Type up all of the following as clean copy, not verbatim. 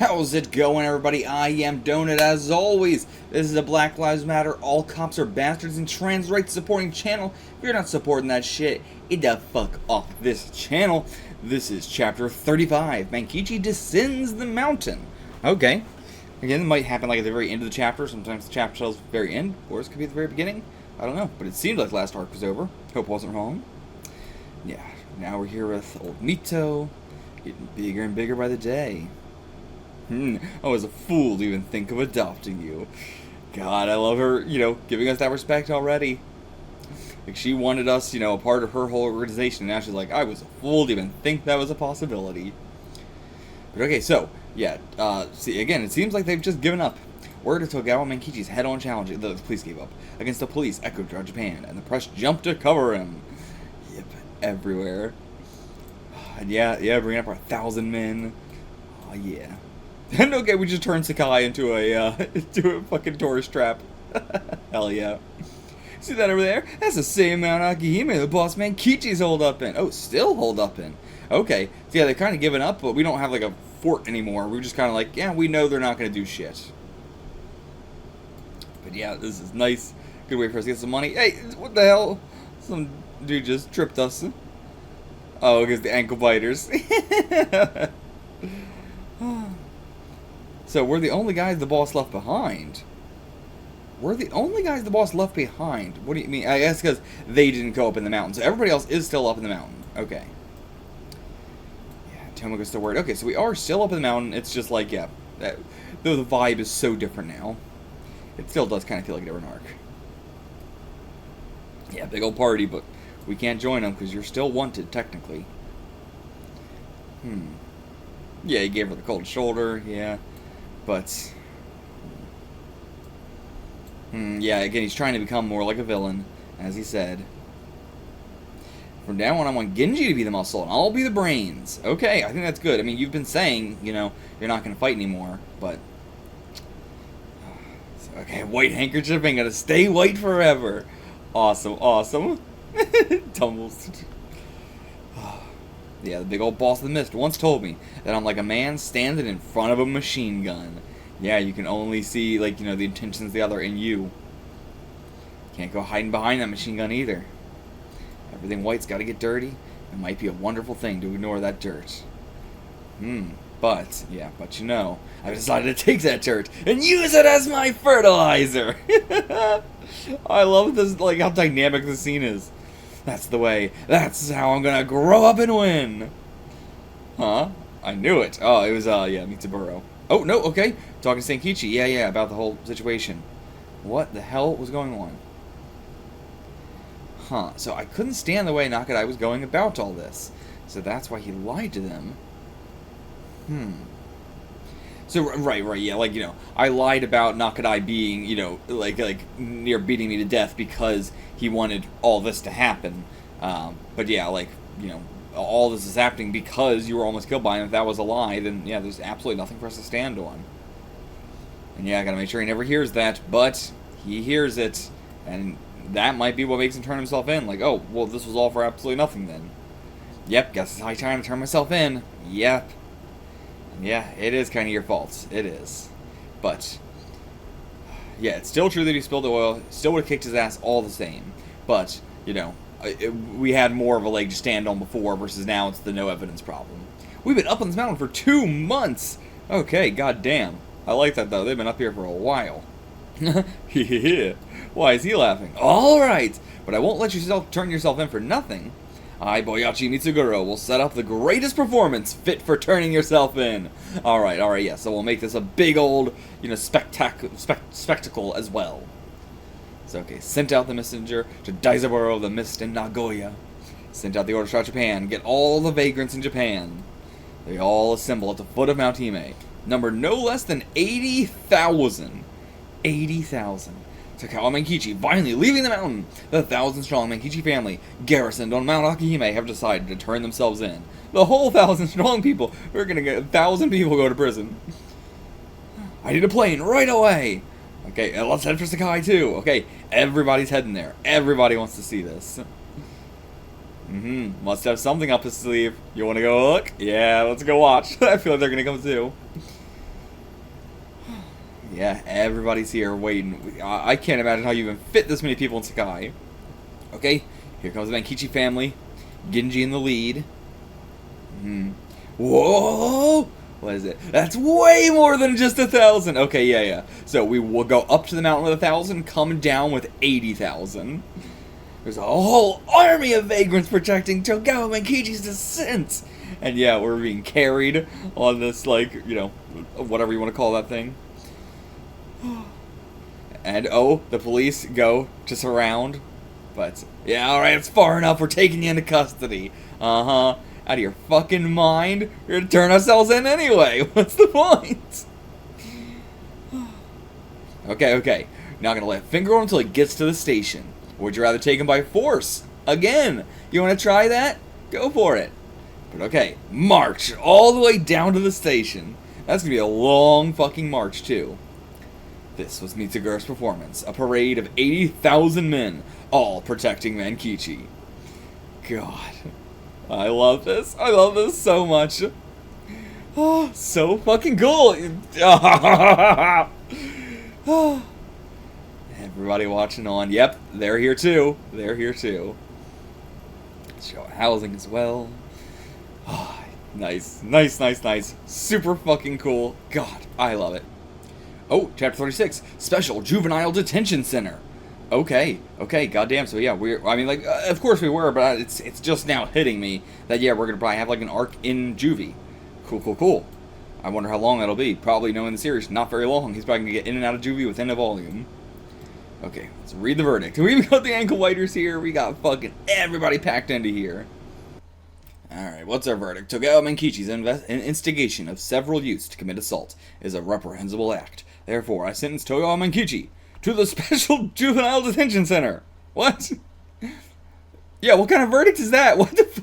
How's it going, everybody? I am Donut, as always. This is a Black Lives Matter, all cops are bastards, and trans rights supporting channel. If you're not supporting that shit, get the fuck off this channel. This is Chapter 35, Mankichi Descends the Mountain. Okay. Again, it might happen like at the very end of the chapter. Sometimes the chapter tells the very end, or it could be at the very beginning. I don't know, but it seemed like last arc was over. Hope I wasn't wrong. Yeah, now we're here with old Mito, getting bigger and bigger by the day. I was a fool to even think of adopting you. God, I love her, giving us that respect already. Like, she wanted us, a part of her whole organization, and now she's like, I was a fool to even think that was a possibility. But okay, so, yeah, see, again, it seems like they've just given up. Word of Togawa Mankichi's head-on challenge, the police gave up, against the police echoed throughout Japan, and the press jumped to cover him. Yep, everywhere. And yeah, bringing up our 1,000 men. Oh, yeah. And okay, we just turned Sakai into a fucking tourist trap. Hell yeah. See that over there? That's the same Mount Akihime the boss Mankichi's holed up in. Oh, still holed up in. Okay. So yeah, they're kind of given up, but we don't have like a fort anymore. We're just kind of like, yeah, we know they're not going to do shit. But yeah, this is nice. Good way for us to get some money. Hey, what the hell? Some dude just tripped us. Oh, because the ankle biters. So, we're the only guys the boss left behind. We're the only guys the boss left behind. What do you mean? I guess because they didn't go up in the mountain. So, everybody else is still up in the mountain. Okay. Yeah, Tomoga's still worried. Okay, so we are still up in the mountain. It's just like, yeah. Though the vibe is so different now. It still does kind of feel like a different arc. Yeah, big old party, but we can't join them because you're still wanted, technically. Yeah, he gave her the cold shoulder. Yeah. But, yeah, again, he's trying to become more like a villain, as he said. From now on, I want Ginji to be the muscle, and I'll be the brains. Okay, I think that's good. I mean, you've been saying, you're not going to fight anymore, but... Okay, white handkerchief ain't going to stay white forever. Awesome, awesome. Tumbles. Yeah, the big old boss of the mist once told me that I'm like a man standing in front of a machine gun. Yeah, you can only see, like, the intentions of the other in you. Can't go hiding behind that machine gun either. Everything white's got to get dirty. It might be a wonderful thing to ignore that dirt. But, yeah, I've decided to take that dirt and use it as my fertilizer. I love this, like, how dynamic the scene is. That's the way. That's how I'm gonna grow up and win. Huh? I knew it. Oh, it was, yeah, Mitsuburo. Oh, no, okay. Talking to Sankichi. Yeah, about the whole situation. What the hell was going on? Huh. So I couldn't stand the way Nakadai was going about all this. So that's why he lied to them. So, right, yeah, like, I lied about Nakadai being, like, near beating me to death because he wanted all this to happen. But yeah, like, all this is happening because you were almost killed by him. If that was a lie, then, yeah, there's absolutely nothing for us to stand on. And yeah, I gotta make sure he never hears that, but he hears it, and that might be what makes him turn himself in. Like, oh, well, this was all for absolutely nothing then. Yep, guess it's high time to turn myself in. Yep. Yeah, it is kind of your fault. It is. But, yeah, it's still true that he spilled the oil. Still would have kicked his ass all the same. But, we had more of a leg to stand on before versus now it's the no evidence problem. We've been up on this mountain for 2 months. Okay, goddamn. I like that, though. They've been up here for a while. Why is he laughing? All right, but I won't let you turn yourself in for nothing. I, Boyachi Mitsuguro, will set up the greatest performance fit for turning yourself in. Alright, yeah, so we'll make this a big old, spectacle as well. So, okay, sent out the messenger to Daizaburo, the mist in Nagoya. Sent out the order throughout Japan, get all the vagrants in Japan. They all assemble at the foot of Mount Hime. Number no less than 80,000. 80,000. Togawa Mankichi finally leaving the mountain. The 1,000-strong Mankichi family, garrisoned on Mount Akihime, have decided to turn themselves in. The whole 1,000-strong people. We're gonna get 1,000 people go to prison. I need a plane right away. Okay, let's head for Sakai too. Okay, everybody's heading there. Everybody wants to see this. Must have something up his sleeve. You want to go look? Yeah, let's go watch. I feel like they're gonna come too. Yeah, everybody's here waiting. I can't imagine how you even fit this many people in Sakai. Okay, here comes the Mankichi family. Ginji in the lead. Whoa! What is it? That's way more than just 1,000. Okay, yeah. So we will go up to the mountain with 1,000, come down with 80,000. There's a whole army of vagrants protecting Togawa Mankichi's descent. And yeah, we're being carried on this, like, you know, whatever you want to call that thing. And, oh, the police go to surround. But, yeah, alright, it's far enough. We're taking you into custody. Uh-huh. Out of your fucking mind. We're gonna turn ourselves in anyway. What's the point? Okay. Not gonna let a finger on until it gets to the station. Or would you rather take him by force? Again. You wanna try that? Go for it. But okay, march all the way down to the station. That's gonna be a long fucking march, too. This was Mitsugura's performance. A parade of 80,000 men, all protecting Mankichi. God. I love this. I love this so much. Oh, so fucking cool. Everybody watching on. Yep, they're here too. Show housing as well. Oh, nice. Super fucking cool. God, I love it. Oh, chapter 36. Special Juvenile Detention Center. Okay, goddamn. So yeah, of course we were, but it's just now hitting me that yeah, we're gonna probably have like an arc in Juvie. Cool. I wonder how long that'll be. Probably knowing the series, not very long. He's probably gonna get in and out of Juvie within a volume. Okay, let's read the verdict. We've got the ankle biters here. We got fucking everybody packed into here. Alright, what's our verdict? Togawa Mankichi's instigation of several youths to commit assault is a reprehensible act. Therefore, I sentence Togawa Mankichi to the Special Juvenile Detention Center. What? Yeah, what kind of verdict is that? What the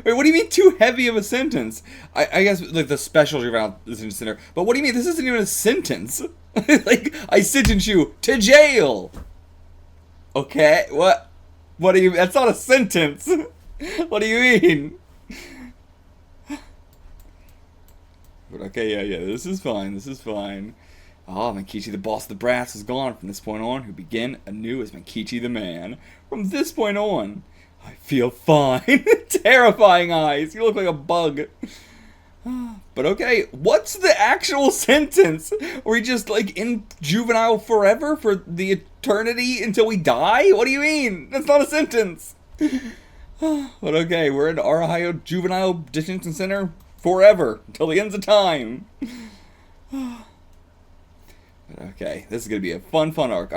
Wait, what do you mean too heavy of a sentence? I guess, like, the Special Juvenile Detention Center. But what do you mean? This isn't even a sentence. Like, I sentence you to jail. Okay, what? What do you... That's not a sentence. What do you mean? But okay, yeah, this is fine. Ah, Mankichi, the boss of the brass, is gone from this point on, who begin anew as Mankichi the man. From this point on, I feel fine. Terrifying eyes. You look like a bug. But okay, what's the actual sentence? Are we just, like, in Juvenile forever for the eternity until we die? What do you mean? That's not a sentence. But okay, we're in Arahio Juvenile Detention Center forever, until the ends of time. Okay, this is gonna be a fun arc.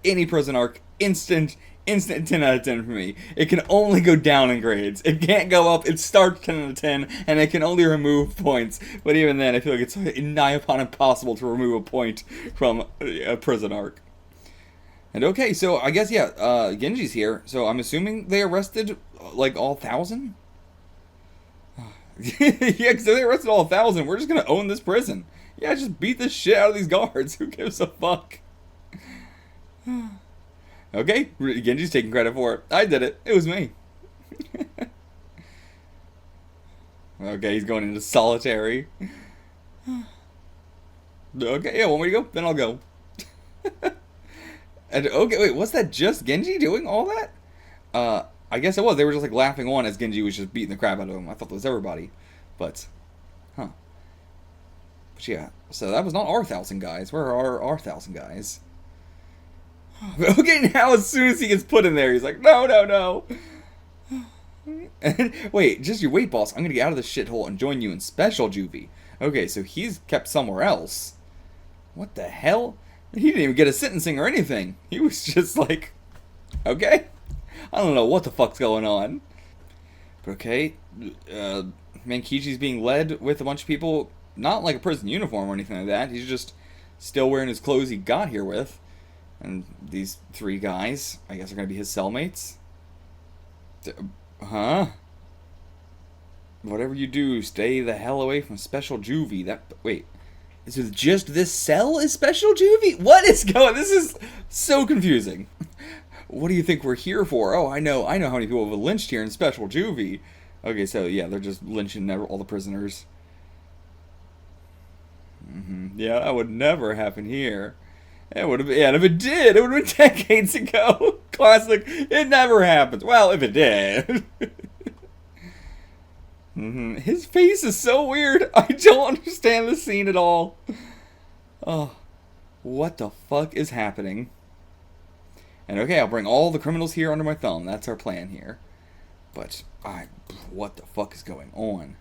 Any prison arc, instant 10 out of 10 for me. It can only go down in grades. It can't go up. It starts 10 out of 10, and it can only remove points. But even then, I feel like it's nigh upon impossible to remove a point from a prison arc. And okay, so I guess, yeah, Genji's here. So I'm assuming they arrested, like, all 1,000? Yeah, because if they arrested all 1,000, we're just gonna own this prison. Yeah, just beat the shit out of these guards. Who gives a fuck? Okay, Genji's taking credit for it. I did it. It was me. Okay, he's going into solitary. Okay, yeah, want me to go? Then I'll go. And okay, wait, was that just Genji doing all that? I guess it was. They were just like laughing on as Genji was just beating the crap out of him. I thought that was everybody. But, huh. But yeah, so that was not our 1,000 guys. Where are our 1,000 guys? Okay, now as soon as he gets put in there, he's like, no. And wait, just you wait, boss. I'm gonna get out of this shithole and join you in Special Juvie. Okay, so he's kept somewhere else. What the hell? He didn't even get a sentencing or anything. He was just like, okay. I don't know what the fuck's going on. But okay, Mankichi's being led with a bunch of people, not like a prison uniform or anything like that. He's just still wearing his clothes he got here with. And these 3 guys, I guess, are going to be his cellmates. Huh? Whatever you do, stay the hell away from Special Juvie. Wait. Is it just this cell is Special Juvie? What is going on? This is so confusing. What do you think we're here for? Oh, I know how many people have lynched here in Special Juvie. Okay, so yeah, they're just lynching all the prisoners. Yeah, that would never happen here. It would have been, yeah, and if it did, it would have been decades ago. Classic, it never happens. Well, if it did. His face is so weird. I don't understand the scene at all. Oh, what the fuck is happening? And okay, I'll bring all the criminals here under my thumb. That's our plan here. But, what the fuck is going on?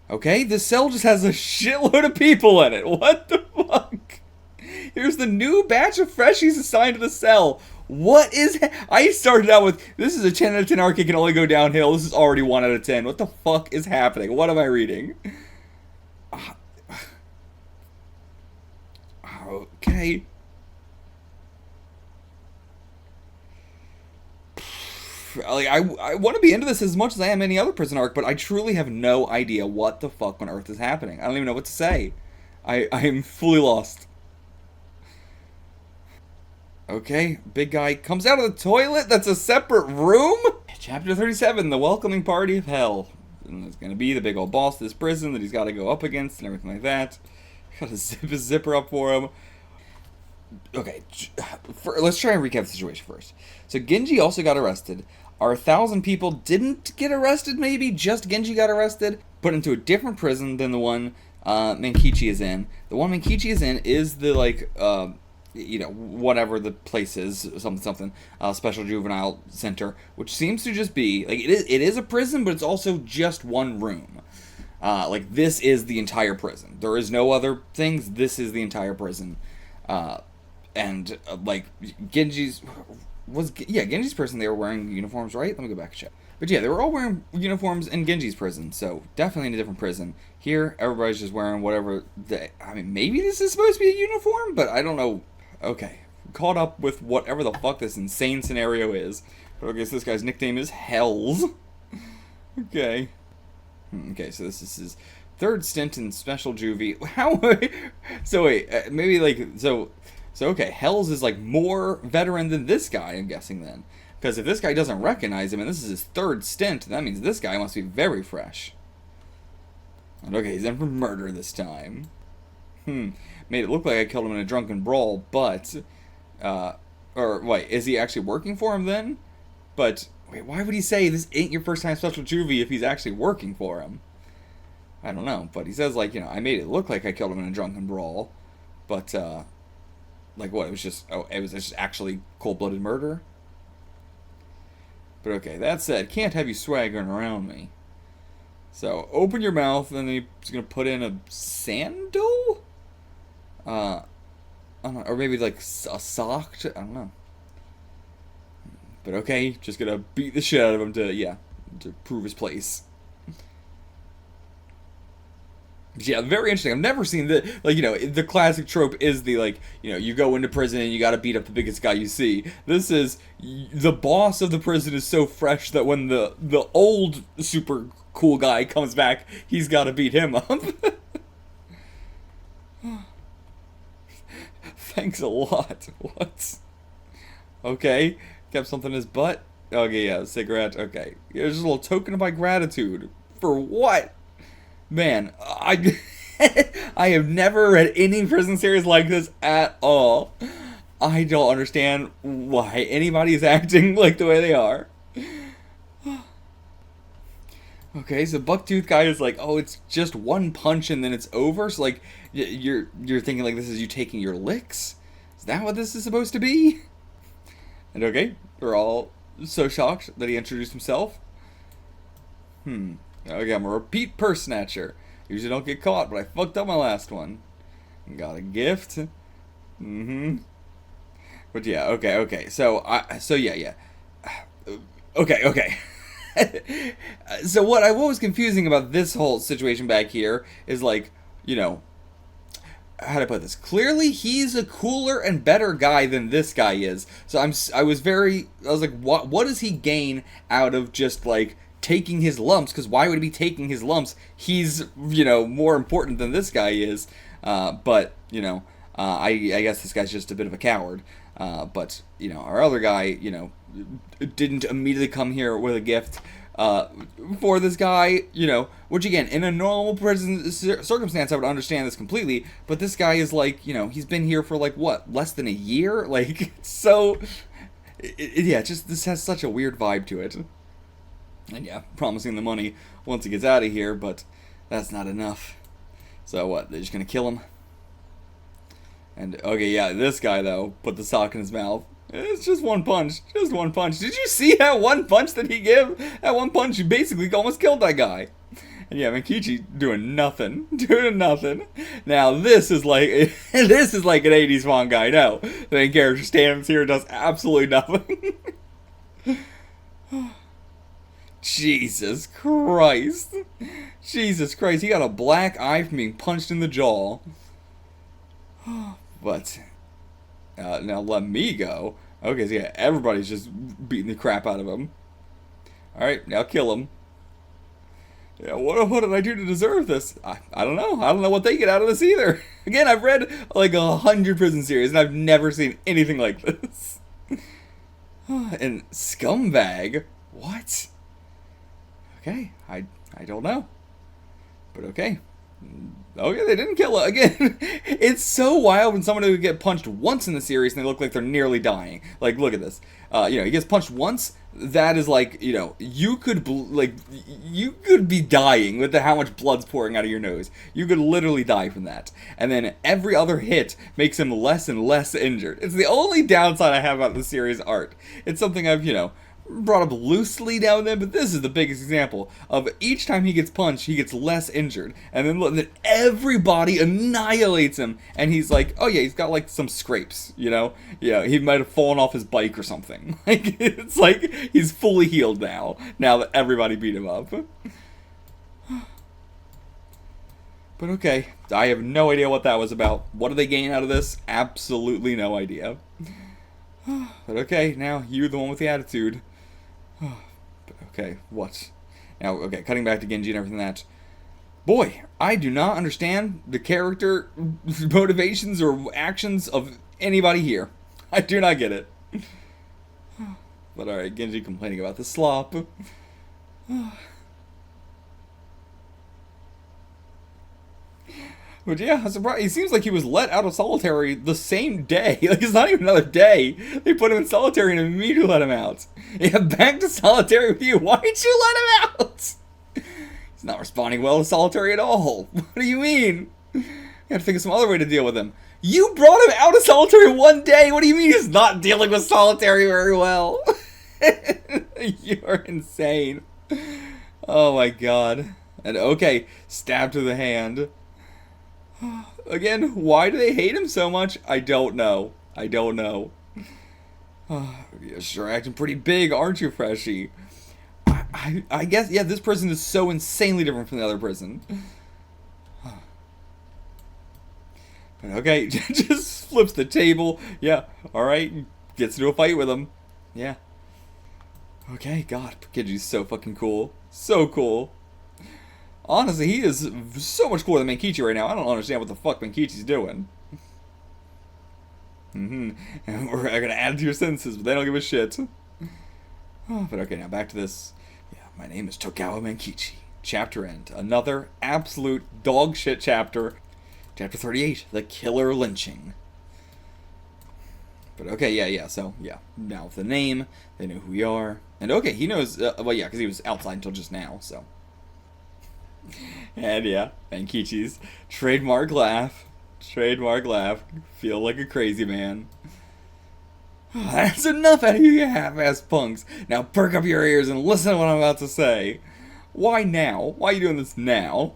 Okay, this cell just has a shitload of people in it. What the fuck? Here's the new batch of freshies assigned to the cell. What is... I started out with, this is a 10 out of 10 arc, it can only go downhill. This is already 1 out of 10. What the fuck is happening? What am I reading? Okay. Like, I want to be into this as much as I am any other prison arc, but I truly have no idea what the fuck on earth is happening. I don't even know what to say. I am fully lost. Okay, big guy comes out of the toilet. That's a separate room? Chapter 37, the welcoming party of hell. And there's going to be the big old boss of this prison that he's got to go up against and everything like that. Gotta zip his zipper up for him. Okay, let's try and recap the situation first. So Ginji also got arrested. Our 1,000 people didn't get arrested, maybe? Just Ginji got arrested. Put into a different prison than the one Mankichi is in. The one Mankichi is in is the, like, you know, whatever the place is, something, special juvenile center, which seems to just be, like, it is a prison, but it's also just one room. Like, this is the entire prison. There is no other things. This is the entire prison. And, like, Genji's prison, they were wearing uniforms, right? Let me go back and check. But yeah, they were all wearing uniforms in Genji's prison, so definitely in a different prison. Here, everybody's just wearing whatever, I mean, maybe this is supposed to be a uniform, but I don't know. Okay, caught up with whatever the fuck this insane scenario is. But I guess this guy's nickname is Hells. Okay. Okay, so this is his third stint in Special Juvie. How? So wait, maybe like so okay. Hells is like more veteran than this guy, I'm guessing then, because if this guy doesn't recognize him and this is his third stint, that means this guy must be very fresh. And okay, he's in for murder this time. Made it look like I killed him in a drunken brawl, but or wait, is he actually working for him then? But wait, why would he say this ain't your first time Special Juvie if he's actually working for him? I don't know, but he says, like, you know, I made it look like I killed him in a drunken brawl, but, like, what, it was just actually cold-blooded murder? But okay, that said, can't have you swaggering around me. So, open your mouth, and then he's gonna put in a sandal? I don't know, or maybe, like, a sock? I don't know. But okay, just gonna beat the shit out of him to prove his place. Yeah, very interesting. I've never seen the, like, you know, the classic trope is the, like, you know, you go into prison and you gotta beat up the biggest guy you see. This is, the boss of the prison is so fresh that when the old super cool guy comes back, he's gotta beat him up. Thanks a lot. What? Okay. Kept something in his butt. Okay, yeah, cigarette. Okay. Here's just a little token of my gratitude. For what? Man, I have never read any prison series like this at all. I don't understand why anybody is acting like the way they are. Okay, so Bucktooth guy is like, oh, it's just one punch and then it's over. So like, you're thinking like this is you taking your licks? Is that what this is supposed to be? And okay, we're all so shocked that he introduced himself. Okay, I'm a repeat purse snatcher. Usually don't get caught, but I fucked up my last one. Got a gift. But yeah, okay. So yeah. Okay. So what was confusing about this whole situation back here is, like, you know, how to put this? Clearly, he's a cooler and better guy than this guy is. So I was like, what does he gain out of just, like, taking his lumps? Because why would he be taking his lumps? He's, you know, more important than this guy is. But, you know, I guess this guy's just a bit of a coward. But, you know, our other guy, you know, didn't immediately come here with a gift. for this guy, you know, which again, in a normal prison circumstance, I would understand this completely, but this guy is like, you know, he's been here for like, what, less than a year? Like, so, yeah, just, this has such a weird vibe to it. And yeah, promising the money once he gets out of here, but that's not enough. So what, they're just gonna kill him? And, okay, yeah, this guy, though, put the sock in his mouth. It's just one punch. Just one punch. Did you see that one punch that he gave? That one punch, he basically almost killed that guy. And yeah, Mankichi doing nothing. Doing nothing. Now, this is like this is like an 80s manga, I know. The main character stands here and does absolutely nothing. Jesus Christ. Jesus Christ, he got a black eye from being punched in the jaw. But now let me go. Okay, so yeah, everybody's just beating the crap out of him. Alright, now kill him. Yeah, what did I do to deserve this? I don't know. I don't know what they get out of this either. Again, I've read like 100 prison series, and I've never seen anything like this. And scumbag? What? Okay, I don't know. But okay. Okay, they didn't kill her. Again, it's so wild when somebody would get punched once in the series and they look like they're nearly dying. Like, look at this. You know, he gets punched once. That is like, you know, you could be dying with how much blood's pouring out of your nose. You could literally die from that. And then every other hit makes him less and less injured. It's the only downside I have about the series art. It's something I've, you know, brought up loosely down there, but this is the biggest example of each time he gets punched, he gets less injured, and then everybody annihilates him, and he's like, oh yeah, he's got like some scrapes, you know? Yeah, he might have fallen off his bike or something. Like, it's like he's fully healed now that everybody beat him up. But okay, I have no idea what that was about. What do they gain out of this? Absolutely no idea. But okay, now you're the one with the attitude. Okay, what? Now, okay, cutting back to Ginji and everything that. Boy, I do not understand the character motivations or actions of anybody here. I do not get it. But alright, Ginji complaining about the slop. But yeah, I'm surprised. He seems like he was let out of solitary the same day. Like, it's not even another day. They put him in solitary and immediately let him out. Yeah, back to solitary with you. Why did you let him out? He's not responding well to solitary at all. What do you mean? You have to think of some other way to deal with him. You brought him out of solitary one day. What do you mean he's not dealing with solitary very well? You're insane. Oh my god. And okay, stab to the hand. Again, why do they hate him so much? I don't know. I don't know. You're sure acting pretty big, aren't you, Freshie? I guess, yeah, this prison is so insanely different from the other prison. But okay, just flips the table. Yeah, alright. Gets into a fight with him. Yeah. Okay, God, Ginji's so fucking cool. So cool. Honestly, he is so much cooler than Mankichi right now. I don't understand what the fuck Mankichi's doing. And we're gonna add it to your sentences, but they don't give a shit. But okay, now back to this. Yeah, my name is Togawa Mankichi. Chapter end. Another absolute dog shit chapter. Chapter 38, The Killer Lynching. But okay, yeah, so, yeah. Now with the name, they know who we are. And okay, he knows, well, yeah, because he was outside until just now, so. And yeah, Mankichi's trademark laugh. Trademark laugh. Feel like a crazy man. That's enough out of you half-ass punks. Now perk up your ears and listen to what I'm about to say. Why now? Why are you doing this now?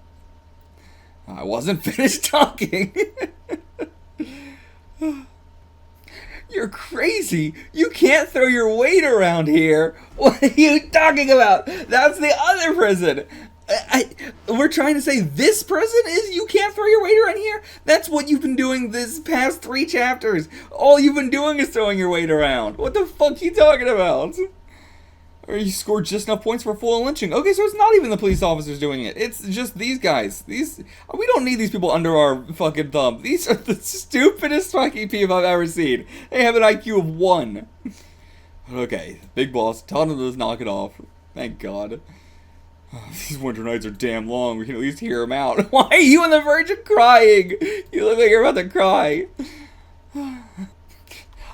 I wasn't finished talking. You're crazy. You can't throw your weight around here. What are you talking about? That's the other prison. We're trying to say this prison is you can't throw your weight around here? That's what you've been doing this past 3 chapters. All you've been doing is throwing your weight around. What the fuck are you talking about? Or you scored just enough points for full lynching. Okay, so it's not even the police officers doing it. It's just these guys. We don't need these people under our fucking thumb. These are the stupidest fucking people I've ever seen. They have an IQ of 1. Okay, big boss telling them to knock it off. Thank God. Oh, these winter nights are damn long. We can at least hear him out. Why are you on the verge of crying? You look like you're about to cry.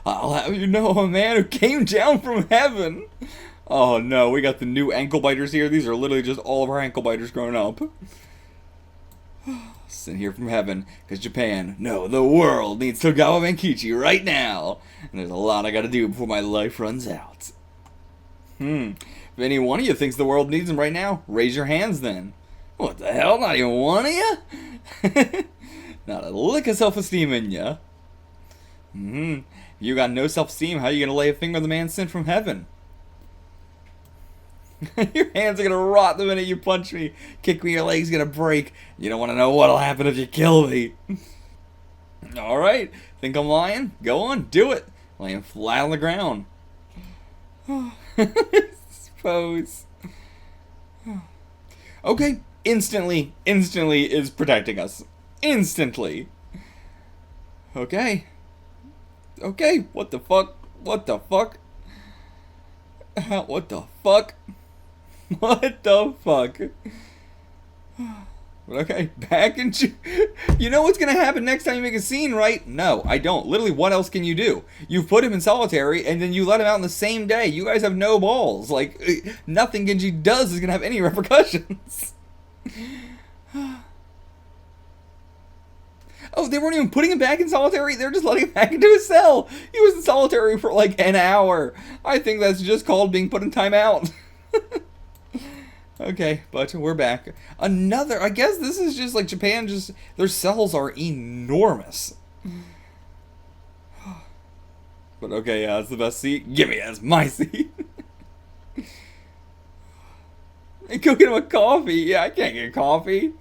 I'll have you know, a man who came down from heaven. Oh no, we got the new ankle biters here. These are literally just all of our ankle biters growing up. Sent here from heaven, because Japan, no, the world needs Togawa Mankichi right now. And there's a lot I gotta do before my life runs out. If any one of you thinks the world needs him right now, raise your hands then. What the hell, not even one of you? Not a lick of self-esteem in ya. If you got no self-esteem, how are you gonna lay a finger on the man sent from heaven? Your hands are gonna rot the minute you punch me. Kick me, your leg's gonna break. You don't want to know what'll happen if you kill me. Alright, think I'm lying? Go on, do it. Laying flat on the ground. Suppose. Okay, instantly is protecting us. Instantly. Okay, what the fuck? What the fuck? What the fuck? What the fuck? Okay, back in... You know what's gonna happen next time you make a scene, right? No, I don't. Literally, what else can you do? You put him in solitary, and then you let him out on the same day. You guys have no balls. Like, nothing Ginji does is gonna have any repercussions. Oh, they weren't even putting him back in solitary. They're just letting him back into his cell. He was in solitary for like an hour. I think that's just called being put in timeout. Okay, but we're back. Another, I guess this is just like Japan, just, their cells are enormous. But okay, yeah, that's the best seat. Give me, that's my seat. And go get him a coffee. Yeah, I can't get coffee.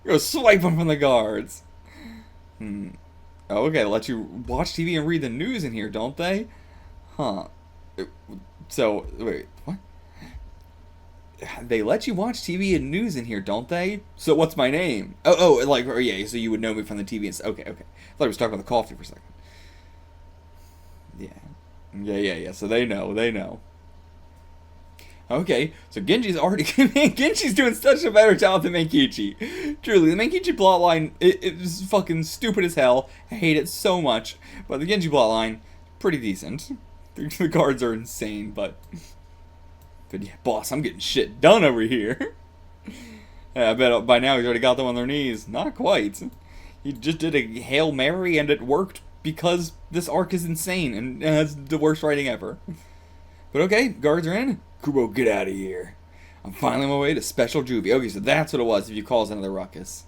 Go swipe him from the guards. Oh, okay, let you watch TV and read the news in here, don't they? Huh. So, wait, what? They let you watch TV and news in here, don't they? So what's my name? Oh, like, oh, yeah, so you would know me from the TV and stuff. Okay. I thought I was talking about the coffee for a second. Yeah, so they know. Okay, so Genji's already... Genji's doing such a better job than Mankichi. Truly, the Mankichi plotline is fucking stupid as hell. I hate it so much. But the Genji plotline, pretty decent. The guards are insane, but yeah, boss, I'm getting shit done over here. Yeah, I bet by now he's already got them on their knees. Not quite. He just did a Hail Mary and it worked because this arc is insane and it's the worst writing ever. But okay, guards are in. Kubo, get out of here. I'm finally on my way to Special Juvie. Okay, so that's what it was if you cause another ruckus.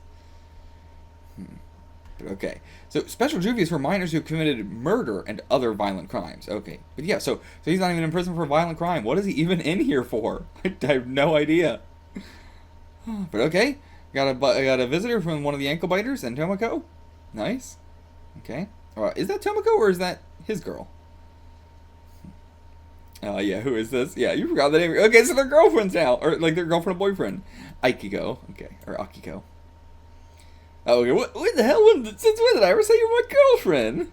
But okay. So Special Juvie is for minors who have committed murder and other violent crimes. Okay. But yeah, so he's not even in prison for a violent crime. What is he even in here for? I have no idea. But okay. I got a visitor from one of the ankle biters and Tomoko. Nice. Okay. Is that Tomoko or is that his girl? Yeah, who is this? Yeah, you forgot the name. Okay, so they're girlfriends now. Or, like, they're girlfriend and boyfriend. Aikiko. Okay, or Akiko. Oh, okay, what the hell? Since when did I ever say you're my girlfriend?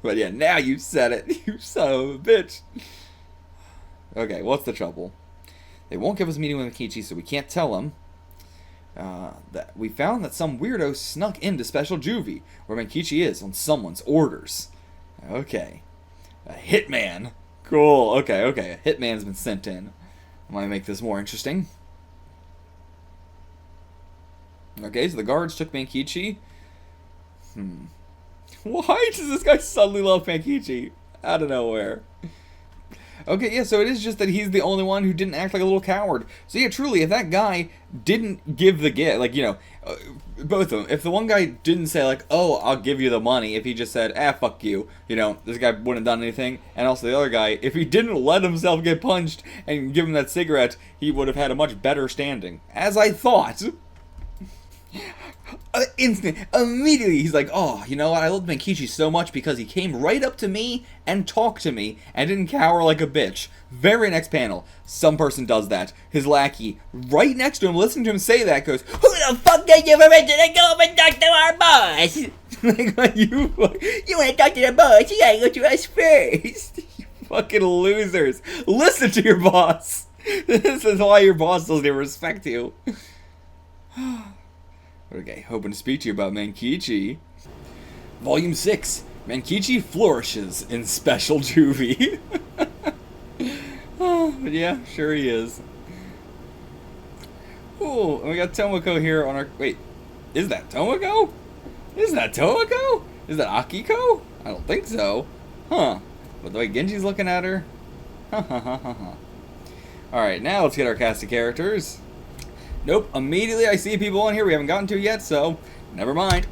But yeah, now you said it. You son of a bitch. Okay, what's the trouble? They won't give us a meeting with Mankichi, so we can't tell them. That we found that some weirdo snuck into Special Juvie, where Mankichi is, on someone's orders. Okay. A hitman. Cool. Okay. A hitman's been sent in. I might make this more interesting. Okay, so the guards took Mankichi. Why does this guy suddenly love Mankichi? Out of nowhere. Okay, yeah, so it is just that he's the only one who didn't act like a little coward. So yeah, truly, if that guy didn't give the gift, like, you know, both of them, if the one guy didn't say, like, oh, I'll give you the money, if he just said, fuck you, you know, this guy wouldn't have done anything. And also the other guy, if he didn't let himself get punched and give him that cigarette, he would have had a much better standing. As I thought. Immediately he's like, oh, you know what, I love Mankichi so much because he came right up to me and talked to me and didn't cower like a bitch. Very next panel, some person does that. His lackey, right next to him, listening to him say that, goes, who the fuck gave you permission to go up and talk to our boss? Like, you want to talk to the boss, you gotta go to us first. You Fucking losers. Listen to your boss. This is why your boss doesn't even respect you. Okay, hoping to speak to you about Mankichi. Volume 6. Mankichi flourishes in Special Juvie. Oh, but yeah, sure he is. Ooh, and we got Tomoko here on our... Wait, is that Tomoko? Is that Tomoko? Is that Akiko? I don't think so. Huh. But the way Genji's looking at her... Alright, now let's get our cast of characters. Nope, immediately I see people on here we haven't gotten to yet, so never mind.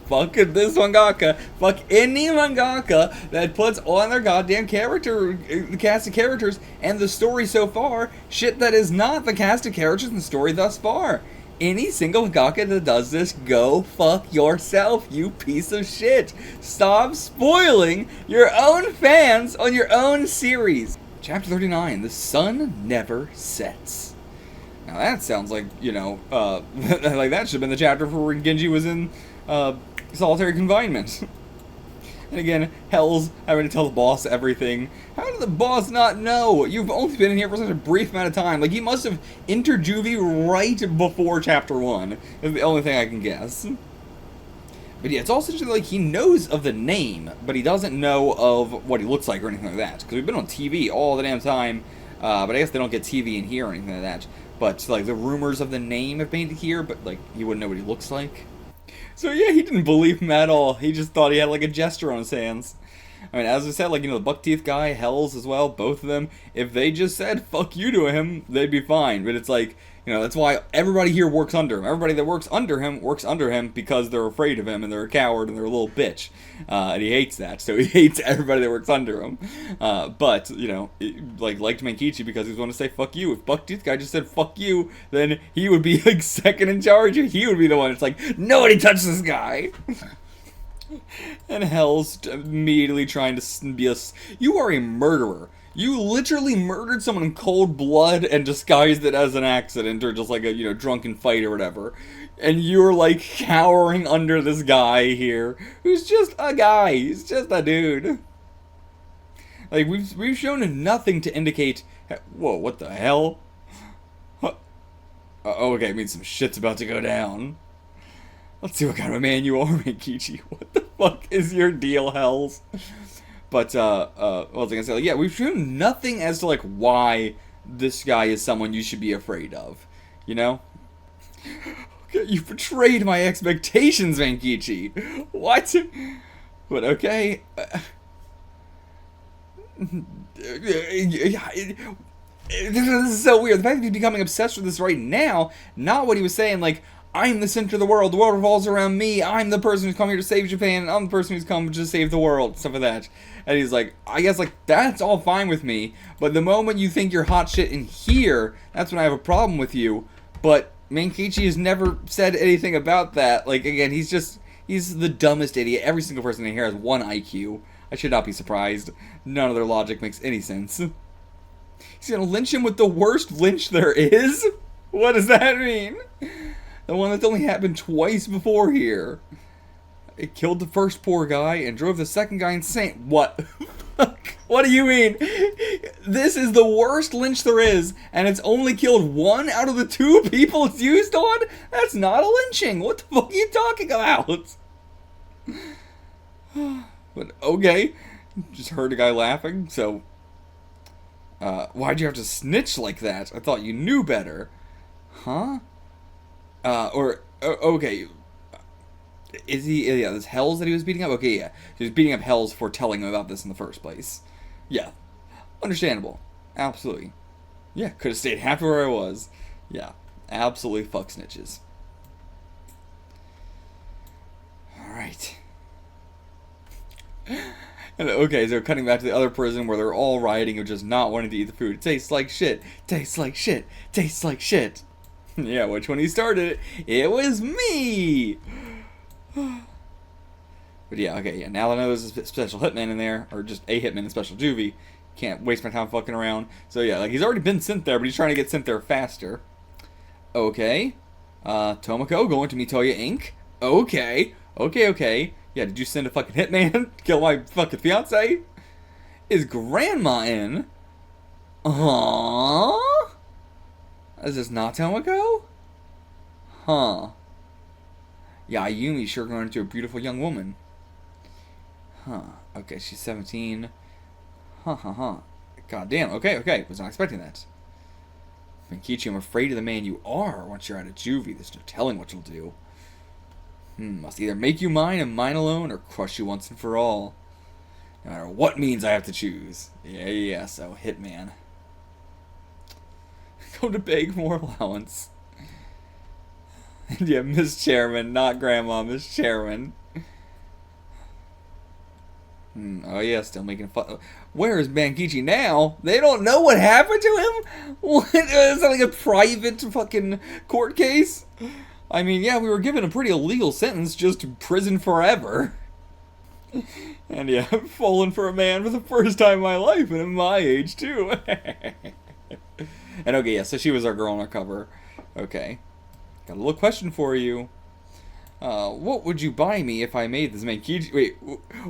Fuck this mangaka. Fuck any mangaka that puts on their goddamn character, cast of characters, and the story so far, shit that is not the cast of characters in the story thus far. Any single mangaka that does this, go fuck yourself, you piece of shit. Stop spoiling your own fans on your own series. Chapter 39, The Sun Never Sets. Now that sounds like, you know, like that should have been the chapter for when Ginji was in, solitary confinement. And again, Hell's having to tell the boss everything. How did the boss not know? You've only been in here for such a brief amount of time. Like, he must have entered Juvie right before Chapter 1. Is the only thing I can guess. But yeah, it's also just like he knows of the name, but he doesn't know of what he looks like or anything like that. Because we've been on TV all the damn time. But I guess they don't get TV in here or anything like that. But, like, the rumors of the name have made it here, but, like, he wouldn't know what he looks like. So yeah, he didn't believe him at all. He just thought he had like a gesture on his hands. I mean, as I said, like, you know, the Buckteeth guy, Hells as well, both of them, if they just said fuck you to him, they'd be fine. But it's like, you know, that's why everybody here works under him. Everybody that works under him because they're afraid of him and they're a coward and they're a little bitch. And he hates that, so he hates everybody that works under him. But, you know, liked Mankichi because he was going to say fuck you. If Buckteeth guy just said fuck you, then he would be like second in charge. He would be the one that's like, nobody touch this guy. And Hell's immediately trying to be you are a murderer. You literally murdered someone in cold blood and disguised it as an accident or just like a, you know, drunken fight or whatever. And you're like cowering under this guy here who's just a guy. He's just a dude. Like, we've shown nothing to indicate... Whoa, what the hell? Huh. Oh, okay, I mean some shit's about to go down. Let's see what kind of a man you are, Mankichi. What the fuck is your deal, Hells? But, what was I gonna say? Like, yeah, we've shown nothing as to, like, why this guy is someone you should be afraid of. You know? Okay, you betrayed my expectations, Mankichi. What? But, okay. This is so weird. The fact that he's becoming obsessed with this right now, not what he was saying, like, I'm the center of the world revolves around me, I'm the person who's come here to save Japan, I'm the person who's come to save the world, stuff like that. And he's like, I guess, like, that's all fine with me, but the moment you think you're hot shit in here, that's when I have a problem with you. But Mankichi has never said anything about that. Like, again, he's the dumbest idiot. Every single person in here has 1 IQ. I should not be surprised. None of their logic makes any sense. He's gonna lynch him with the worst lynch there is? What does that mean? The one that's only happened twice before here. It killed the first poor guy and drove the second guy insane. What? What do you mean? This is the worst lynch there is, and it's only killed 1 out of the 2 people it's used on? That's not a lynching. What the fuck are you talking about? But, okay. Just heard a guy laughing, so... why'd you have to snitch like that? I thought you knew better. Huh? Okay. Is he, yeah, this Hells that he was beating up? Okay, yeah. He was beating up Hells for telling him about this in the first place. Yeah. Understandable. Absolutely. Yeah, could have stayed happy where I was. Yeah. Absolutely fuck snitches. Alright. And, okay, so cutting back to the other prison where they're all rioting of just not wanting to eat the food. It tastes like shit. Tastes like shit. Tastes like shit. Yeah, which when he started it, it was me! But yeah, okay, yeah, now that I know there's a special hitman in there, or just a hitman in special juvie, can't waste my time fucking around. So yeah, like, he's already been sent there, but he's trying to get sent there faster. Okay. Tomoko going to Mitoya Inc. Okay. Okay. Yeah, did you send a fucking hitman to kill my fucking fiance? Is grandma in? Aww? Is this not Tomoko? Huh. Yeah, Ayumi sure grown into a beautiful young woman. Huh. Okay, she's 17. Huh. God damn. Okay. Was not expecting that. Mankichi, I'm afraid of the man you are once you're out of Juvie. There's no telling what you'll do. Must either make you mine and mine alone, or crush you once and for all. No matter what means I have to choose. Yeah, so Hitman. Go to beg more allowance. Yeah, Miss Chairman, not Grandma, Miss Chairman. Oh yeah, still making fun. Where is Mankichi now? They don't know what happened to him? What? Is that like a private fucking court case? I mean, yeah, we were given a pretty illegal sentence, just prison forever. And yeah, I've fallen for a man for the first time in my life, and at my age, too. And okay, yeah, so she was our girl on our cover. Okay. Got a little question for you. What would you buy me if I made this Mankichi... Wait,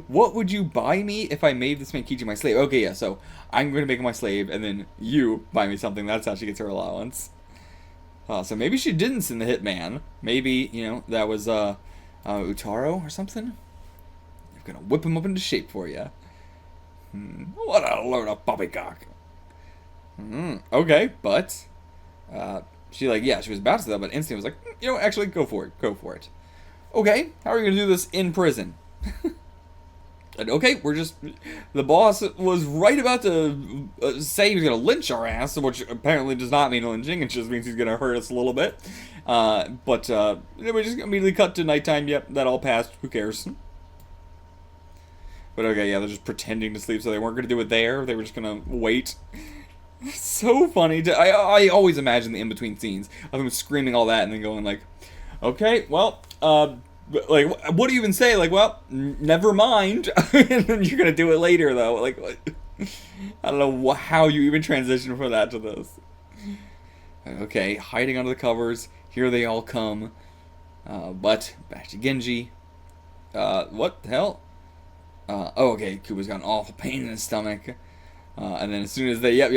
what would you buy me if I made this Mankichi my slave? Okay, yeah, so I'm going to make him my slave, and then you buy me something. That's how she gets her allowance. So maybe she didn't send the hitman. Maybe, you know, that was, Utaro or something? I'm going to whip him up into shape for you. What a load of poppycock. Okay, but, she was about to say that, but instantly was like, you know, actually, go for it. Okay, how are you going to do this in prison? And okay, the boss was right about to say he was going to lynch our ass, which apparently does not mean lynching, it just means he's going to hurt us a little bit. But we just immediately cut to nighttime. Yep, that all passed, who cares? But okay, yeah, they're just pretending to sleep, so they weren't going to do it there, they were just going to wait. So funny. I always imagine the in-between scenes of him screaming all that and then going like, okay, well, like, what do you even say? Like, well, never mind. And then you're gonna do it later, though. Like, I don't know how you even transition from that to this. Okay, hiding under the covers. Here they all come. But back to Ginji. What the hell? Oh, okay. Kuba's got an awful pain in his stomach. And then as soon as they get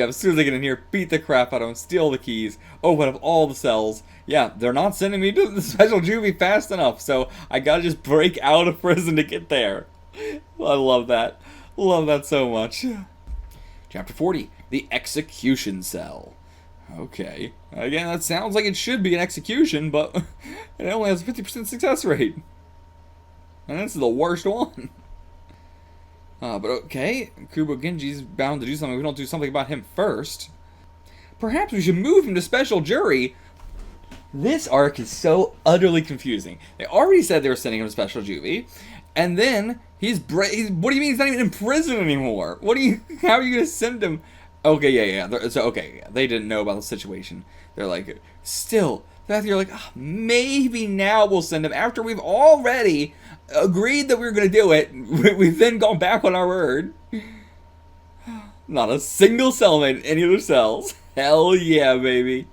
in here, beat the crap out of him, steal the keys, open up all the cells. Yeah, they're not sending me to the special Juvie fast enough, so I gotta just break out of prison to get there. I love that. Love that so much. Chapter 40, The Execution Cell. Okay. Again, that sounds like it should be an execution, but it only has a 50% success rate. And this is the worst one. But okay, Kubo Genji's bound to do something. We don't do something about him first. Perhaps we should move him to special jury. This arc is so utterly confusing. They already said they were sending him to special juvie, and then he's what do you mean he's not even in prison anymore? How are you gonna send him? Okay, yeah. So okay, yeah, they didn't know about the situation. They're like, still, you're like, oh, maybe now we'll send him after we've already agreed that we were going to do it. We've then gone back on our word. Not a single cellmate in any of their cells. Hell yeah, baby.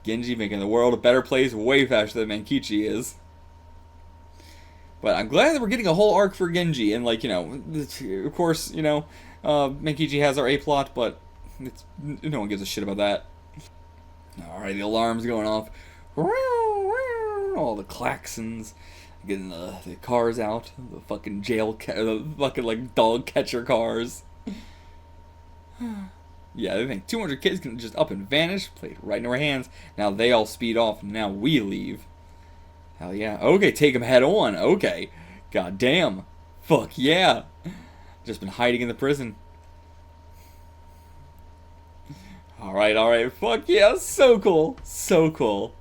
Genji making the world a better place way faster than Mankichi is. But I'm glad that we're getting a whole arc for Genji. And, like, you know, of course, you know, Mankichi has our A-plot, but no one gives a shit about that. Alright, the alarm's going off. All the klaxons. Getting the cars out. The fucking the fucking, like, dog catcher cars. Yeah, they think 200 kids can just up and vanish. Played right into our hands. Now they all speed off, and now we leave. Hell yeah. Okay, take them head on. Okay. God damn. Fuck yeah. Just been hiding in the prison. Alright. Fuck yeah. So cool. So cool.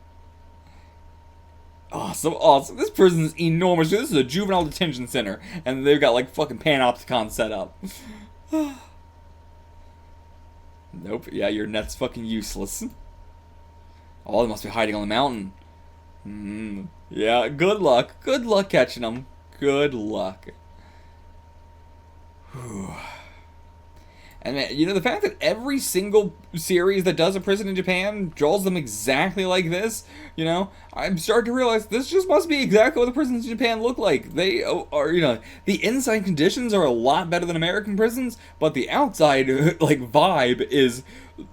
Awesome. This prison's enormous. This is a juvenile detention center. And they've got, like, fucking panopticon set up. Nope. Yeah, your net's fucking useless. Oh, they must be hiding on the mountain. Yeah, good luck. Good luck catching them. Good luck. And man, you know, the fact that every single series that does a prison in Japan draws them exactly like this, you know, I'm starting to realize this just must be exactly what the prisons in Japan look like. They are, you know, the inside conditions are a lot better than American prisons, but the outside, like, vibe is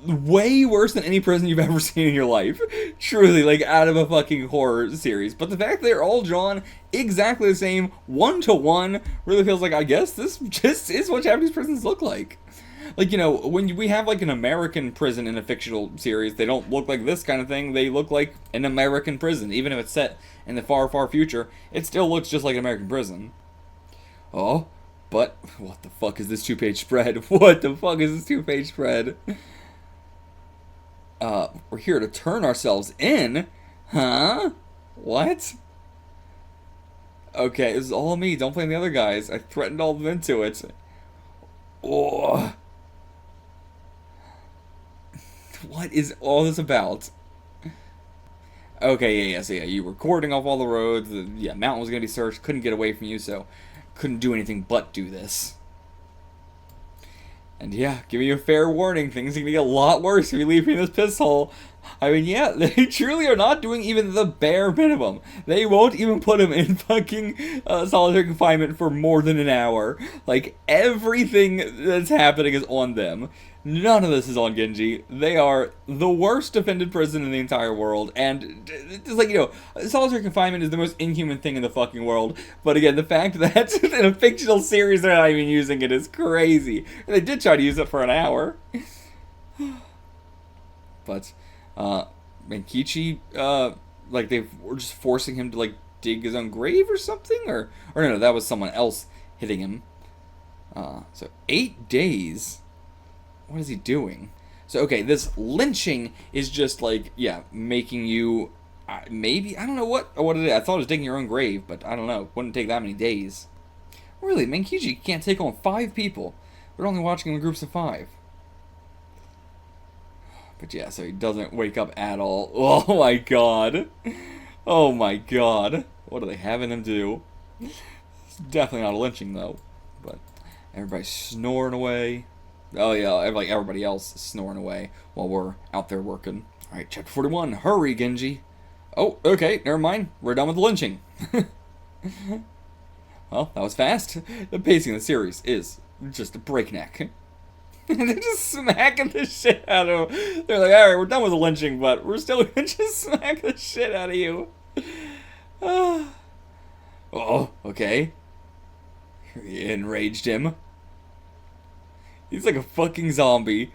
way worse than any prison you've ever seen in your life. Truly, like, out of a fucking horror series. But the fact they're all drawn exactly the same, 1-to-1, really feels like, I guess this just is what Japanese prisons look like. Like, you know, when we have, like, an American prison in a fictional series, they don't look like this kind of thing. They look like an American prison. Even if it's set in the far, far future, it still looks just like an American prison. Oh, but what the fuck is this 2-page spread? What the fuck is this 2-page spread? We're here to turn ourselves in? Huh? What? Okay, this is all me. Don't blame the other guys. I threatened all of them into it. Oh. What is all this about? Okay, yeah, so yeah, you were cording off all the roads. The mountain was going to be searched. Couldn't get away from you, so couldn't do anything but do this. And yeah, giving you a fair warning, things are going to get a lot worse if you leave me in this piss hole. I mean, yeah, they truly are not doing even the bare minimum. They won't even put him in fucking solitary confinement for more than an hour. Like, everything that's happening is on them. None of this is on Ginji. They are the worst defended prison in the entire world, and it's like, you know, solitary confinement is the most inhuman thing in the fucking world, but again, the fact that in a fictional series they're not even using it is crazy. They did try to use it for an hour. But, Mankichi, like, they were just forcing him to, like, dig his own grave or something, or no, that was someone else hitting him. So 8 days... What is he doing? So, okay, this lynching is just, like, yeah, making you, maybe, I don't know what it is. I thought it was digging your own grave, but I don't know. It wouldn't take that many days. Really, Mankichi can't take on 5 people. We're only watching in groups of 5. But yeah, so he doesn't wake up at all. Oh my god. Oh my god. What are they having him do? It's definitely not a lynching, though. But everybody's snoring away. Oh yeah, like everybody else is snoring away while we're out there working. Alright, chapter 41. Hurry, Ginji. Oh, okay, never mind. We're done with the lynching. Well, that was fast. The pacing of the series is just a breakneck. They're just smacking the shit out of him. They're like, alright, we're done with the lynching, but we're still gonna just smack the shit out of you. Oh, okay. He enraged him. He's like a fucking zombie.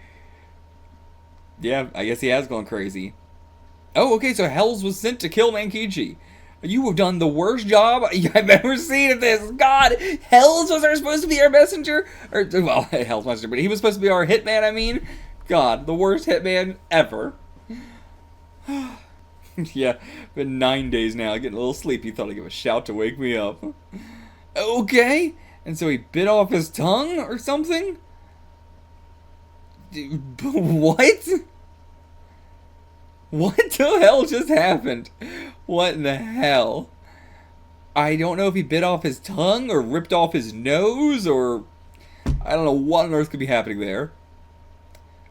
Yeah, I guess he has gone crazy. Oh, okay, so Hells was sent to kill Mankichi. You have done the worst job I've ever seen of this. God, Hells was supposed to be our messenger? Or, well, Hells messenger, but he was supposed to be our hitman, I mean. God, the worst hitman ever. Yeah, been 9 days now, getting a little sleepy. Thought I'd give a shout to wake me up. Okay, and so he bit off his tongue or something? What? What the hell just happened? What in the hell? I don't know if he bit off his tongue or ripped off his nose or... I don't know what on earth could be happening there.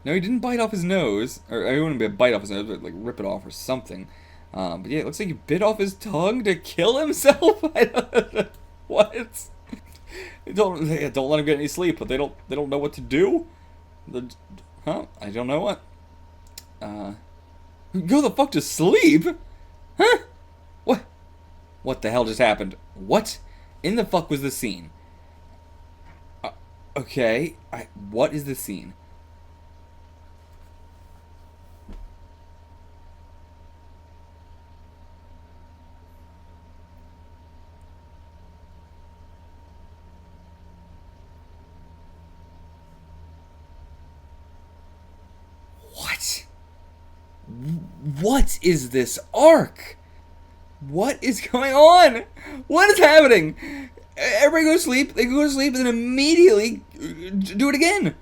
No, he didn't bite off his nose. Or I wouldn't be a bite off his nose, but like rip it off or something. But yeah, it looks like he bit off his tongue to kill himself. What? Don't let him get any sleep, but they don't know what to do. Huh? I don't know what. Go the fuck to sleep? Huh? What? What the hell just happened? What in the fuck was the scene? Okay. What is the scene? What is this arc? What is going on? What is happening? Everybody go to sleep, they go to sleep, and then immediately do it again.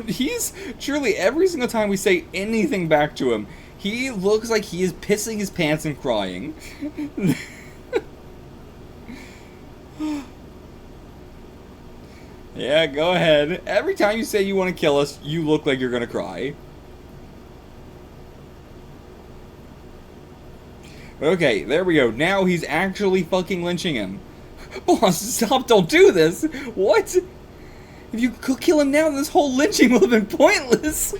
He's truly, every single time we say anything back to him, he looks like he is pissing his pants and crying. Yeah, go ahead. Every time you say you want to kill us, you look like you're gonna cry. Okay, there we go. Now he's actually fucking lynching him. Boss, stop, don't do this! What? If you could kill him now, this whole lynching would have been pointless!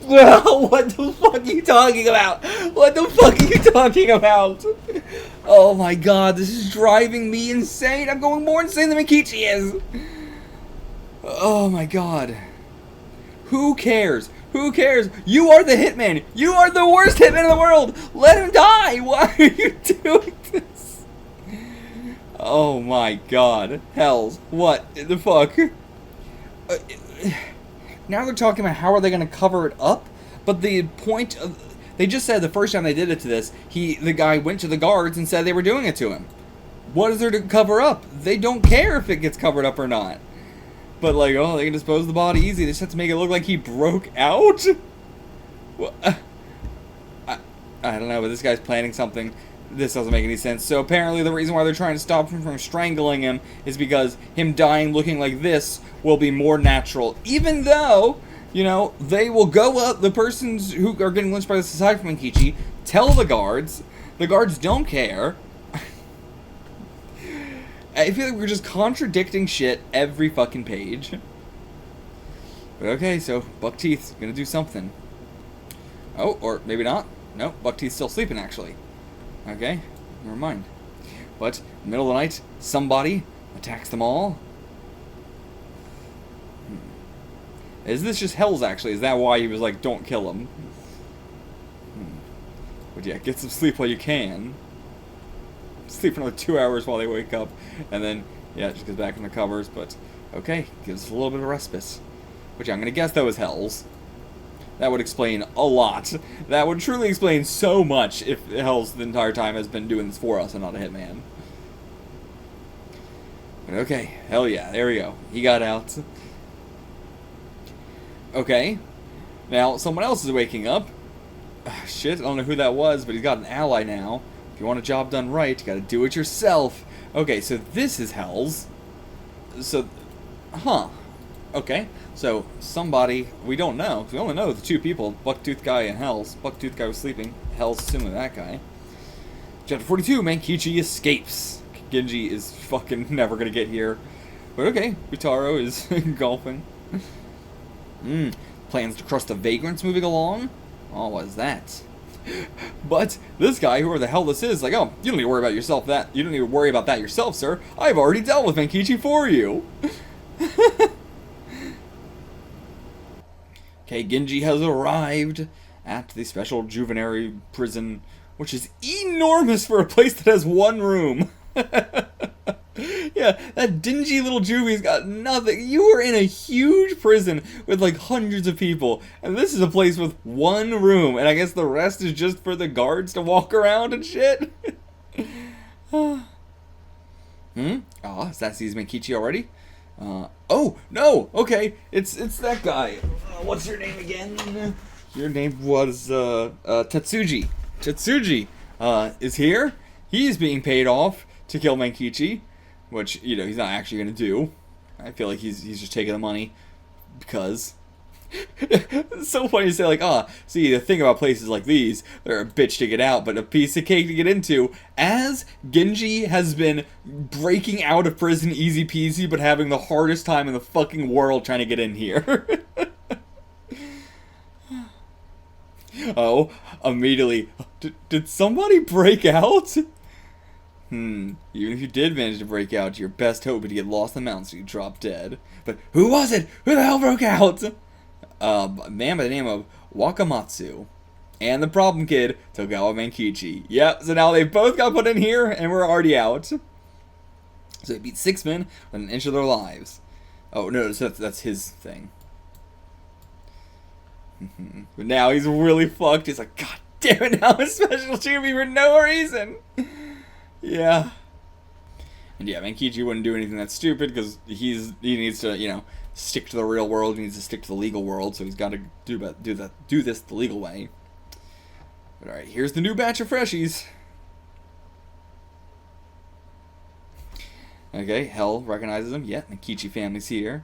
What the fuck are you talking about? What the fuck are you talking about? Oh my god, this is driving me insane! I'm going more insane than Mankichi is! Oh my god. Who cares? Who cares? You are the hitman! You are the worst hitman in the world! Let him die! Why are you doing this? Oh my god. Hells. What the fuck? Now they're talking about how are they going to cover it up? But the point of... They just said the first time they did it to this, the guy went to the guards and said they were doing it to him. What is there to cover up? They don't care if it gets covered up or not. But like, oh, they can dispose of the body easy. They just have to make it look like he broke out? Well, I don't know, but this guy's planning something. This doesn't make any sense. So apparently the reason why they're trying to stop him from strangling him is because him dying looking like this will be more natural. Even though, you know, they will go up, the persons who are getting lynched by the Society from Mankichi, tell the guards don't care. I feel like we're just contradicting shit every fucking page. But okay, so Buckteeth's gonna do something. Oh, or maybe not. No, Buckteeth's still sleeping, actually. Okay, never mind. But, in the middle of the night, somebody attacks them all. Is this just Hell's, actually? Is that why he was like, don't kill him? But yeah, get some sleep while you can. Sleep for another 2 hours while they wake up, and then, yeah, just goes back in the covers, but, okay, gives us a little bit of respite. Which I'm gonna guess that was Hell's. That would explain a lot. That would truly explain so much if Hell's the entire time has been doing this for us and not a hitman. But okay, hell yeah, there we go. He got out. Okay, now someone else is waking up. Shit, I don't know who that was, but he's got an ally now. If you want a job done right, you gotta do it yourself. Okay, so this is Hell's. So, okay, so somebody, we don't know. We only know the two people, Bucktooth Guy and Hell's. Bucktooth Guy was sleeping. Hell's assuming that guy. Chapter 42, Mankichi Escapes. Ginji is fucking never gonna get here. But okay, Butaro is golfing. Plans to crush the vagrants moving along? Oh, what is that? But this guy, whoever the hell this is, like, oh, you don't need to worry about yourself. You don't need to worry about that yourself, sir. I've already dealt with Mankichi for you. Okay, Ginji has arrived at the special juvenile prison, which is enormous for a place that has one room. Yeah, that dingy little Juvie's got nothing. You are in a huge prison with like hundreds of people, and this is a place with one room, and I guess the rest is just for the guards to walk around and shit. Oh, that sees Mankichi already? Oh, no, okay, it's that guy. What's your name again? Your name was, Tetsuji. Tetsuji, is here. He's being paid off to kill Mankichi, which, you know, he's not actually gonna do. I feel like he's just taking the money because... It's so funny to say, like, see, the thing about places like these, they're a bitch to get out, but a piece of cake to get into, as Ginji has been breaking out of prison easy peasy, but having the hardest time in the fucking world trying to get in here. Oh, immediately, did somebody break out? Even if you did manage to break out, your best hope is to get lost in the mountains so you drop dead. But who was it? Who the hell broke out? A man by the name of Wakamatsu. And the problem kid, Togawa Mankichi. Yep, so now they both got put in here, and we're already out. So they beat 6 men within an inch of their lives. Oh, no, so that's his thing. But now he's really fucked. He's like, God damn it, now I'm special Juvie for no reason. Yeah. And yeah, Mankichi wouldn't do anything that's stupid because he needs to, you know, stick to the real world. He needs to stick to the legal world, so he's got to do this the legal way. But alright, here's the new batch of freshies. Okay, Hell recognizes him. Yeah, Mankichi family's here.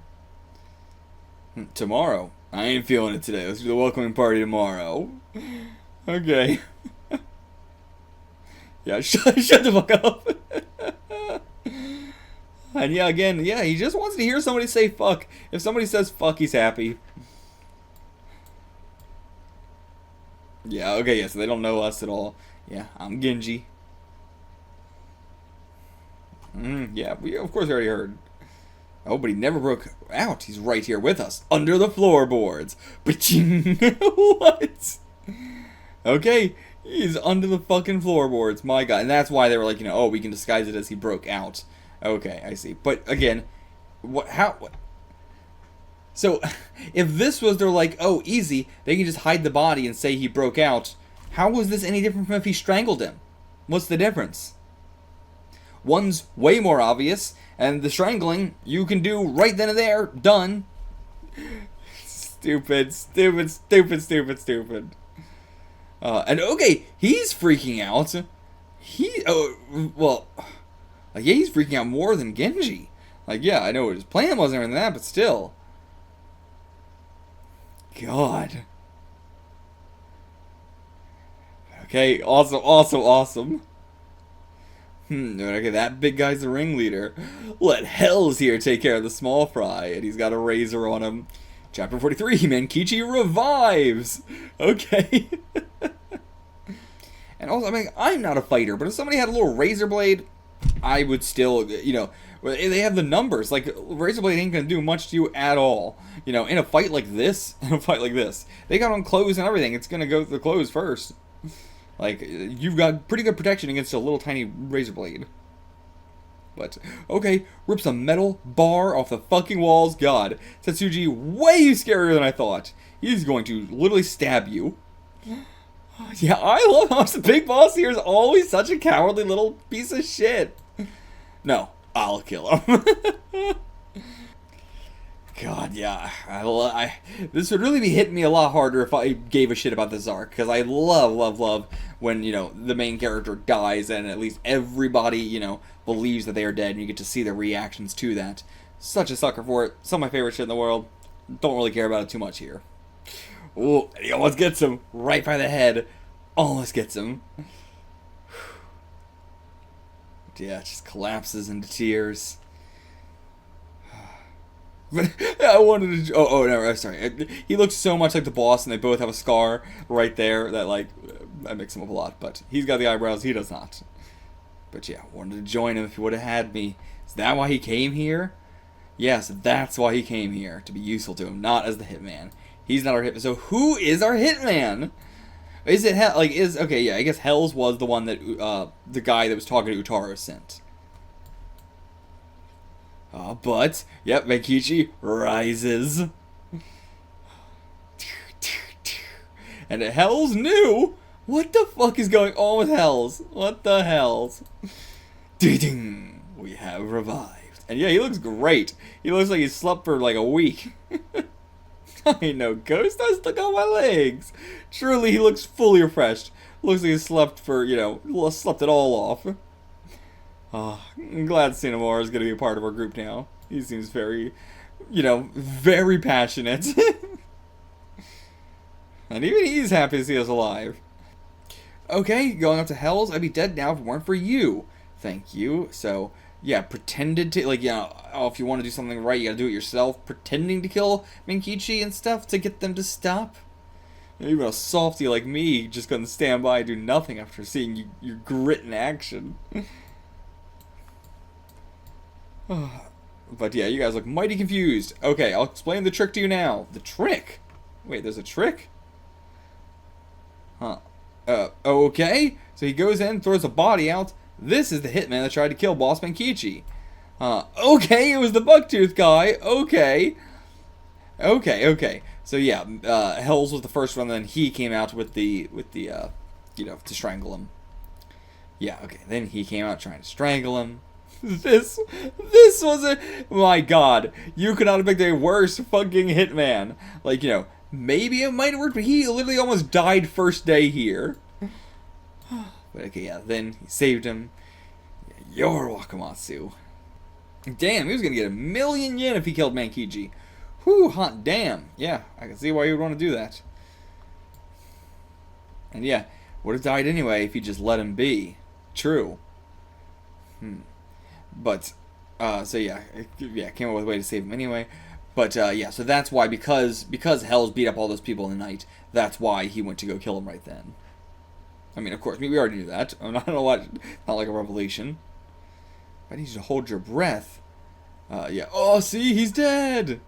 Tomorrow. I ain't feeling it today. Let's do the welcoming party tomorrow. Okay. Yeah, shut the fuck up. And yeah, again, yeah, he just wants to hear somebody say fuck. If somebody says fuck, he's happy. Yeah, okay, yeah, so they don't know us at all. Yeah, I'm Ginji. Yeah, we of course already heard. Oh, but he never broke out. He's right here with us, under the floorboards. What? Okay, he's under the fucking floorboards. My God, and that's why they were like, oh, we can disguise it as he broke out. Okay, I see. But again, what? So, if this was they're like, oh, easy, they can just hide the body and say he broke out. How was this any different from if he strangled him? What's the difference? One's way more obvious, and the strangling you can do right then and there. Done. Stupid. And okay, he's freaking out. Yeah, he's freaking out more than Genji. Like, yeah, I know what his plan was and everything like that, but still. God. Okay, awesome. Okay, that big guy's the ringleader. Let Hell's here take care of the small fry, and he's got a razor on him. Chapter 43, Mankichi Revives. Okay. And also, I mean, I'm not a fighter, but if somebody had a little razor blade, I would still, they have the numbers. Like, razor blade ain't gonna do much to you at all. In a fight like this, they got on clothes and everything. It's gonna go to the clothes first. Like, you've got pretty good protection against a little tiny razor blade. But, okay, rips a metal bar off the fucking walls. God, Tetsuji, way scarier than I thought. He's going to literally stab you. Yeah, I love how the big boss here is always such a cowardly little piece of shit. No, I'll kill him. God, yeah. This would really be hitting me a lot harder if I gave a shit about this arc. Because I love when, the main character dies and at least everybody, believes that they are dead. And you get to see their reactions to that. Such a sucker for it. Some of my favorite shit in the world. Don't really care about it too much here. Oh, he almost gets him right by the head. Almost gets him. Yeah, it just collapses into tears. But I wanted to... Oh, no, sorry. He looks so much like the boss, and they both have a scar right there that, like, I mix him up a lot. But he's got the eyebrows, he does not. But yeah, wanted to join him if he would have had me. Is that why he came here? Yes, that's why he came here. To be useful to him, not as the hitman. He's not our hitman. So who is our hitman? Is it Hell? Like, okay, yeah, I guess Hell's was the one that, the guy that was talking to Utaro sent. But, yep, Mankichi rises. And Hell's new? What the fuck is going on with Hell's? What the hells? Ding! We have revived. And yeah, he looks great. He looks like he slept for like a week. I ain't no ghost, I stuck on my legs. Truly, he looks fully refreshed. Looks like he slept for, slept it all off. I'm glad Cinnamore is going to be a part of our group now. He seems very, very passionate. And even he's happy to see us alive. Okay, going up to Hell's, I'd be dead now if it weren't for you. Thank you. So, yeah, pretended to, if you want to do something right, you gotta do it yourself. Pretending to kill Mankichi and stuff to get them to stop. Even a softy like me just couldn't stand by and do nothing after seeing your grit in action. But yeah, you guys look mighty confused. Okay, I'll explain the trick to you now. The trick? Wait, there's a trick? Huh. Okay. So he goes in, throws a body out. This is the hitman that tried to kill Boss Mankichi. Okay, it was the Bucktooth guy. Okay. So yeah, Hells was the first one, then he came out with the to strangle him. Yeah, okay. Then he came out trying to strangle him. This was a... My God. You could not have picked a worse fucking hitman. Like, maybe it might have worked, but he literally almost died first day here. But okay, yeah, then he saved him. You're Wakamatsu. Damn, he was gonna get 1,000,000 yen if he killed Mankichi. Whew, hot damn. Yeah, I can see why you would want to do that. And yeah, would have died anyway if he just let him be. True. But, so yeah, came up with a way to save him anyway. But, yeah, so that's why, because Hell's beat up all those people in the night, that's why he went to go kill him right then. I mean, of course, we already knew that. I don't know what, not like a revelation. I need you to hold your breath. Yeah. Oh, see, he's dead!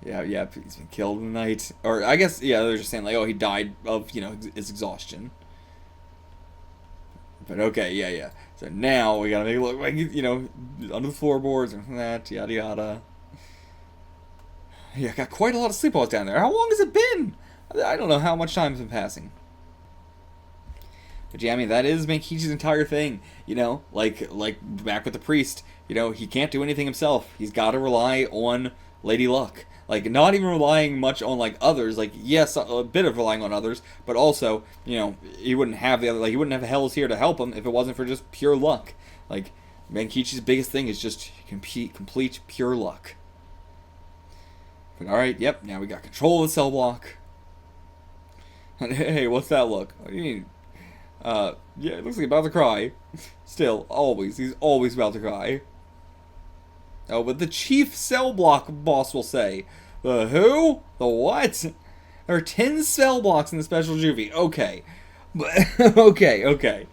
Yeah, he's been killed in the night. Or, I guess, yeah, they're just saying, like, oh, he died of, his exhaustion. But, okay, yeah. So now we gotta make it look like, under the floorboards and that, yada yada. Yeah, got quite a lot of sleepwalks down there. How long has it been? I don't know how much time has been passing. But yeah, I mean, that is Mankichi's entire thing, like back with the priest, he can't do anything himself. He's got to rely on Lady Luck. Like, not even relying much on, like, others. Like, yes, a bit of relying on others, but also, he wouldn't have the other, like, he wouldn't have Hells here to help him if it wasn't for just pure luck. Like, Mankichi's biggest thing is just complete pure luck. But alright, yep, now we got control of the cell block. Hey, what's that look? What do you mean? Yeah, it looks like he's about to cry. Still, he's always about to cry. Oh, but the chief cell block boss will say, the who? The what? There are 10 cell blocks in the special Juvie. Okay. Okay.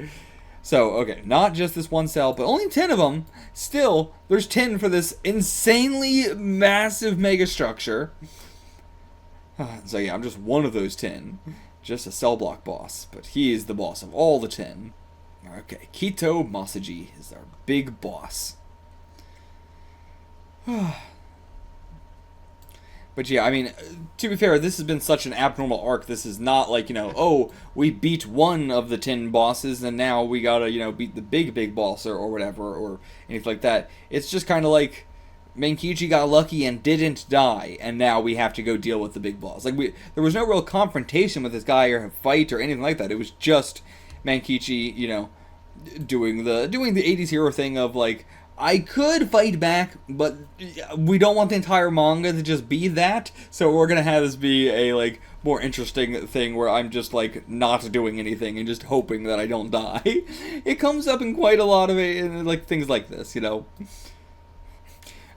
So, okay, not just this one cell, but only 10 of them. Still, there's 10 for this insanely massive mega structure. So yeah, I'm just one of those 10. Just a cell block boss, but he is the boss of all the 10. Okay, Kito Masaji is our big boss. But yeah, I mean, to be fair, this has been such an abnormal arc. This is not like, oh, we beat one of the 10 bosses and now we gotta, beat the big boss or whatever, or anything like that. It's just kind of like Mankichi got lucky and didn't die, and now we have to go deal with the big boss. Like, there was no real confrontation with this guy or fight or anything like that. It was just Mankichi, doing the 80s hero thing of, like, I could fight back, but we don't want the entire manga to just be that, so we're gonna have this be a, like, more interesting thing where I'm just, like, not doing anything and just hoping that I don't die. It comes up in quite a lot of it, like, things like this,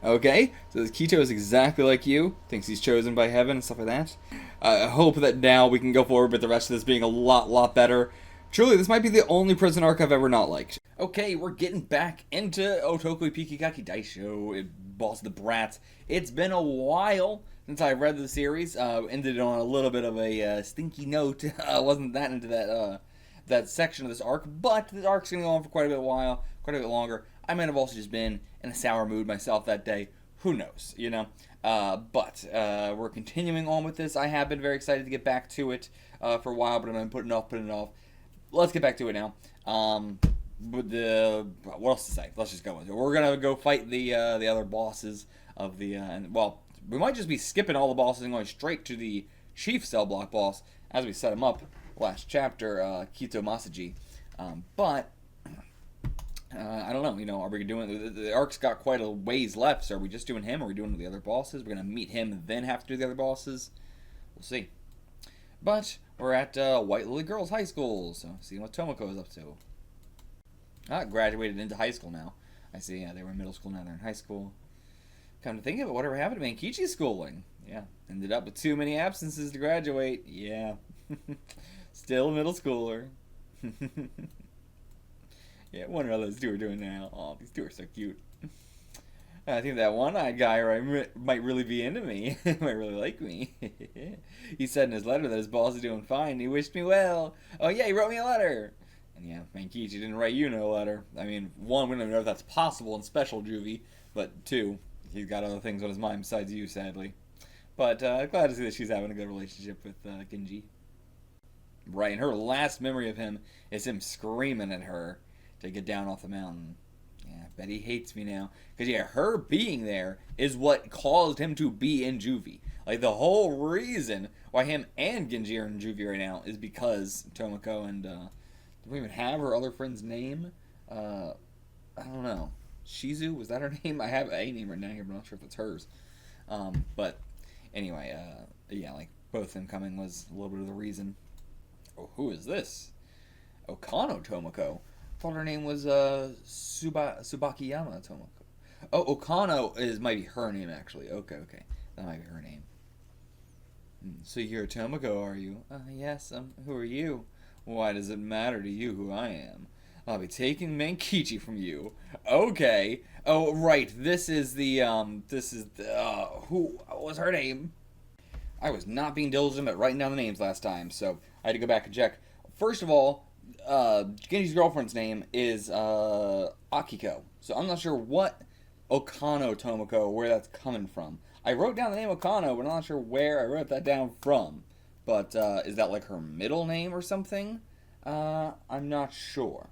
Okay, so Kito is exactly like you, thinks he's chosen by heaven and stuff like that. I hope that now we can go forward with the rest of this being a lot better. Truly, this might be the only prison arc I've ever not liked. Okay, we're getting back into Otoko Ippiki Gaki Daisho, Boss of the Brats. It's been a while since I read the series. Ended on a little bit of a stinky note. I wasn't that into that section of this arc, but the arc's going to go on for quite a bit longer. I might have also just been in a sour mood myself that day. Who knows, But we're continuing on with this. I have been very excited to get back to it for a while, but I've been putting it off. Let's get back to it now. What else to say? Let's just go with it. We're gonna go fight the other bosses of the we might just be skipping all the bosses and going straight to the chief cell block boss as we set him up last chapter, Kito Masaji. But I don't know. Are we doing the arc's got quite a ways left? So are we just doing him? Or are we doing the other bosses? We're gonna meet him and then have to do the other bosses. We'll see. But we're at White Lily Girls High School, so seeing what Tomoko is up to. Graduated into high school now. I see, yeah, they were in middle school, now they're in high school. Come to think of it, whatever happened to Mankichi's schooling? Yeah, ended up with too many absences to graduate. Yeah. Still a middle schooler. Yeah, I wonder how those two are doing now. Oh, these two are so cute. I think that one-eyed guy might really be into me. Might really like me. He said in his letter that his boss is doing fine. He wished me well. Oh yeah, he wrote me a letter. And yeah, Mankichi didn't write you no letter. I mean, one, we don't know if that's possible in special Juvie, but two, he's got other things on his mind besides you, sadly. But glad to see that she's having a good relationship with Ginji. Right, and her last memory of him is him screaming at her to get down off the mountain. Yeah, I bet he hates me now. Because, yeah, her being there is what caused him to be in Juvie. Like, the whole reason why him and Ginji are in Juvie right now is because Tomoko and, do we even have her other friend's name? I don't know. Shizu, was that her name? I have a name right now here, but I'm not sure if it's hers. But anyway, yeah, like both of them coming was a little bit of the reason. Oh, who is this? Okano Tomoko. I thought her name was Subakiyama Tomoko. Oh, Okano might be her name actually. Okay, that might be her name. So you're Tomoko, are you? Yes. Who are you? Why does it matter to you who I am? I'll be taking Mankichi from you. Okay. Oh, right. This is the who was her name? I was not being diligent at writing down the names last time, so I had to go back and check. First of all, Genji's girlfriend's name is Akiko. So I'm not sure what Okano Tomoko, where that's coming from. I wrote down the name Okano, but I'm not sure where I wrote that down from. But is that like her middle name or something? I'm not sure.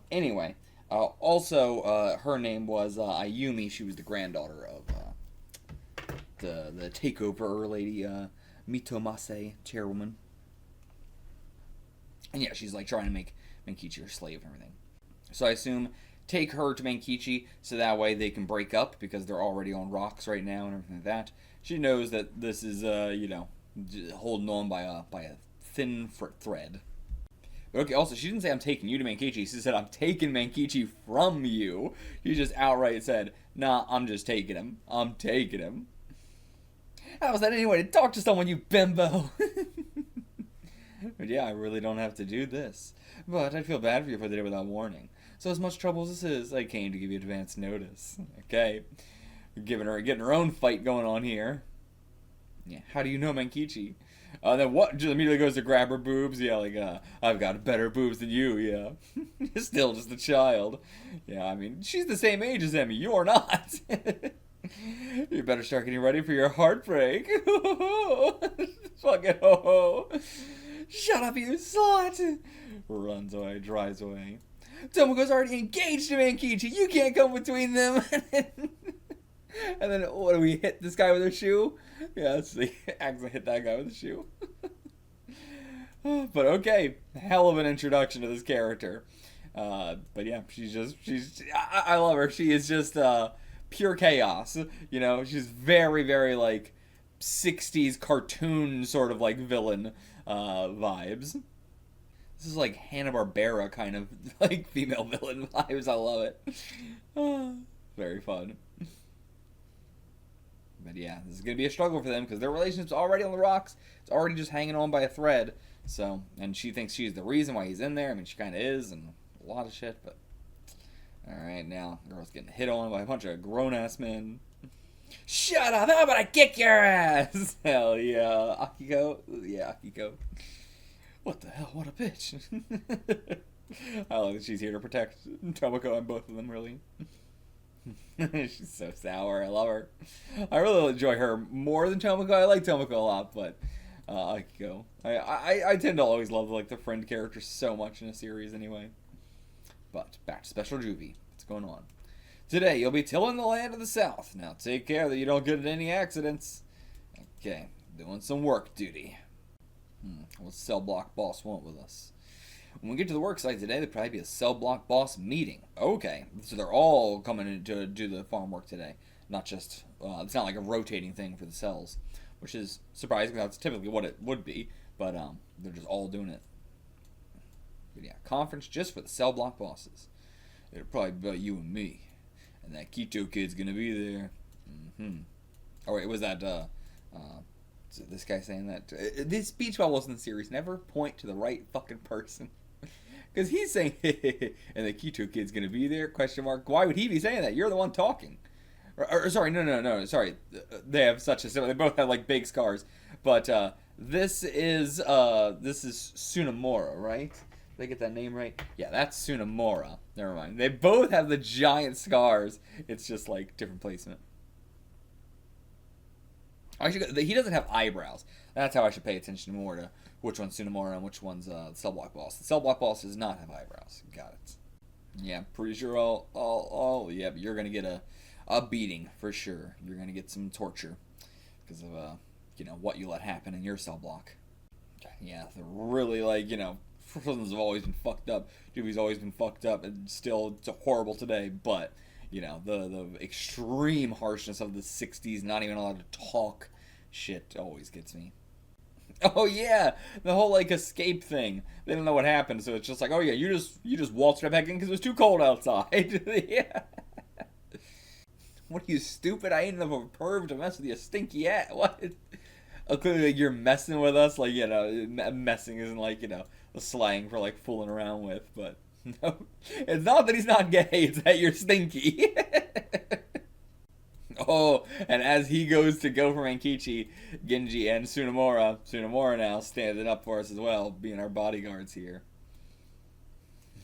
Anyway, also her name was Ayumi. She was the granddaughter of the takeover lady, Mitomase, chairwoman. And yeah, she's like trying to make Mankichi her slave and everything. So I assume take her to Mankichi so that way they can break up because they're already on rocks right now and everything like that. She knows that this is, holding on by a thin thread. But okay, also, she didn't say I'm taking you to Mankichi. She said I'm taking Mankichi from you. She just outright said, nah, I'm just taking him. I'm taking him. How is that any way to talk to someone, you bimbo? But yeah, I really don't have to do this. But I'd feel bad for you if I did it without warning. So as much trouble as this is, I came to give you advance notice. Okay? Getting her own fight going on here. Yeah, how do you know Mankichi? Then what? Just immediately goes to grab her boobs. Yeah, like, I've got better boobs than you, yeah. Still just a child. Yeah, I mean, she's the same age as Emmy. You're not. You better start getting ready for your heartbreak. Fucking ho-ho. Shut up, you slut! Runs away, drives away. Tomoko's already engaged to Mankichi. You can't come between them. And then, what do we hit this guy with a shoe? Yeah, let's see. Accidentally hit that guy with a shoe. But okay, hell of an introduction to this character. But yeah, I love her. She is just pure chaos. You know, she's very, very like 60s cartoon sort of like villain vibes. This is like Hanna-Barbera kind of like female villain vibes. I love it. Very fun. But yeah, this is going to be a struggle for them because their relationship's already on the rocks. It's already just hanging on by a thread. So, and she thinks she's the reason why he's in there. I mean, she kind of is and a lot of shit, but... Alright, now, girl's getting hit on by a bunch of grown-ass men. Shut up! How about I kick your ass? Hell yeah. Akiko? Yeah, Akiko. What the hell? What a bitch. I love that she's here to protect Tomoko and both of them, really. She's so sour. I love her. I really enjoy her more than Tomoko. I like Tomoko a lot, but Akiko. I tend to always love like the friend characters so much in a series anyway. But back to Special Juvie. What's going on? Today you'll be tilling the land of the south. Now take care that you don't get in any accidents. Okay, doing some work duty. What's cell block boss want with us? When we get to the work site today, there'll probably be a cell block boss meeting. Okay, so they're all coming in to do the farm work today. Not just, it's not like a rotating thing for the cells, which is surprising because that's typically what it would be, but they're just all doing it. But yeah, conference just for the cell block bosses. It'll probably be about you and me. And that Kito kid's gonna be there. Oh wait, was that, this guy saying that? This speech bubbles in the series never point to the right fucking person. Because he's saying, and the Kito kid's gonna be there, question mark. Why would he be saying that? You're the one talking. Sorry, no, sorry. They have such a similar, they both have like big scars. But this is Tsunemura, right? Did I get that name right? Yeah, that's Tsunemura. Never mind. They both have the giant scars. It's just like different placement. He doesn't have eyebrows. That's how I should pay attention more to which one's Tsunemura and which one's the cell block boss. The cell block boss does not have eyebrows. Got it. Yeah, pretty sure yeah, but you're gonna get a beating for sure. You're gonna get some torture because of what you let happen in your cell block. Yeah, they're really like prisons have always been fucked up. Juvie's always been fucked up, and still it's horrible today. But you know, the extreme harshness of the '60s, not even allowed to talk, shit always gets me. Oh yeah, the whole like escape thing. They don't know what happened, so it's just like, oh yeah, you just waltzed right back in because it was too cold outside. Yeah. What are you, stupid? I ain't enough of a perv to mess with you, stinky ass. What? Oh, clearly, like, you're messing with us. Like, you know, messing isn't like, you know, the slang for like fooling around with. But no, it's not that he's not gay. It's that you're stinky. Oh, and as he goes to go for Mankichi, Ginji and Tsunemura now standing up for us as well, being our bodyguards here.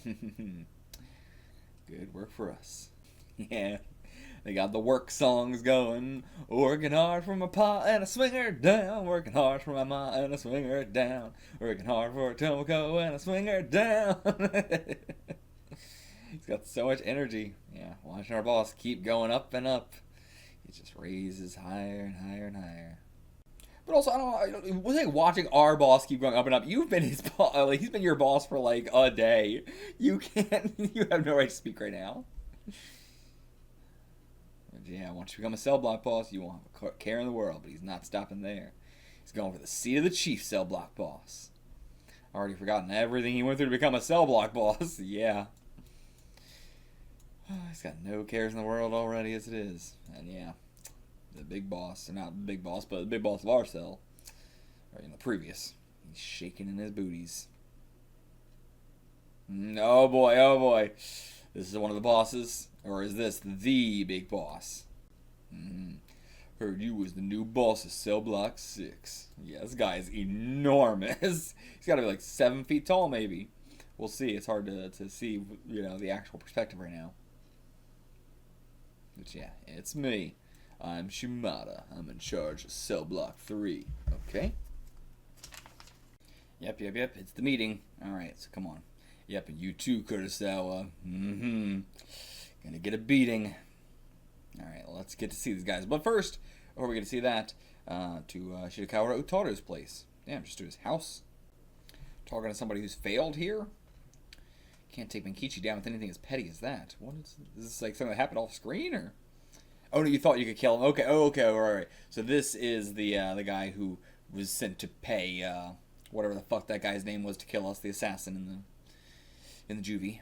Good work for us. Yeah. They got the work songs going. Working hard for my pa and a swinger down. Working hard for my ma and a swinger down. Working hard for a Tomoko and a swinger down. He's got so much energy. Yeah, watching our boss keep going up and up. He just raises higher and higher and higher. But also, I don't was like watching our boss keep going up and up. You've been his boss. Like, he's been your boss for like a day. You can't. You have no right to speak right now. Yeah, once you become a cell block boss, you won't have a care in the world, but he's not stopping there. He's going for the seat of the chief cell block boss. Already forgotten everything he went through to become a cell block boss. Yeah. He's got no cares in the world already as it is. And yeah, the big boss, or not the big boss, but the big boss of our cell, or in the previous, he's shaking in his booties. Oh boy, oh boy. This is one of the bosses. Or is this the big boss? Heard you was the new boss of Cell Block 6. Yeah, this guy is enormous. He's got to be like 7 feet tall, maybe. We'll see. It's hard to see, you know, the actual perspective right now. But yeah, it's me. I'm Shimada. I'm in charge of Cell Block 3. Okay? Yep. It's the meeting. Alright, so come on. Yep, and you too, Kurosawa. Gonna get a beating. Alright, well, let's get to see these guys. But first, before we get to see that, to Shirakawa Utaro's place. Damn, just to his house. Talking to somebody who's failed here. Can't take Mankichi down with anything as petty as that. What is this like something that happened off screen, or? Oh no, you thought you could kill him. Okay, alright. So this is the guy who was sent to pay whatever the fuck that guy's name was to kill us, the assassin in the Juvie.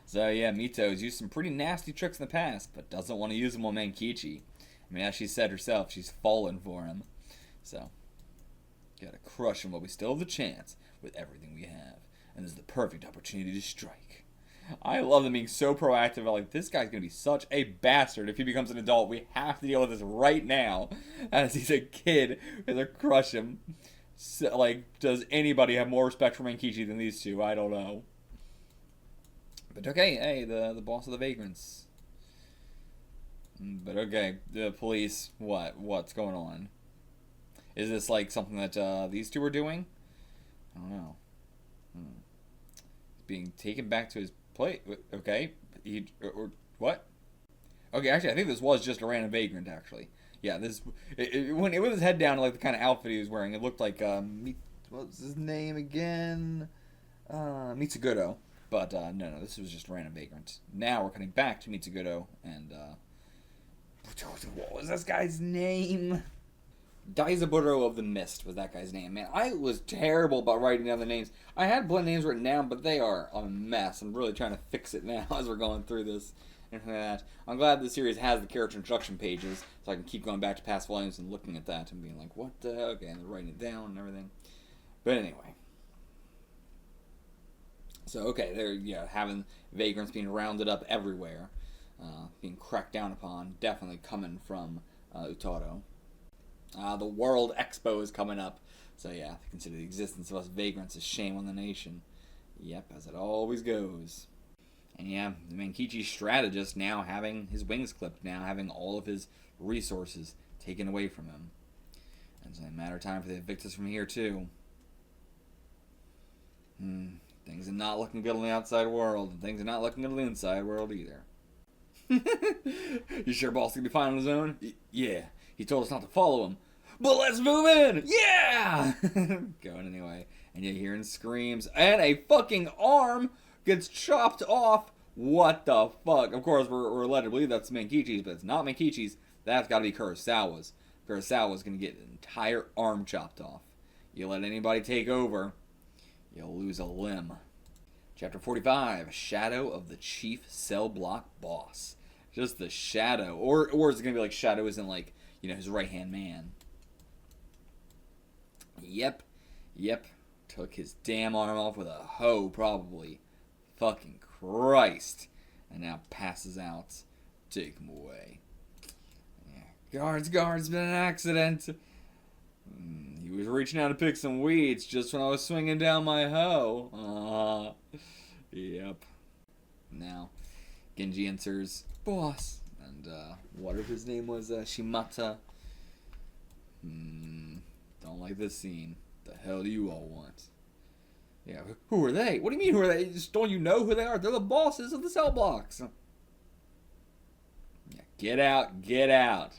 So yeah, Mito's used some pretty nasty tricks in the past, but doesn't want to use them on Mankichi. I mean, as she said herself, she's fallen for him. So, gotta crush him while we still have the chance with everything we have. And this is the perfect opportunity to strike. I love them being so proactive. Like, this guy's gonna be such a bastard if he becomes an adult. We have to deal with this right now. As he's a kid, we have to crush him. So, like, does anybody have more respect for Mankichi than these two? I don't know. But okay, hey, the boss of the vagrants. But okay, the police, what's going on? Is this like something that these two are doing? I don't know. He's being taken back to his place. Okay, or what? Okay, actually, I think this was just a random vagrant. Actually, yeah, when it with his head down, like the kind of outfit he was wearing, it looked like what's his name again? Mitsuguto. But, no, this was just a random vagrant. Now we're cutting back to Mitsuguto, and, what was this guy's name? Daizaburo of the Mist was that guy's name. Man, I was terrible about writing down the names. I had blend names written down, but they are a mess. I'm really trying to fix it now as we're going through this. And that. I'm glad the series has the character introduction pages, so I can keep going back to past volumes and looking at that and being like, what the heck? Okay, and writing it down and everything. But anyway. So, okay, they're having vagrants being rounded up everywhere, being cracked down upon, definitely coming from Utaro. The World Expo is coming up, so yeah, they consider the existence of us vagrants a shame on the nation. Yep, as it always goes. And yeah, the Mankichi strategist now having his wings clipped, now having all of his resources taken away from him. And it's a matter of time for the evictus from here, too. Things are not looking good on the outside world, and things are not looking good on the inside world either. You sure boss can be fine on his own? Yeah, he told us not to follow him. But let's move in! Yeah! Going anyway. and you're hearing screams, and a fucking arm gets chopped off. What the fuck? Of course, we're led to believe that's Mankichi's, but it's not Mankichi's. That's gotta be Kurosawa's. Kurosawa's gonna get an entire arm chopped off. You let anybody take over, you'll lose a limb. Chapter 45, Shadow of the Chief Cell Block Boss. Just the shadow. Or is it gonna be like Shadow isn't like, you know, his right-hand man. Yep. Took his damn arm off with a hoe, probably. Fucking Christ. And now passes out. Take him away. Yeah. Guards, been an accident. He was reaching out to pick some weeds just when I was swinging down my hoe. Yep. Now, Ginji enters. Boss. And, what if his name was, Shimata? Don't like this scene. The hell do you all want? Yeah, who are they? What do you mean, who are they? Just don't you know who they are? They're the bosses of the cell blocks. Yeah, get out.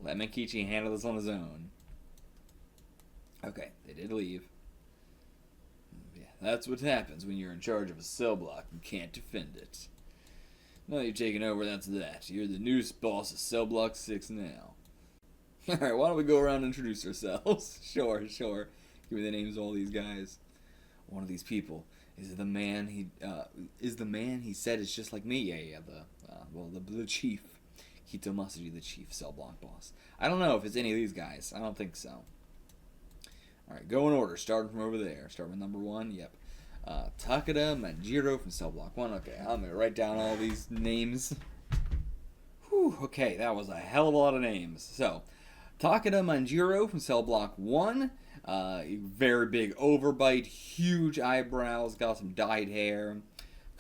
Let Mankichi handle this on his own. Okay, they did leave. Yeah, that's what happens when you're in charge of a cell block and can't defend it. Now you've taken over, that's that. You're the new boss of Cell Block 6 now. Alright, why don't we go around and introduce ourselves? Sure. Give me the names of all these guys. One of these people is the man he said is just like me. Yeah, the chief. Kito Masuji, the chief cell block boss. I don't know if it's any of these guys. I don't think so. Alright, go in order, starting from over there. Start with number 1, yep. Takeda Manjiro from Cell Block 1. Okay, I'm going to write down all these names. Whew, okay, that was a hell of a lot of names. So, Takeda Manjiro from Cell Block 1. Very big overbite, huge eyebrows, got some dyed hair.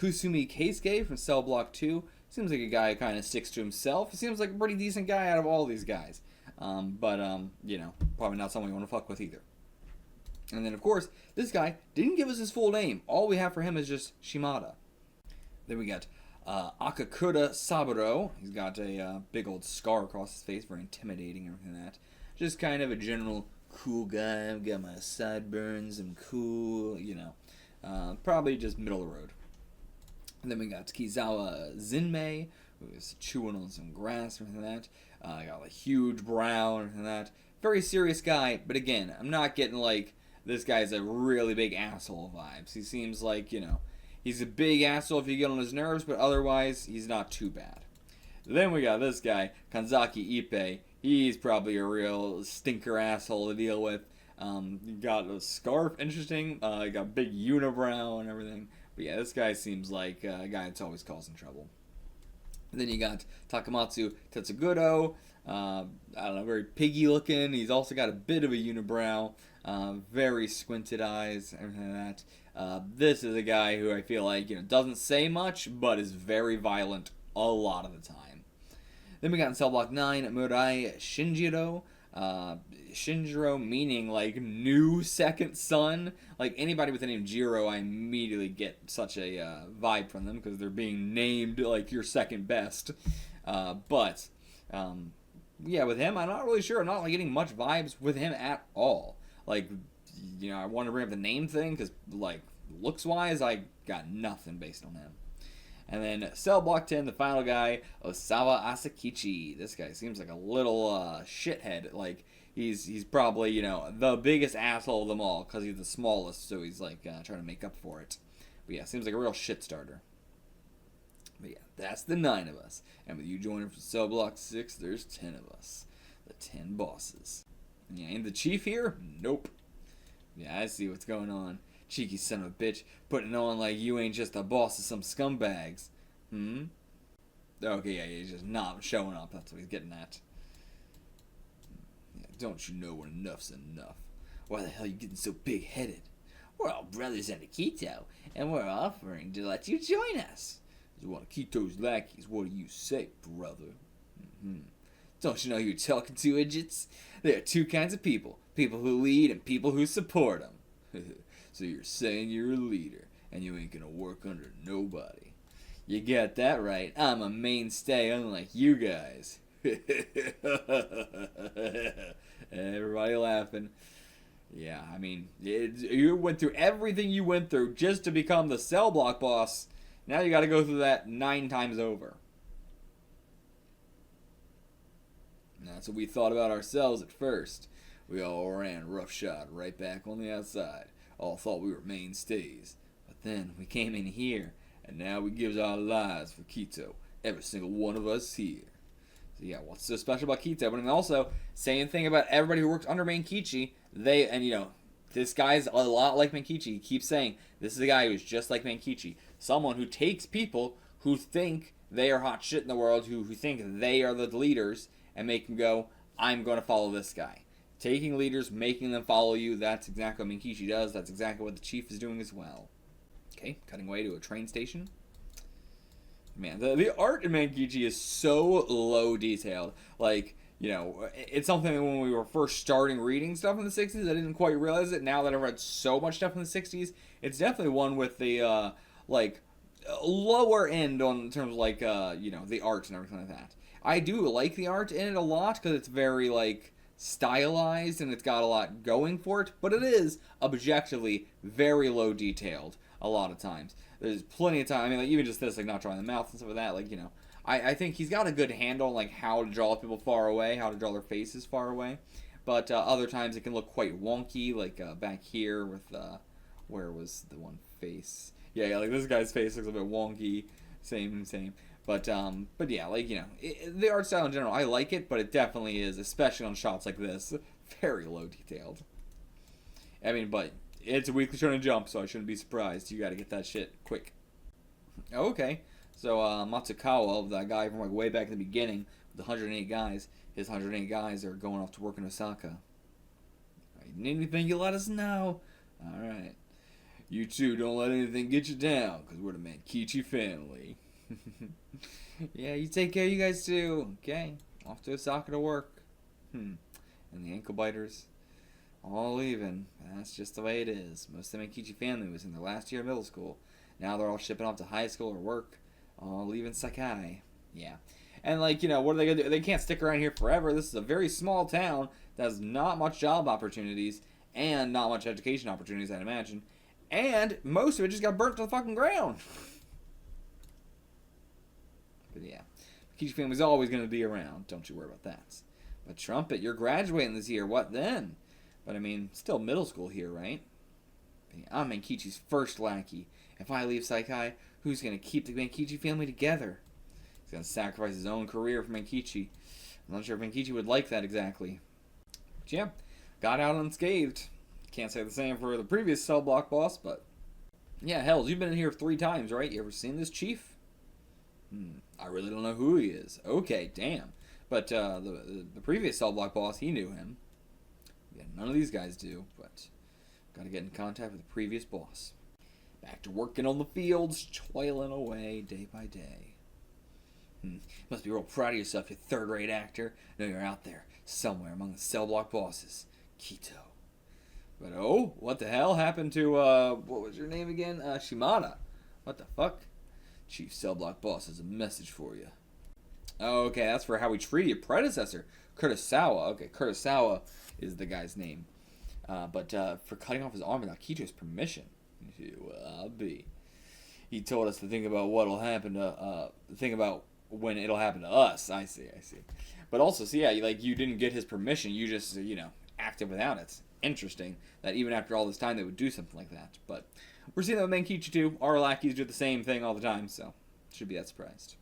Kusumi Keisuke from Cell Block 2. Seems like a guy who kind of sticks to himself. He seems like a pretty decent guy out of all these guys. But you know, probably not someone you want to fuck with either. And then, of course, this guy didn't give us his full name. All we have for him is just Shimada. Then we got Akakura Saburo. He's got a big old scar across his face, very intimidating and everything like that. Just kind of a general cool guy. I've got my sideburns. I'm cool, you know. Probably just middle of the road. And then we got Kizawa Zinmei, who is chewing on some grass and everything like that. Got a huge brow and everything like that. Very serious guy, but again, I'm not getting like this guy's a really big asshole vibes. He seems like, you know, he's a big asshole if you get on his nerves, but otherwise, he's not too bad. Then we got this guy, Kanzaki Ippei. He's probably a real stinker asshole to deal with. Got a scarf, interesting. Got a big unibrow and everything. But yeah, this guy seems like a guy that's always causing trouble. And then you got Takamatsu Tetsuguro. I don't know, very piggy looking. He's also got a bit of a unibrow. Very squinted eyes, everything like that. This is a guy who I feel like, you know, doesn't say much, but is very violent a lot of the time. Then we got in Cell Block 9, Murai Shinjiro. Shinjiro meaning like new second son. Like anybody with the name Jiro, I immediately get such a vibe from them because they're being named like your second best. But yeah, with him, I'm not really sure. I'm not like getting much vibes with him at all. Like, you know, I want to bring up the name thing because, like, looks-wise, I got nothing based on him. And then Cell Block 10, the final guy, Osawa Asakichi. This guy seems like a little shithead. Like, he's probably, you know, the biggest asshole of them all because he's the smallest, so he's, like, trying to make up for it. But yeah, seems like a real shit starter. But yeah, that's the 9 of us. And with you joining from Cell Block 6, there's 10 of us. The 10 bosses. And yeah, ain't the chief here? Nope. Yeah, I see what's going on. Cheeky son of a bitch, putting on like you ain't just the boss of some scumbags. Okay, yeah, he's just not showing up. That's what he's getting at. Yeah, don't you know when enough's enough? Why the hell are you getting so big-headed? We're all brothers under Kito, and we're offering to let you join us. As one of Kito's lackeys, what do you say, brother? Don't you know who you're talking to, idiots? There are two kinds of people. People who lead and people who support them. So you're saying you're a leader, and you ain't gonna work under nobody. You got that right. I'm a mainstay unlike you guys. Everybody laughing. Yeah, I mean, you went through everything you went through just to become the cell block boss. Now you got to go through that 9 times over. And that's what we thought about ourselves at first. We all ran roughshod right back on the outside. All thought we were mainstays. But then we came in here, and now we give our lives for Kito. Every single one of us here. So yeah, what's so special about Kito? But also, same thing about everybody who works under Mankichi. This guy's a lot like Mankichi. He keeps saying, this is a guy who's just like Mankichi. Someone who takes people who think they are hot shit in the world, who think they are the leaders, and make them go, I'm going to follow this guy. Taking leaders, making them follow you, that's exactly what Mankichi does. That's exactly what the chief is doing as well. Okay, cutting away to a train station. Man, the art in Mankichi is so low detailed. Like, you know, it's something that when we were first starting reading stuff in the 60s, I didn't quite realize it. Now that I've read so much stuff in the 60s, it's definitely one with the, lower end in terms of, the art and everything like that. I do like the art in it a lot because it's very, stylized and it's got a lot going for it, but it is objectively very low detailed a lot of times. There's plenty of time, I mean, even just this, not drawing the mouth and stuff like that, I think he's got a good handle on, how to draw people far away, how to draw their faces far away, but other times it can look quite wonky, back here with, where was the one face? Yeah, this guy's face looks a bit wonky, same. But yeah, the art style in general, I like it, but it definitely is, especially on shots like this, very low detailed. I mean, but it's a weekly Shonen Jump, so I shouldn't be surprised. You gotta get that shit quick. Okay, so Matsukawa, that guy from way back in the beginning, with the 108 guys, his 108 guys are going off to work in Osaka. Need anything, you let us know. Alright. You two, don't let anything get you down, because we're the Mankichi family. Yeah, you take care, you guys too. Okay, off to Osaka to work. And the ankle biters, all leaving. That's just the way it is. Most of the Mankichi family was in their last year of middle school. Now they're all shipping off to high school or work, all leaving Sakai. Yeah. And what are they going to do? They can't stick around here forever. This is a very small town that has not much job opportunities and not much education opportunities, I'd imagine. And most of it just got burnt to the fucking ground. But yeah, Mankichi family's always going to be around. Don't you worry about that. But Trumpet, you're graduating this year. What then? But I mean, still middle school here, right? But yeah, I'm Mankichi's first lackey. If I leave Sakai, who's going to keep the Mankichi family together? He's going to sacrifice his own career for Mankichi. I'm not sure if Mankichi would like that exactly. But yeah, got out unscathed. Can't say the same for the previous cell block boss, but yeah, Hells, you've been in here 3 times, right? You ever seen this chief? I really don't know who he is. Okay, damn. But the previous cell block boss, he knew him. Yeah, none of these guys do, but gotta get in contact with the previous boss. Back to working on the fields, toiling away day by day. Must be real proud of yourself, you third-rate actor. Know you're out there, somewhere among the cell block bosses. Kito. But oh, what the hell happened to, what was your name again? Shimada. What the fuck? Chief Cell Block Boss has a message for you. Okay, that's for how we treated your predecessor, Kurosawa. Okay, Kurosawa is the guy's name. But for cutting off his arm without Kito's permission. I'll be. He told us to think about what'll happen to, think about when it'll happen to us. I see. But also, so yeah, you didn't get his permission. You just, acted without it. Interesting that even after all this time they would do something like that. But we're seeing that with Mankichi too. Our lackeys do the same thing all the time, so should be that surprised.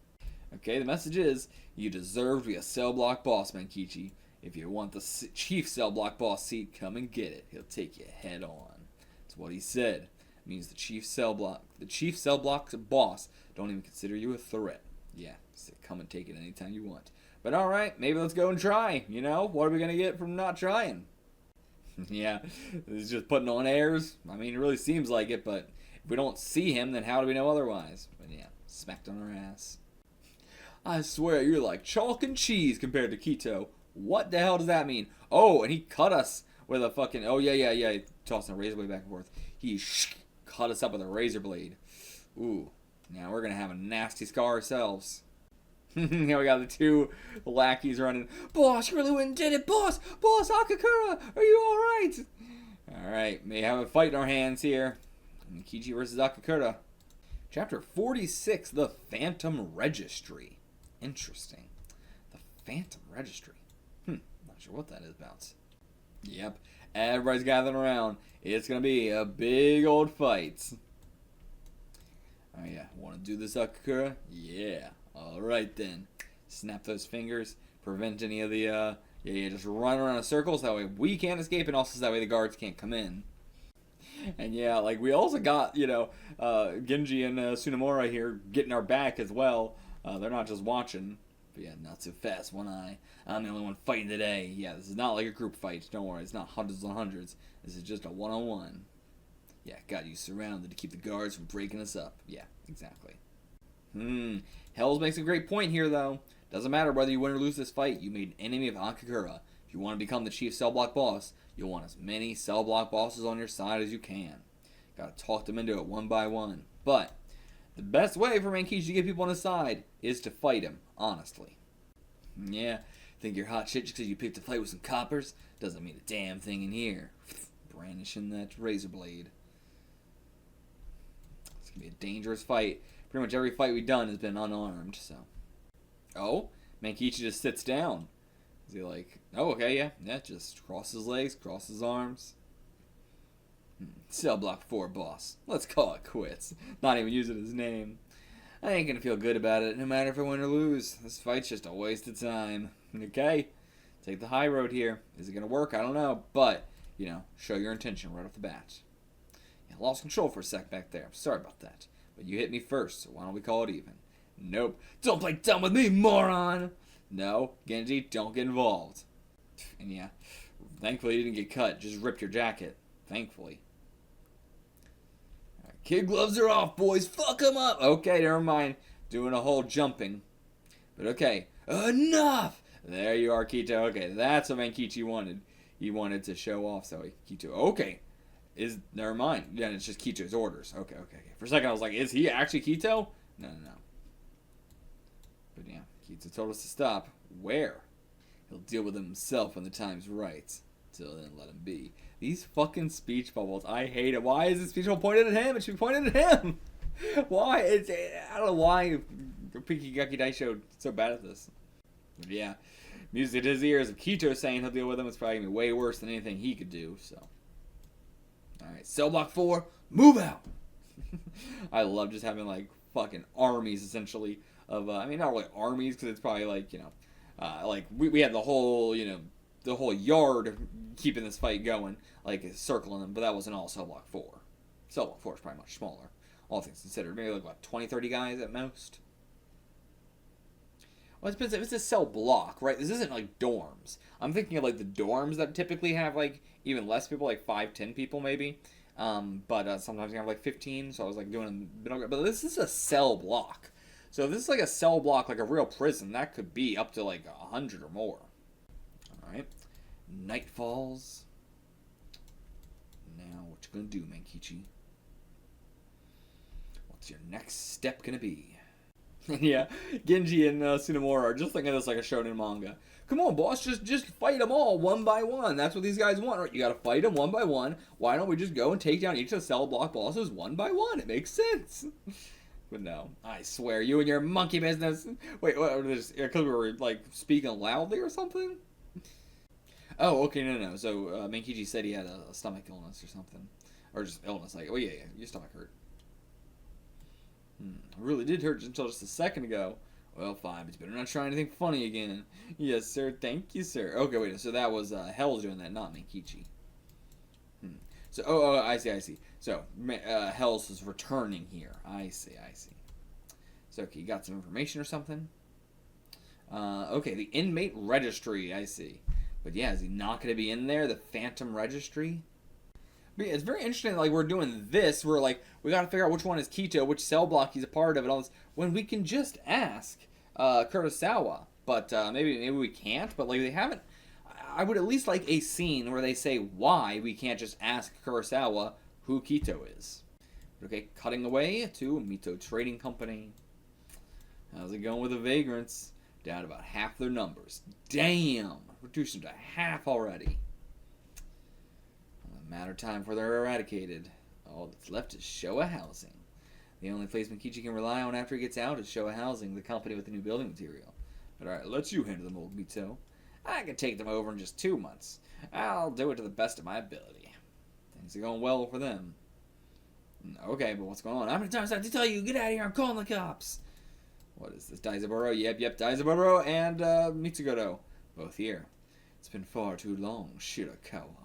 Okay, the message is, you deserve to be a cell block boss, Mankichi. If you want the chief cell block boss seat, come and get it. He'll take you head on. That's what he said. It means the chief cell block's boss don't even consider you a threat. Yeah, so come and take it anytime you want. But alright, maybe let's go and try. What are we going to get from not trying? Yeah, it's just putting on airs. I mean, it really seems like it, but if we don't see him, then how do we know otherwise? But yeah, smacked on our ass. I swear, you're like chalk and cheese compared to Kito. What the hell does that mean? Oh, and he cut us with a fucking... Oh, yeah. Tossing a razor blade back and forth. He cut us up with a razor blade. Ooh, now we're going to have a nasty scar ourselves. Now we got the 2 lackeys running. Boss, you really went and did it, boss! Boss, Akakura, are you alright? Alright, may have a fight in our hands here. Mankichi versus Akakura. Chapter 46, The Phantom Registry. Interesting. The Phantom Registry. Not sure what that is about. Yep, everybody's gathering around. It's gonna be a big old fight. Oh yeah, wanna do this, Akakura? Yeah. Alright then. Snap those fingers. Prevent any of the, just run around in circles. That way we can't escape, and also that way the guards can't come in. And yeah, like we also got, Ginji and Tsunemura here getting our back as well. They're not just watching. But yeah, not so fast, one eye. I'm the only one fighting today. Yeah, this is not like a group fight. Don't worry, it's not hundreds and hundreds. This is just a one-on-one. Yeah, got you surrounded to keep the guards from breaking us up. Yeah, exactly. Hells makes a great point here, though. Doesn't matter whether you win or lose this fight, you made an enemy of Akakura. If you want to become the chief cell block boss, you'll want as many cell block bosses on your side as you can. Gotta talk them into it one by one. But the best way for Mankichi to get people on his side is to fight him, honestly. Yeah, think you're hot shit just because you picked a fight with some coppers? Doesn't mean a damn thing in here. Brandishing that razor blade. It's gonna be a dangerous fight. Pretty much every fight we've done has been unarmed, so. Oh, Mankichi just sits down. Is he like, oh, okay, yeah, just cross his legs, cross his arms. Cell block 4, boss. Let's call it quits. Not even using his name. I ain't gonna feel good about it, no matter if I win or lose. This fight's just a waste of time. Okay, take the high road here. Is it gonna work? I don't know, but, show your intention right off the bat. Yeah, lost control for a sec back there. Sorry about that. But you hit me first, so why don't we call it even? Nope. Don't play dumb with me, moron! No, Genji, don't get involved. And yeah, thankfully you didn't get cut. Just ripped your jacket. Thankfully. Right, kid gloves are off, boys. Fuck them up! Okay, never mind. Doing a whole jumping. But okay. Enough! There you are, Kito. Okay, that's what Mankichi wanted. He wanted to show off, so Kito. Okay. Never mind. Yeah, it's just Kito's orders. Okay. For a second I was like, is he actually Kito? No. But yeah, Kito told us to stop. Where? He'll deal with him himself when the time's right. Till then, let him be. These fucking speech bubbles, I hate it. Why is the speech bubble pointed at him? It should be pointed at him. Why? I don't know why Ippiki Gaki Daisho is so bad at this. But yeah, music to his ears of Kito saying he'll deal with him is probably going to be way worse than anything he could do. So, alright, cell block 4, move out. I love just having like fucking armies essentially of not really armies because it's probably like like we had the whole the whole yard keeping this fight going, like circling them, but that wasn't all cell block 4. Cell block 4 is probably much smaller, all things considered. Maybe like what, 20-30 guys at most. Well, it depends if it's a cell block, right? This isn't like dorms. I'm thinking of like the dorms that typically have like even less people, like 5-10 people maybe. But sometimes you have like 15, so I was like doing but this is a cell block. So if this is like a cell block, like a real prison, that could be up to like 100 or more. Alright. Night falls. Now, what you gonna do, Mankichi? What's your next step gonna be? Yeah, Genji and Tsunemura are just thinking of this like a shonen manga. Come on, boss, just fight them all one by one. That's what these guys want, right? You gotta fight them one by one. Why don't we just go and take down each of the cell block bosses one by one? It makes sense. But no, I swear, you and your monkey business. Wait, what? Because we were like speaking loudly or something? Oh, okay, no. So Mankichi said he had a stomach illness or something, or just illness. Like, oh yeah, your stomach hurt. It really did hurt until just a second ago. Well, fine, but you better not try anything funny again. Yes, sir. Thank you, sir. Okay, wait. So that was Hell's doing that, not Mankichi. So, I see. So, Hell's is returning here. I see. So, okay, you got some information or something? Okay, the inmate registry, I see. But yeah, is he not going to be in there? The Phantom Registry? But yeah, it's very interesting, like, we're doing this. We're like, we got to figure out which one is Kito, which cell block he's a part of, and all this. When we can just ask Kurosawa. But maybe we can't. But, like, they haven't. I would at least like a scene where they say why we can't just ask Kurosawa who Kito is. Okay, cutting away to Mito Trading Company. How's it going with the vagrants? Down to about half their numbers. Damn! Reduced them to half already. Matter of time before they're eradicated. All that's left is Showa Housing. The only place Mankichi can rely on after he gets out is Showa Housing, the company with the new building material. But alright, let's you handle them, old Mito. I can take them over in just 2 months. I'll do it to the best of my ability. Things are going well for them. Okay, but what's going on? How many times do I have to tell you? Get out of here, I'm calling the cops. What is this? Daizaburo? Yep, Daizaburo and Mitsugoto. Both here. It's been far too long, Shirakawa.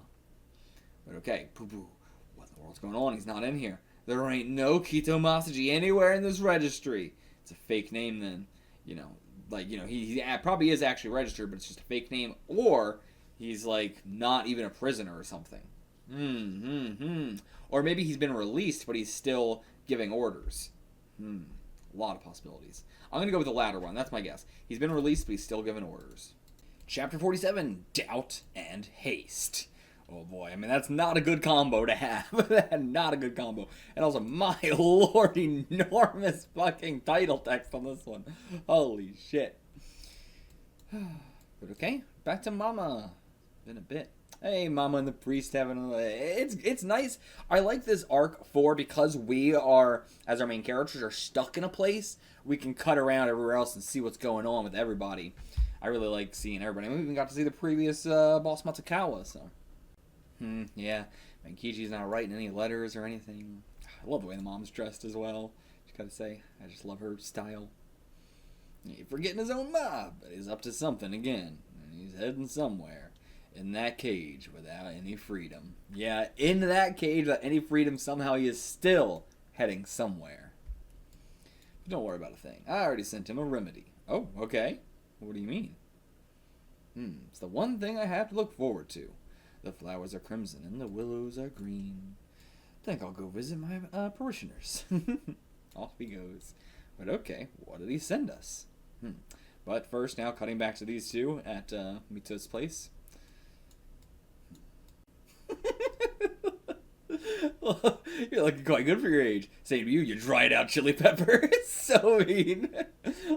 But okay, Poo-Poo. What in the world's going on? He's not in here. There ain't no Kito Masaji anywhere in this registry. It's a fake name then. You know, like, you know, he probably is actually registered, but it's just a fake name. Or he's, like, not even a prisoner or something. Or maybe he's been released, but he's still giving orders. A lot of possibilities. I'm going to go with the latter one. That's my guess. He's been released, but he's still giving orders. Chapter 47, Doubt and Haste. Oh boy, I mean, that's not a good combo to have. Not a good combo. And also, my lord, enormous fucking title text on this one. Holy shit. But okay, back to Mama. In a bit. Hey, Mama and the priest having it's nice. I like this arc because we are, as our main characters, are stuck in a place. We can cut around everywhere else and see what's going on with everybody. I really like seeing everybody. We even got to see the previous boss Matsukawa, so. Yeah, Mankichi's not writing any letters or anything. I love the way the mom's dressed as well. Just gotta say, I just love her style. He's forgetting his own mob, but he's up to something again. And he's heading somewhere. In that cage without any freedom. Yeah, in that cage without any freedom, somehow he is still heading somewhere. But don't worry about a thing. I already sent him a remedy. Oh, okay. What do you mean? It's the one thing I have to look forward to. The flowers are crimson and the willows are green. Think I'll go visit my parishioners. Off he goes. But okay, what did he send us? But first, now cutting back to these two at Mito's place. Well, you're looking quite good for your age. Same to you, you dried out chili pepper. It's so mean.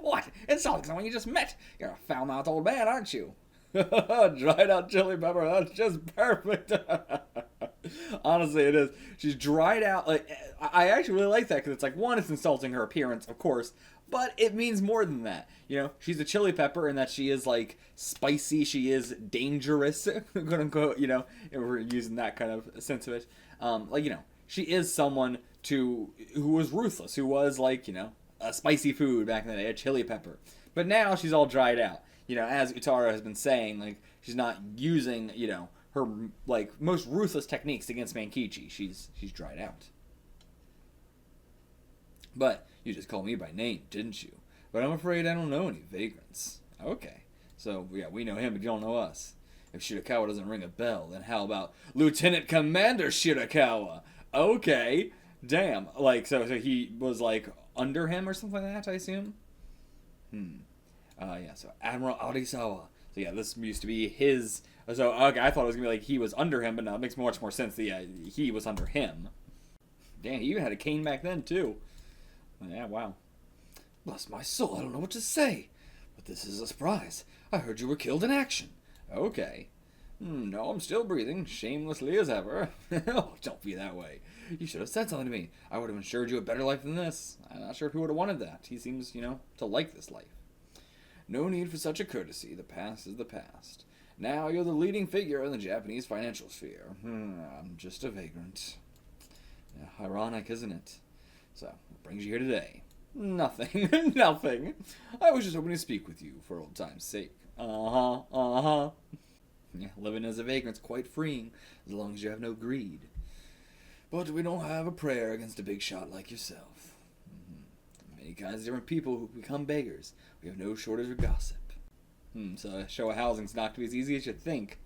What? It sounds like someone you just met. You're a foul-mouthed old man, aren't you? Dried out chili pepper, that's just perfect. Honestly, it is. She's dried out. Like, I actually really like that because it's like, one, it's insulting her appearance, of course, but it means more than that. You know, she's a chili pepper in that she is like spicy, she is dangerous, quote unquote. You know, if we're using that kind of sense of it. Like, you know, she is someone who was ruthless, who was like, you know, a spicy food back in the day, a chili pepper. But now she's all dried out. You know, as Utaro has been saying, like, she's not using, you know, her, like, most ruthless techniques against Mankichi. She's dried out. But you just called me by name, didn't you? But I'm afraid I don't know any vagrants. Okay. So, yeah, we know him, but you don't know us. If Shirakawa doesn't ring a bell, then how about Lieutenant Commander Shirakawa? Okay. Damn. Like, so he was, like, under him or something like that, I assume? Yeah, so Admiral Arisawa. So yeah, this used to be his. So okay, I thought it was gonna be like he was under him, but no, it makes much more sense that he was under him. Damn, he even had a cane back then too. Yeah, wow. Bless my soul, I don't know what to say. But this is a surprise. I heard you were killed in action. Okay. No, I'm still breathing, shamelessly as ever. Oh, don't be that way. You should have said something to me. I would have ensured you a better life than this. I'm not sure who would have wanted that. He seems, you know, to like this life. No need for such a courtesy. The past is the past. Now you're the leading figure in the Japanese financial sphere. I'm just a vagrant. Yeah, ironic, isn't it? So, what brings you here today? Nothing. Nothing. I was just hoping to speak with you for old time's sake. Yeah, living as a vagrant's quite freeing, as long as you have no greed. But we don't have a prayer against a big shot like yourself. Many kinds of different people who become beggars. We have no shortage of gossip. So Showa Housing's not to be as easy as you think.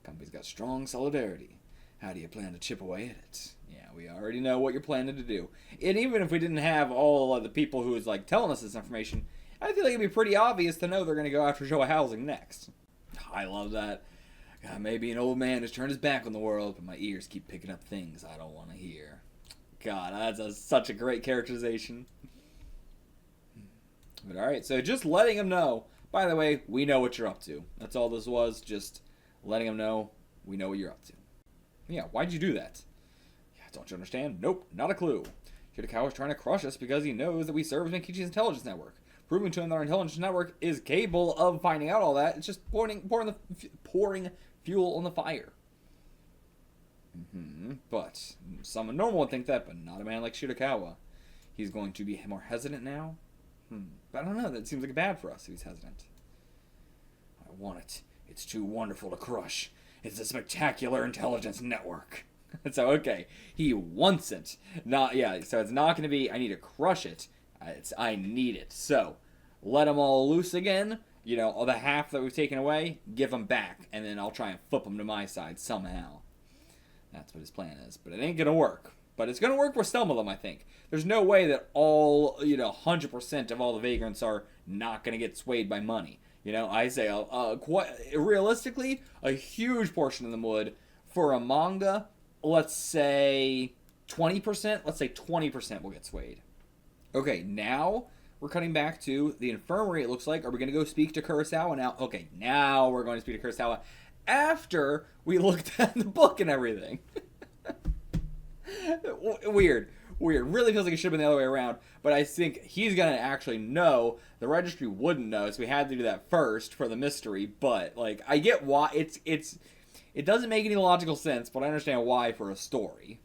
Company's got strong solidarity. How do you plan to chip away at it? Yeah, we already know what you're planning to do. And even if we didn't have all of the people who's like telling us this information, I feel like it'd be pretty obvious to know they're going to go after Showa Housing next. I love that. God, maybe an old man has turned his back on the world, but my ears keep picking up things I don't want to hear. God, that's such a great characterization. But alright, so just letting him know. By the way, we know what you're up to. That's all this was, just letting him know we know what you're up to. Yeah, why'd you do that? Yeah, don't you understand? Nope, not a clue. Shirakawa is trying to crush us because he knows that we serve as Mankichi's intelligence network. Proving to him that our intelligence network is capable of finding out all that. It's just pouring fuel on the fire. But someone normal would think that, but not a man like Shirakawa. He's going to be more hesitant now? But I don't know, that seems like bad for us if he's hesitant. I want it. It's too wonderful to crush. It's a spectacular intelligence network. So, okay, he wants it. So it's not going to be, I need to crush it. It's, I need it. So, let them all loose again. You know, all the half that we've taken away, give them back. And then I'll try and flip them to my side somehow. That's what his plan is. But it ain't going to work. But it's going to work for some of them, I think. There's no way that all, 100% of all the vagrants are not going to get swayed by money. I say, quite realistically, a huge portion of them would. For a manga, let's say 20%. Let's say 20% will get swayed. Okay, now we're cutting back to the infirmary, it looks like. Are we going to go speak to Kurosawa now? Okay, now we're going to speak to Kurosawa after we looked at the book and everything. Weird. Really feels like it should have been the other way around. But I think he's going to actually know. The registry wouldn't know, so we had to do that first for the mystery. But, I get why. It doesn't make any logical sense, but I understand why for a story.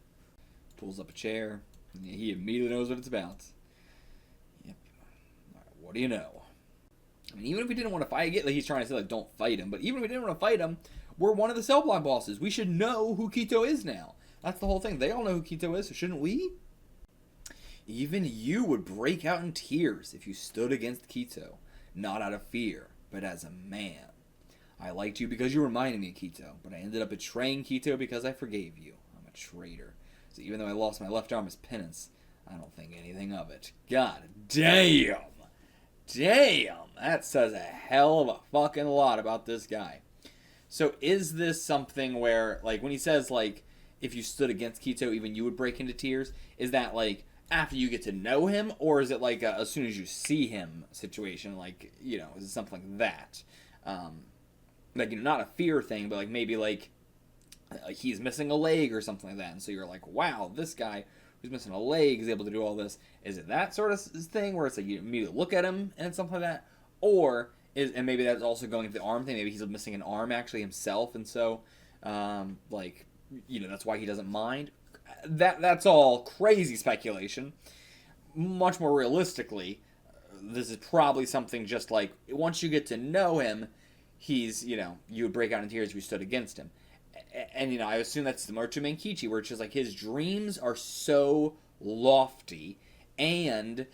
Pulls up a chair. And he immediately knows what it's about. Yep. All right, what do you know? I mean, even if we didn't want to fight, I get he's trying to say, don't fight him. But even if we didn't want to fight him, we're one of the cell block bosses. We should know who Kito is now. That's the whole thing. They all know who Kito is, so shouldn't we? Even you would break out in tears if you stood against Kito. Not out of fear, but as a man. I liked you because you reminded me of Kito, but I ended up betraying Kito because I forgave you. I'm a traitor. So even though I lost my left arm as penance, I don't think anything of it. God damn! Damn! That says a hell of a fucking lot about this guy. So is this something where, when he says, if you stood against Kito, even you would break into tears, is that, after you get to know him, or is it, as soon as you see him situation, is it something like that? Not a fear thing, but, maybe, he's missing a leg or something like that, and so you're like, wow, this guy who's missing a leg is able to do all this. Is it that sort of thing, where it's you immediately look at him, and it's something like that? Or, and maybe that's also going to the arm thing, maybe he's missing an arm, actually, himself, and so, that's why he doesn't mind. That's all crazy speculation. Much more realistically, this is probably something just once you get to know him, he's, you would break out in tears if you stood against him. And, I assume that's similar to Mankichi, where it's just his dreams are so lofty, and,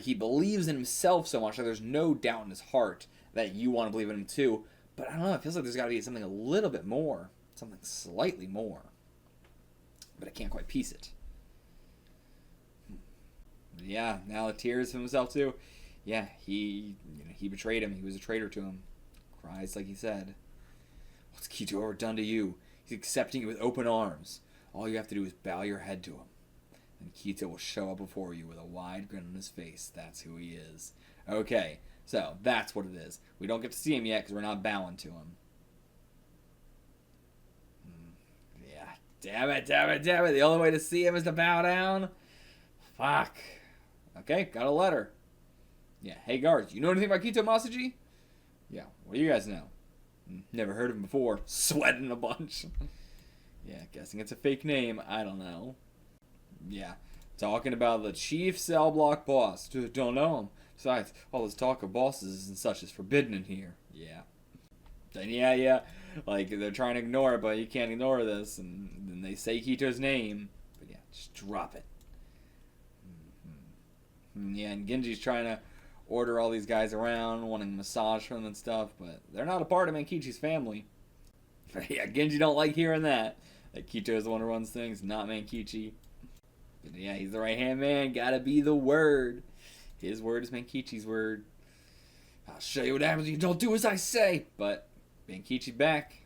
he believes in himself so much that there's no doubt in his heart that you want to believe in him too. But I don't know, it feels like there's got to be something a little bit more. Something slightly more. But I can't quite piece it. Yeah, now the tears of himself too. Yeah, he betrayed him. He was a traitor to him. Cries like he said. What's Kito ever done to you? He's accepting you with open arms. All you have to do is bow your head to him. And Kito will show up before you with a wide grin on his face. That's who he is. Okay, so that's what it is. We don't get to see him yet because we're not bowing to him. Damn it. The only way to see him is to bow down? Fuck. Okay, got a letter. Yeah, hey guards, you know anything about Kito Masaji? Yeah, what do you guys know? Never heard of him before. Sweating a bunch. Yeah, guessing it's a fake name. I don't know. Yeah, talking about the chief cell block boss. Don't know him. Besides, all this talk of bosses and such is forbidden in here. Yeah. Then yeah. They're trying to ignore it, but you can't ignore this. And then they say Kito's name. But yeah, just drop it. Yeah, and Genji's trying to order all these guys around, wanting massage from them and stuff. But they're not a part of Mankichi's family. But yeah, Genji don't like hearing that. That Kito is the one who runs things, not Mankichi. But yeah, he's the right-hand man. Gotta be the word. His word is Mankichi's word. I'll show you what happens if you don't do as I say. But Mankichi back.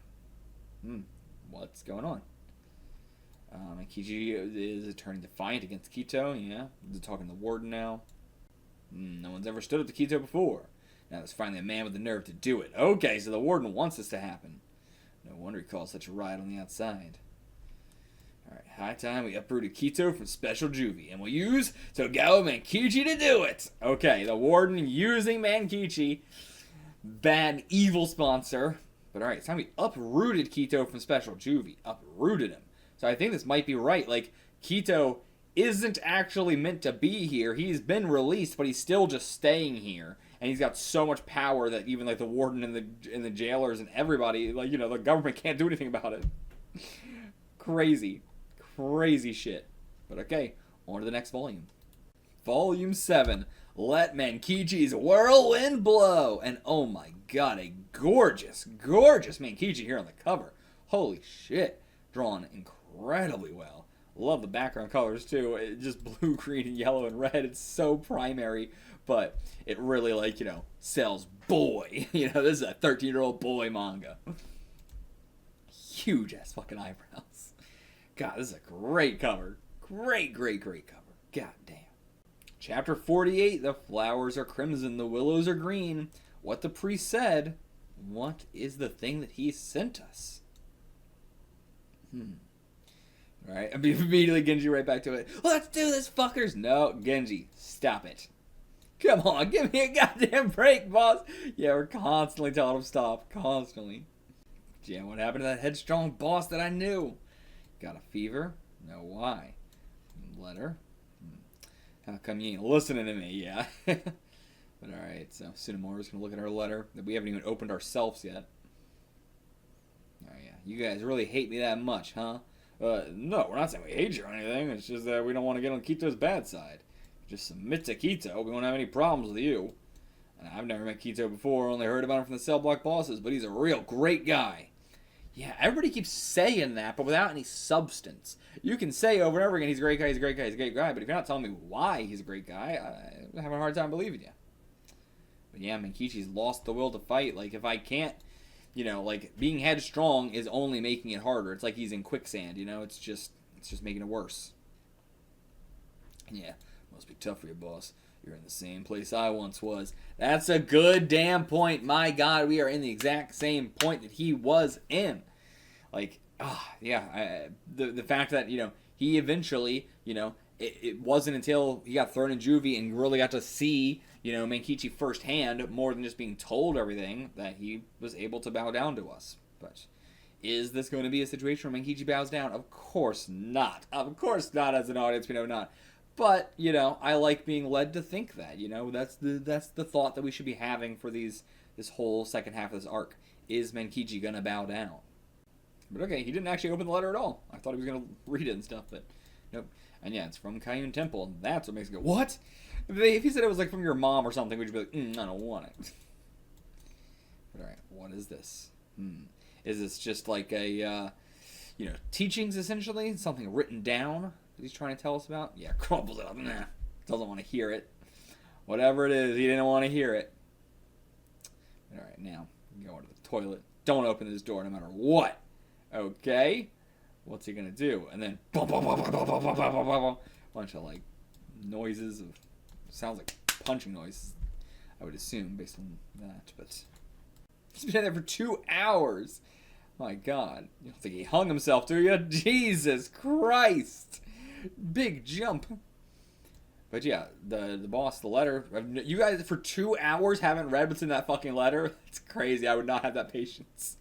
What's going on? Mankichi is turning defiant against Kito. Yeah, he's talking to the warden now. No one's ever stood up to Kito before. Now there's finally a man with the nerve to do it. Okay, so the warden wants this to happen. No wonder he calls such a riot on the outside. Alright, high time we uprooted Kito from Special Juvie, and we'll use Togawa Mankichi to do it! Okay, the Warden using Mankichi. Bad, evil sponsor. But alright, it's time we uprooted Kito from Special Juvie. Uprooted him. So I think this might be right. Like, Kito isn't actually meant to be here. He's been released, but he's still just staying here. And he's got so much power that even, like, the Warden and the jailers and everybody, like, you know, the government can't do anything about it. Crazy. Crazy shit. But okay, on to the next volume. Volume 7. Let Mankichi's Whirlwind blow. And oh my god, a gorgeous, gorgeous Mankichi here on the cover. Holy shit. Drawn incredibly well. Love the background colors too. It just blue, green, and yellow, and red. It's so primary, but it really, like, you know, sells boy. You know, this is a 13-year-old boy manga. Huge ass fucking eyebrows. God, this is a great cover. Great, great, great cover. God damn. Chapter 48, the flowers are crimson, the willows are green. What the priest said. What is the thing that he sent us? Alright, immediately Ginji right back to it. Let's do this, fuckers! No, Ginji, stop it. Come on, give me a goddamn break, boss! Yeah, we're constantly telling him stop. Constantly. Yeah, what happened to that headstrong boss that I knew? Got a fever? No, why? Letter? How come you ain't listening to me? Yeah. But alright, so Tsunomora's gonna look at our letter that we haven't even opened ourselves yet. Oh yeah, you guys really hate me that much, huh? No, we're not saying we hate you or anything. It's just that we don't want to get on Kito's bad side. Just submit to Kito. We won't have any problems with you. And I've never met Kito before, only heard about him from the cell block bosses, but he's a real great guy. Yeah, everybody keeps saying that, but without any substance. You can say over and over again, he's a great guy, he's a great guy, he's a great guy, but if you're not telling me why he's a great guy, I'm having a hard time believing you. But yeah, Mankichi's lost the will to fight. Like, if I can't, you know, like, being headstrong is only making it harder. It's like he's in quicksand, you know? It's just making it worse. Yeah, must be tough for you, boss. You're in the same place I once was. That's a good damn point. My God, we are in the exact same point that he was in. Like, yeah, the fact that, you know, he eventually, you know, it wasn't until he got thrown in Juvie and really got to see, you know, Mankichi firsthand, more than just being told everything, that he was able to bow down to us. But is this going to be a situation where Mankichi bows down? Of course not. Of course not. As an audience, we know not. But, you know, I like being led to think that, you know, that's the thought that we should be having for this whole second half of this arc. Is Mankichi gonna bow down? But okay, he didn't actually open the letter at all. I thought he was gonna read it and stuff, but nope. And yeah, it's from Kayun Temple, and that's what makes it go, what? If he said it was like from your mom or something, we'd just be like, I don't want it. But alright, what is this? Is this just like a, you know, teachings essentially? Something written down that he's trying to tell us about? Yeah, crumbles it up. Nah, doesn't want to hear it. Whatever it is, he didn't want to hear it. Alright, now, go into the toilet. Don't open this door no matter what. Okay? What's he gonna do? And then, bunch of, like, noises of, sounds like punching noises, I would assume, based on that, but he's been in there for 2 hours. My God. You don't think he hung himself, do you? Jesus Christ. Big jump. But yeah, the boss, the letter, you guys for 2 hours haven't read what's in that fucking letter? It's crazy. I would not have that patience.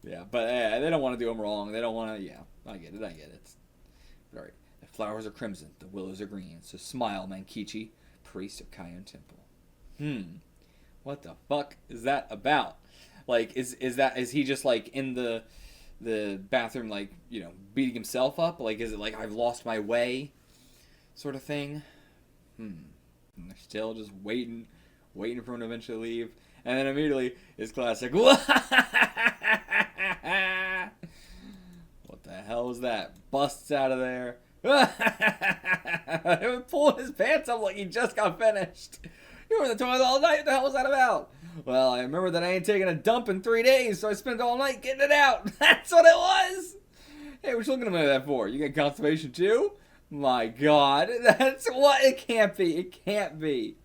Yeah, but they don't want to do him wrong. They don't want to, yeah, I get it. All right, the flowers are crimson, the willows are green, so smile, Mankichi, priest of Kayun Temple. What the fuck is that about? Like, is he just, like, in the bathroom, like, you know, beating himself up? Like, is it like, I've lost my way sort of thing? And they're still just waiting for him to eventually leave. And then immediately, his classic, what the hell was that? Busts out of there. He was pulling his pants up like he just got finished. You were in the toilet all night. What the hell was that about? Well, I remember that I ain't taking a dump in 3 days, so I spent all night getting it out. That's what it was. Hey, what you looking at me that for? You get constipation too? My God, that's what it can't be. It can't be.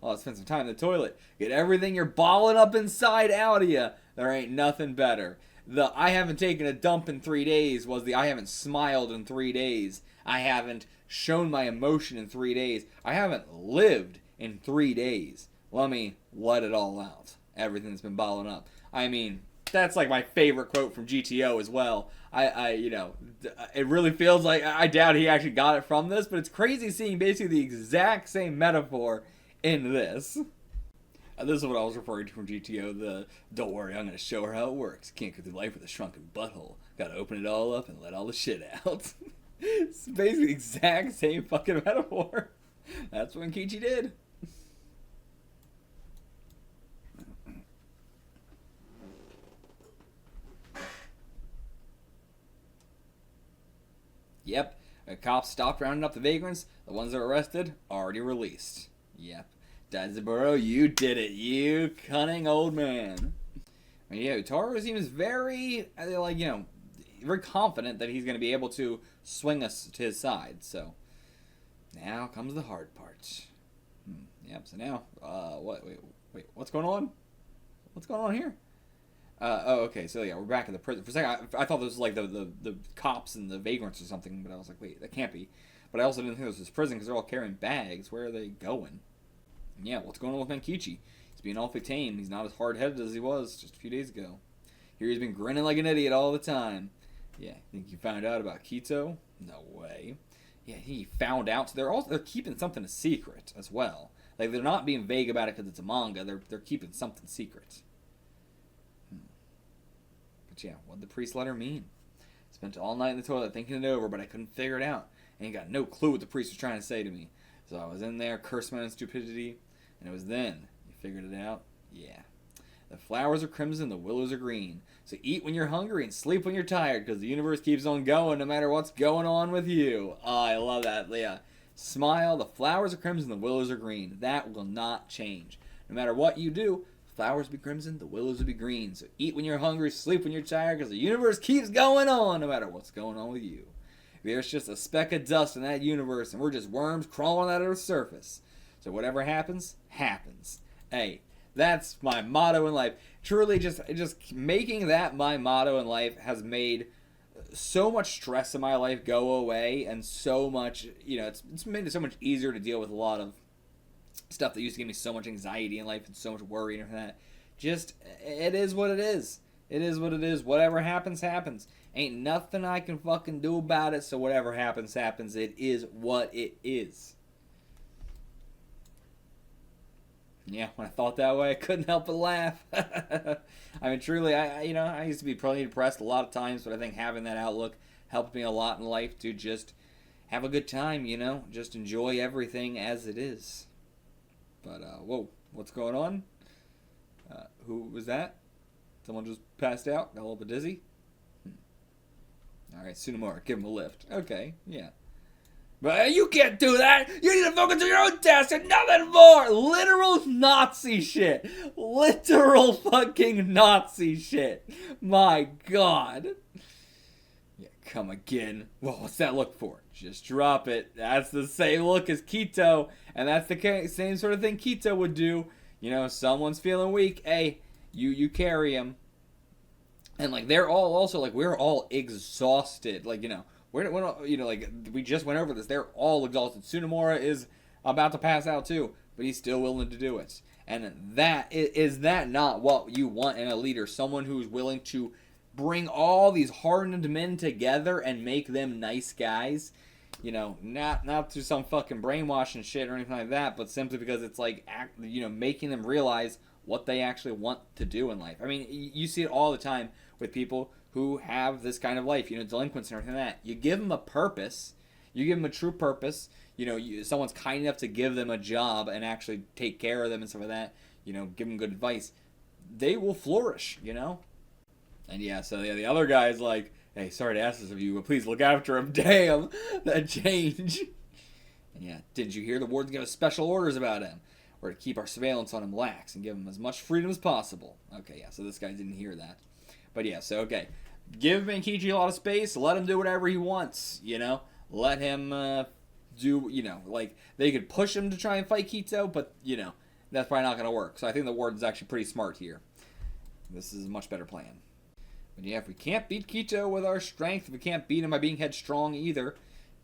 Oh, spend some time in the toilet. Get everything you're balling up inside out of you. There ain't nothing better. The I haven't taken a dump in 3 days was the I haven't smiled in 3 days. I haven't shown my emotion in 3 days. I haven't lived in 3 days. Let me let it all out. Everything that's been bottling up. I mean, that's like my favorite quote from GTO as well. You know, it really feels like, I doubt he actually got it from this, but it's crazy seeing basically the exact same metaphor in this. This is what I was referring to from GTO, don't worry, I'm going to show her how it works. Can't go through life with a shrunken butthole. Gotta open it all up and let all the shit out. It's basically the exact same fucking metaphor. That's what Mankichi did. Yep, the cops stopped rounding up the vagrants. The ones that were arrested, already released. Yep. Daizaburo, you did it, you cunning old man. I mean, yeah, Utaru seems very, like, you know, very confident that he's going to be able to swing us to his side. So, now comes the hard part. Yep, so now, wait, what's going on? What's going on here? Oh, okay, so yeah, we're back in the prison. For a second, I thought this was like the cops and the vagrants or something, but I was like, wait, that can't be. But I also didn't think this was prison because they're all carrying bags. Where are they going? And yeah, what's going on with Mankichi? He's being awfully tame. He's not as hard-headed as he was just a few days ago. Here he's been grinning like an idiot all the time. Yeah, think you found out about Kito? No way. Yeah, he found out. So they're keeping something a secret as well. Like, they're not being vague about it because it's a manga. They're keeping something secret. But yeah, what'd the priest letter mean? Spent all night in the toilet thinking it over, but I couldn't figure it out. I ain't got no clue what the priest was trying to say to me. So I was in there, cursed my own stupidity, and it was then you figured it out. Yeah. The flowers are crimson, the willows are green. So eat when you're hungry and sleep when you're tired, because the universe keeps on going no matter what's going on with you. Oh, I love that. Yeah. Smile, the flowers are crimson, the willows are green. That will not change. No matter what you do, flowers will be crimson, the willows will be green. So eat when you're hungry, sleep when you're tired, because the universe keeps going on no matter what's going on with you. There's just a speck of dust in that universe, and we're just worms crawling out of the surface. So whatever happens, happens. Hey, that's my motto in life. Truly, just making that my motto in life has made so much stress in my life go away, and so much, you know, it's made it so much easier to deal with a lot of stuff that used to give me so much anxiety in life and so much worry and everything like that. Just, it is what it is. It is what it is. Whatever happens, happens. Ain't nothing I can fucking do about it, so whatever happens, happens. It is what it is. Yeah, when I thought that way, I couldn't help but laugh. I mean, truly, I used to be probably depressed a lot of times, but I think having that outlook helped me a lot in life to just have a good time, you know? Just enjoy everything as it is. But, whoa, what's going on? Who was that? Someone just passed out? Got a little bit dizzy? Alright, Tsunemura, give him a lift. Okay, yeah. But you can't do that! You need to focus on your own task and nothing more! Literal Nazi shit! Literal fucking Nazi shit! My god! Yeah, come again. Whoa, what's that look for? Just drop it. That's the same look as Kito, and that's the same sort of thing Kito would do. You know, someone's feeling weak. Hey, you carry him. And, like, they're all also, like, we're all exhausted. Like, you know, we're you know, like, we just went over this. They're all exhausted. Tsunemura is about to pass out, too. But he's still willing to do it. And is that not what you want in a leader? Someone who's willing to bring all these hardened men together and make them nice guys? You know, not through some fucking brainwashing shit or anything like that, but simply because it's, like, you know, making them realize what they actually want to do in life. I mean, you see it all the time with people who have this kind of life, you know, delinquents and everything like that. You give them a purpose, you give them a true purpose, you know, someone's kind enough to give them a job and actually take care of them and stuff like that, you know, give them good advice, they will flourish, you know? And yeah, so yeah, the other guy's like, hey, sorry to ask this of you, but please look after him. Damn, that change. And yeah, didn't you hear the warden give us special orders about him? Or to keep our surveillance on him lax and give him as much freedom as possible. Okay, yeah, so this guy didn't hear that. But yeah, so okay. Give Mankichi a lot of space, let him do whatever he wants, you know? Let him do, you know, like, they could push him to try and fight Kito, but, you know, that's probably not going to work. So I think the warden's actually pretty smart here. This is a much better plan. But yeah, if we can't beat Kito with our strength, if we can't beat him by being headstrong either,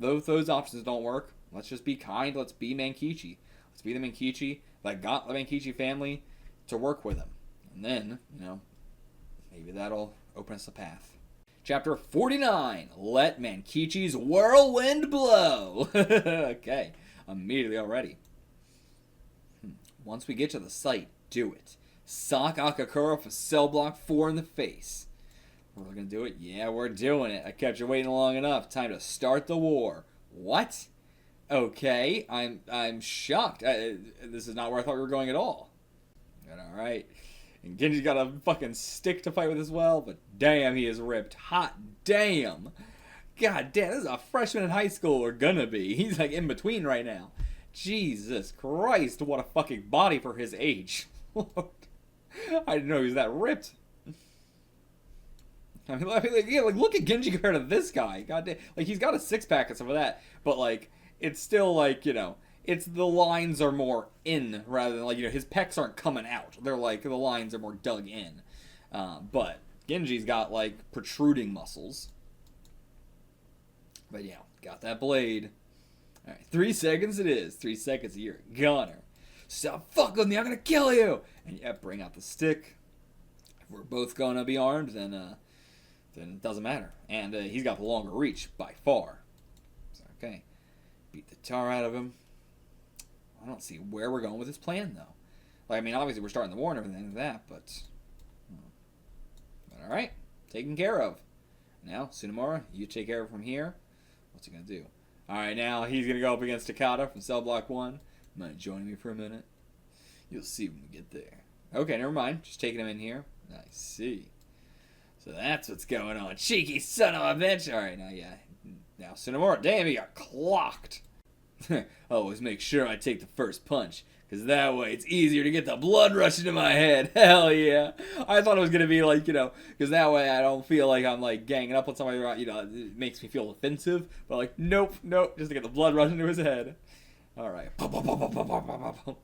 those options don't work. Let's just be kind. Let's be Mankichi. Let's be the Mankichi that got the Mankichi family to work with him. And then, maybe that'll open us a path. Chapter 49, Let Mankichi's Whirlwind Blow. Okay, immediately already. Once we get to the site, do it. Sock Akakura for cell block 4 in the face. We're gonna do it? Yeah, we're doing it. I kept you waiting long enough. Time to start the war. What? Okay, I'm shocked. This is not where I thought we were going at all. But alright. And Genji's got a fucking stick to fight with as well, but damn, he is ripped. Hot damn. God damn, this is a freshman in high school, or gonna be. He's like in between right now. Jesus Christ, what a fucking body for his age. I didn't know he was that ripped. I mean, look at Genji compared to this guy. God damn, like he's got a six pack and some of that, but like it's still like it's the lines are more in rather than like his pecs aren't coming out. They're like the lines are more dug in. But Genji's got like protruding muscles. But yeah, got that blade. All right, 3 seconds it is. 3 seconds. You're a gunner. Stop fucking with me. I'm gonna kill you. And yeah, bring out the stick. If we're both gonna be armed, then it doesn't matter. And he's got the longer reach by far. So, okay, beat the tar out of him. I don't see where we're going with this plan though. Like, I mean, obviously we're starting the war and everything like that, but all right, taken care of. Now, Tsunemura, you take care of from here. What's he gonna do? All right, now he's gonna go up against Takada from cell block 1. Mind joining me for a minute? You'll see when we get there. Okay, never mind. Just taking him in here. I see. So that's what's going on. Cheeky son of a bitch. All right, now yeah. Now Tsunemura, damn, he got clocked. Always make sure I take the first punch, because that way it's easier to get the blood rushing to my head. Hell yeah. I thought it was going to be like, because that way I don't feel like I'm like ganging up on somebody, it makes me feel offensive. But like, nope, just to get the blood rushing to his head. All right. All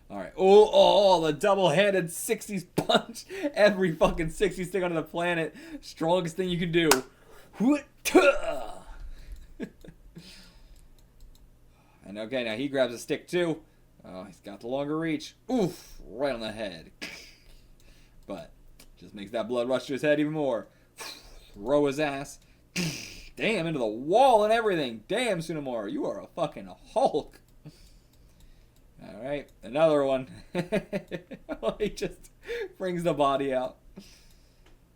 right. Oh, the double-handed 60s punch. Every fucking 60s thing on the planet. Strongest thing you can do. And okay, now he grabs a stick too. Oh, he's got the longer reach. Oof, right on the head. But just makes that blood rush to his head even more. Throw his ass. Damn, into the wall and everything. Damn, Tsunemura, you are a fucking Hulk. Alright, another one. He just brings the body out.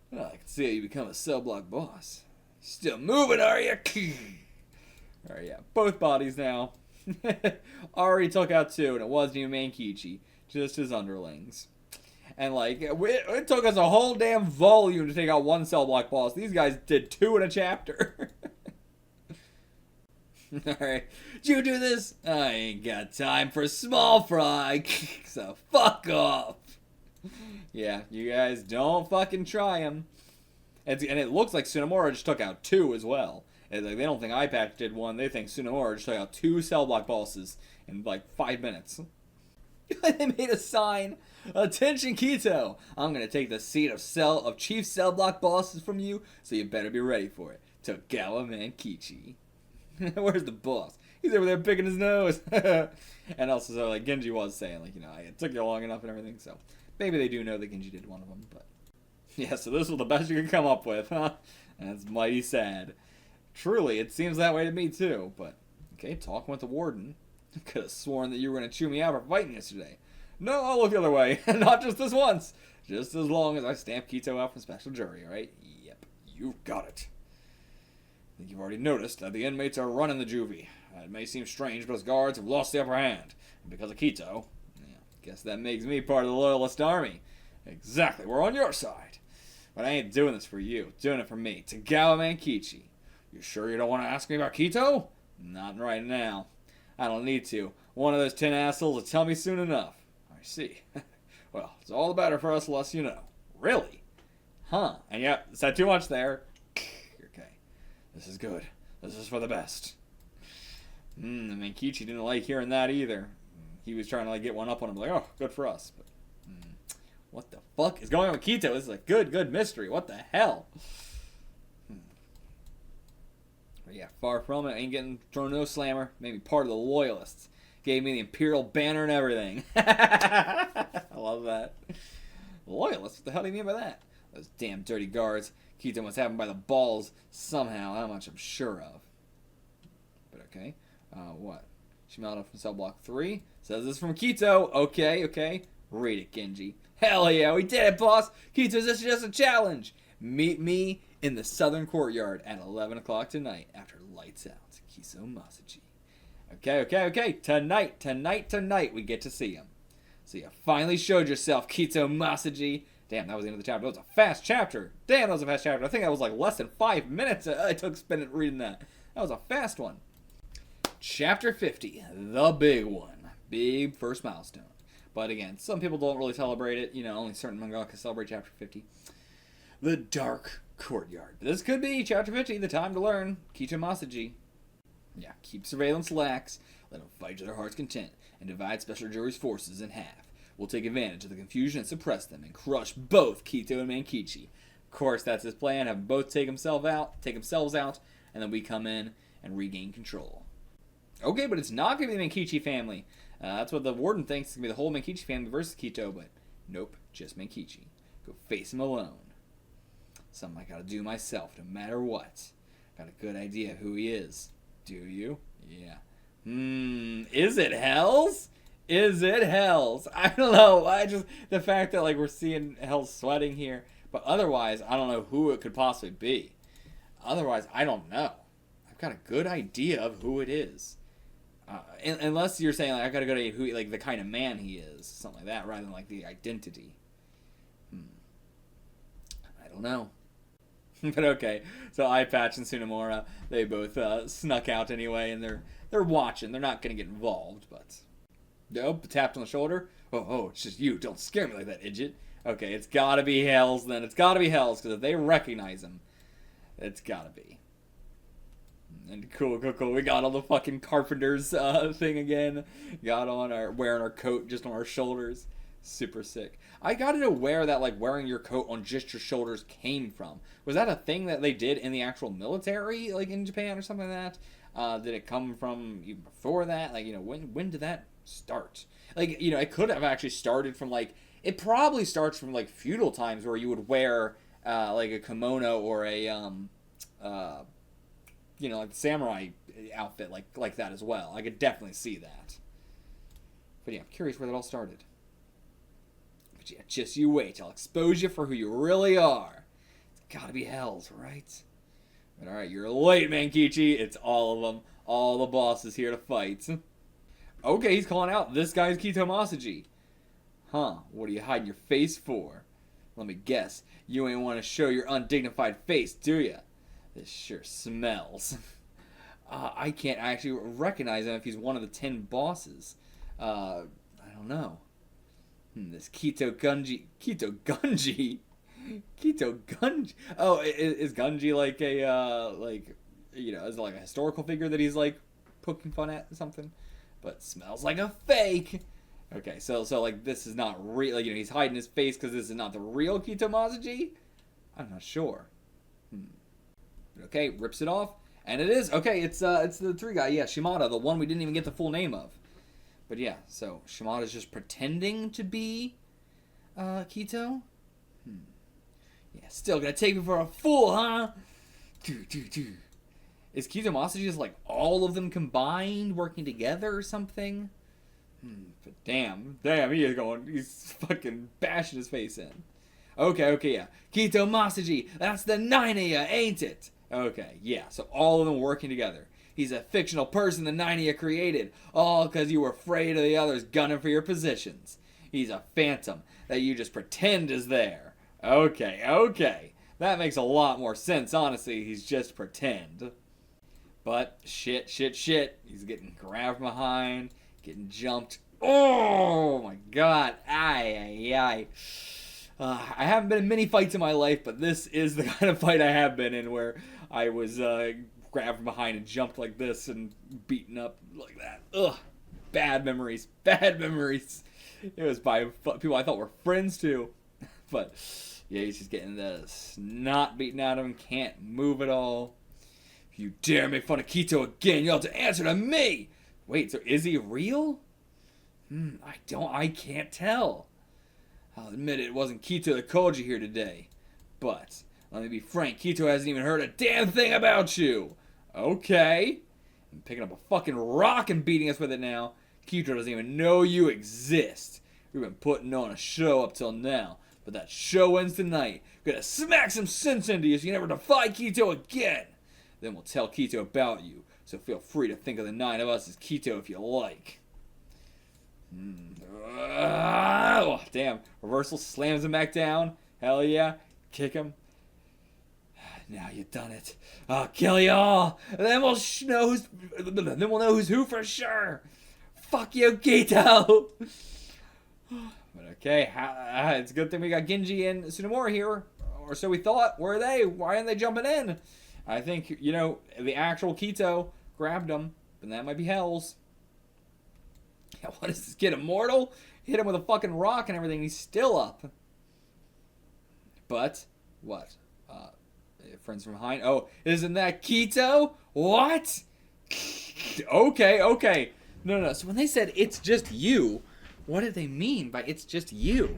Well, I can see how you become a cell block boss. Still moving, are you? Alright, yeah, both bodies now. Already took out 2, and it wasn't even Mankichi, just his underlings. And like, it took us a whole damn volume to take out 1 cell block boss. These guys did 2 in a chapter. Alright, did you do this? I ain't got time for small fry, so fuck off. Yeah, you guys don't fucking try him. And it looks like Tsunemura just took out 2 as well. And like, they don't think iPatch did 1, they think Tsunemura just took out 2 cell block bosses in like 5 minutes. They made a sign. Attention Kito, I'm gonna take the seat of chief cell block bosses from you, so you better be ready for it. Togawa Mankichi. Where's the boss? He's over there picking his nose. And also, so like Genji was saying, like, it took you long enough and everything, so maybe they do know that Genji did one of them, but yeah, so this was the best you could come up with, huh? That's mighty sad. Truly, it seems that way to me too, but okay, talking with the warden. I could have sworn that you were going to chew me out for fighting yesterday. No, I'll look the other way. Not just this once. Just as long as I stamp Kito out from special jury, alright? Yep, you've got it. I think you've already noticed that the inmates are running the Juvie. It may seem strange, but his guards have lost the upper hand. And because of Kito, guess that makes me part of the Loyalist Army. Exactly, we're on your side. But I ain't doing this for you. Doing it for me, Togawa Mankichi. You sure you don't want to ask me about Kito? Not right now. I don't need to. One of those 10 assholes will tell me soon enough. I see. Well, it's all the better for us, less you know. Really? Huh. And yeah, said too much there. Okay. This is good. This is for the best. Mankichi didn't like hearing that either. He was trying to like get one up on him, like, oh, good for us. But What the fuck is going on with Kito? This is a good mystery. What the hell? But yeah, far from it. Ain't getting thrown no slammer. Maybe part of the loyalists. Gave me the Imperial banner and everything. I love that. Loyalists? What the hell do you mean by that? Those damn dirty guards. Kito must have them by the balls somehow. How much I'm sure of. But okay. What? Shimada from cell block 3. Says this from Kito. Okay. Read it, Ginji. Hell yeah, we did it, boss. Kito, this is just a challenge. Meet me in the southern courtyard at 11 o'clock tonight after lights out. Kiso Masaji. Okay. Tonight, we get to see him. So you finally showed yourself, Kito Masaji. Damn, that was the end of the chapter. That was a fast chapter. I think that was like less than 5 minutes I took spending reading that. That was a fast one. Chapter 50, the big one. Big first milestone. But again, some people don't really celebrate it. You know, only certain mangaka celebrate Chapter 50. The Dark Courtyard. This could be Chapter 50, the time to learn. Kito Masaji. Yeah, keep surveillance lax, let them fight to their heart's content, and divide Special Jury's forces in half. We'll take advantage of the confusion and suppress them, and crush both Kito and Mankichi. Of course, that's his plan, have them both take themselves out, and then we come in and regain control. Okay, but it's not going to be the Mankichi family. That's what the warden thinks. It's going to be the whole Mankichi family versus Kito, but nope, just Mankichi. Go face him alone. Something I gotta do myself, no matter what. Got a good idea who he is. Do you? Yeah. Is it Hells? I don't know. The fact that, like, we're seeing Hells sweating here, but otherwise, I don't know who it could possibly be. Otherwise, I don't know. I've got a good idea of who it is. Unless you're saying, like, I've got a good idea who, like, the kind of man he is, something like that, rather than, like, the identity. I don't know. But okay, so Eyepatch and Tsunemura, they both snuck out anyway, and they're watching. They're not going to get involved, but... Nope, tapped on the shoulder. Oh, it's just you. Don't scare me like that, idiot. Okay, it's got to be Hells then. It's got to be Hells, because if they recognize him, it's got to be. And cool. We got all the fucking carpenter's thing again. Wearing our coat just on our shoulders. Super sick. I gotta know where that, like, wearing your coat on just your shoulders came from. Was that a thing that they did in the actual military, like, in Japan or something like that? Did it come from even before that? Like, you know, when did that start? Like, you know, it could have actually started from, like, it probably starts from, like, feudal times where you would wear, like, a kimono or a, you know, like, samurai outfit like that as well. I could definitely see that. But yeah, I'm curious where that all started. But yeah, just you wait. I'll expose you for who you really are. It's gotta be Hells, right? But alright, you're late, Mankichi. It's all of them. All the bosses here to fight. Okay, he's calling out. This guy's Kito Masaji. Huh, what are you hiding your face for? Let me guess. You ain't want to show your undignified face, do ya? This sure smells. I can't actually recognize him if he's one of the 10 bosses. I don't know. This Kito Gunji. Oh, is Gunji like a, like, you know, is it like a historical figure that he's, like, poking fun at or something? But smells like a fake. Okay, so like, this is not real. Like, you know, he's hiding his face because this is not the real Kito Masaji? I'm not sure. Okay, rips it off. And it is. Okay, it's the 3 guy. Yeah, Shimada, the one we didn't even get the full name of. But yeah, so Shimada's just pretending to be Kito? Yeah, still gonna take me for a fool, huh? Is Kito Masaji just like all of them combined working together or something? But damn, he's fucking bashing his face in. Okay, yeah. Kito Masaji, that's the 9 of ya, ain't it? Okay, yeah, so all of them working together. He's a fictional person the 9 of ya created, all because you were afraid of the others gunning for your positions. He's a phantom that you just pretend is there. Okay. That makes a lot more sense, honestly. He's just pretend. But, shit. He's getting grabbed behind, getting jumped. Oh, my God. Aye. I haven't been in many fights in my life, but this is the kind of fight I have been in where I was grabbed from behind and jumped like this and beaten up like that. Ugh. Bad memories. It was by people I thought were friends too. But yeah, he's just getting the snot beaten out of him. Can't move at all. If you dare make fun of Kito again, you'll have to answer to me. Wait, so is he real? I can't tell. I'll admit it wasn't Kito that called you here today. But let me be frank, Kito hasn't even heard a damn thing about you. Okay. I'm picking up a fucking rock and beating us with it now. Kito doesn't even know you exist. We've been putting on a show up till now, but that show ends tonight. We're gonna smack some sense into you so you never defy Kito again. Then we'll tell Kito about you, so feel free to think of the 9 of us as Kito if you like. Oh, damn. Reversal slams him back down. Hell yeah. Kick him. Now you've done it. I'll kill you all. Then we'll know who's who for sure. Fuck you, Kito. But okay, it's a good thing we got Ginji and Tsunemura here, or so we thought. Where are they? Why aren't they jumping in? I think, you know, the actual Kito grabbed them, but that might be Hell's. Yeah, what is this kid, immortal? Hit him with a fucking rock and everything, he's still up. But, what? Friends from behind? Oh, isn't that Kito? What? Okay. No. So when they said, it's just you, what did they mean by it's just you?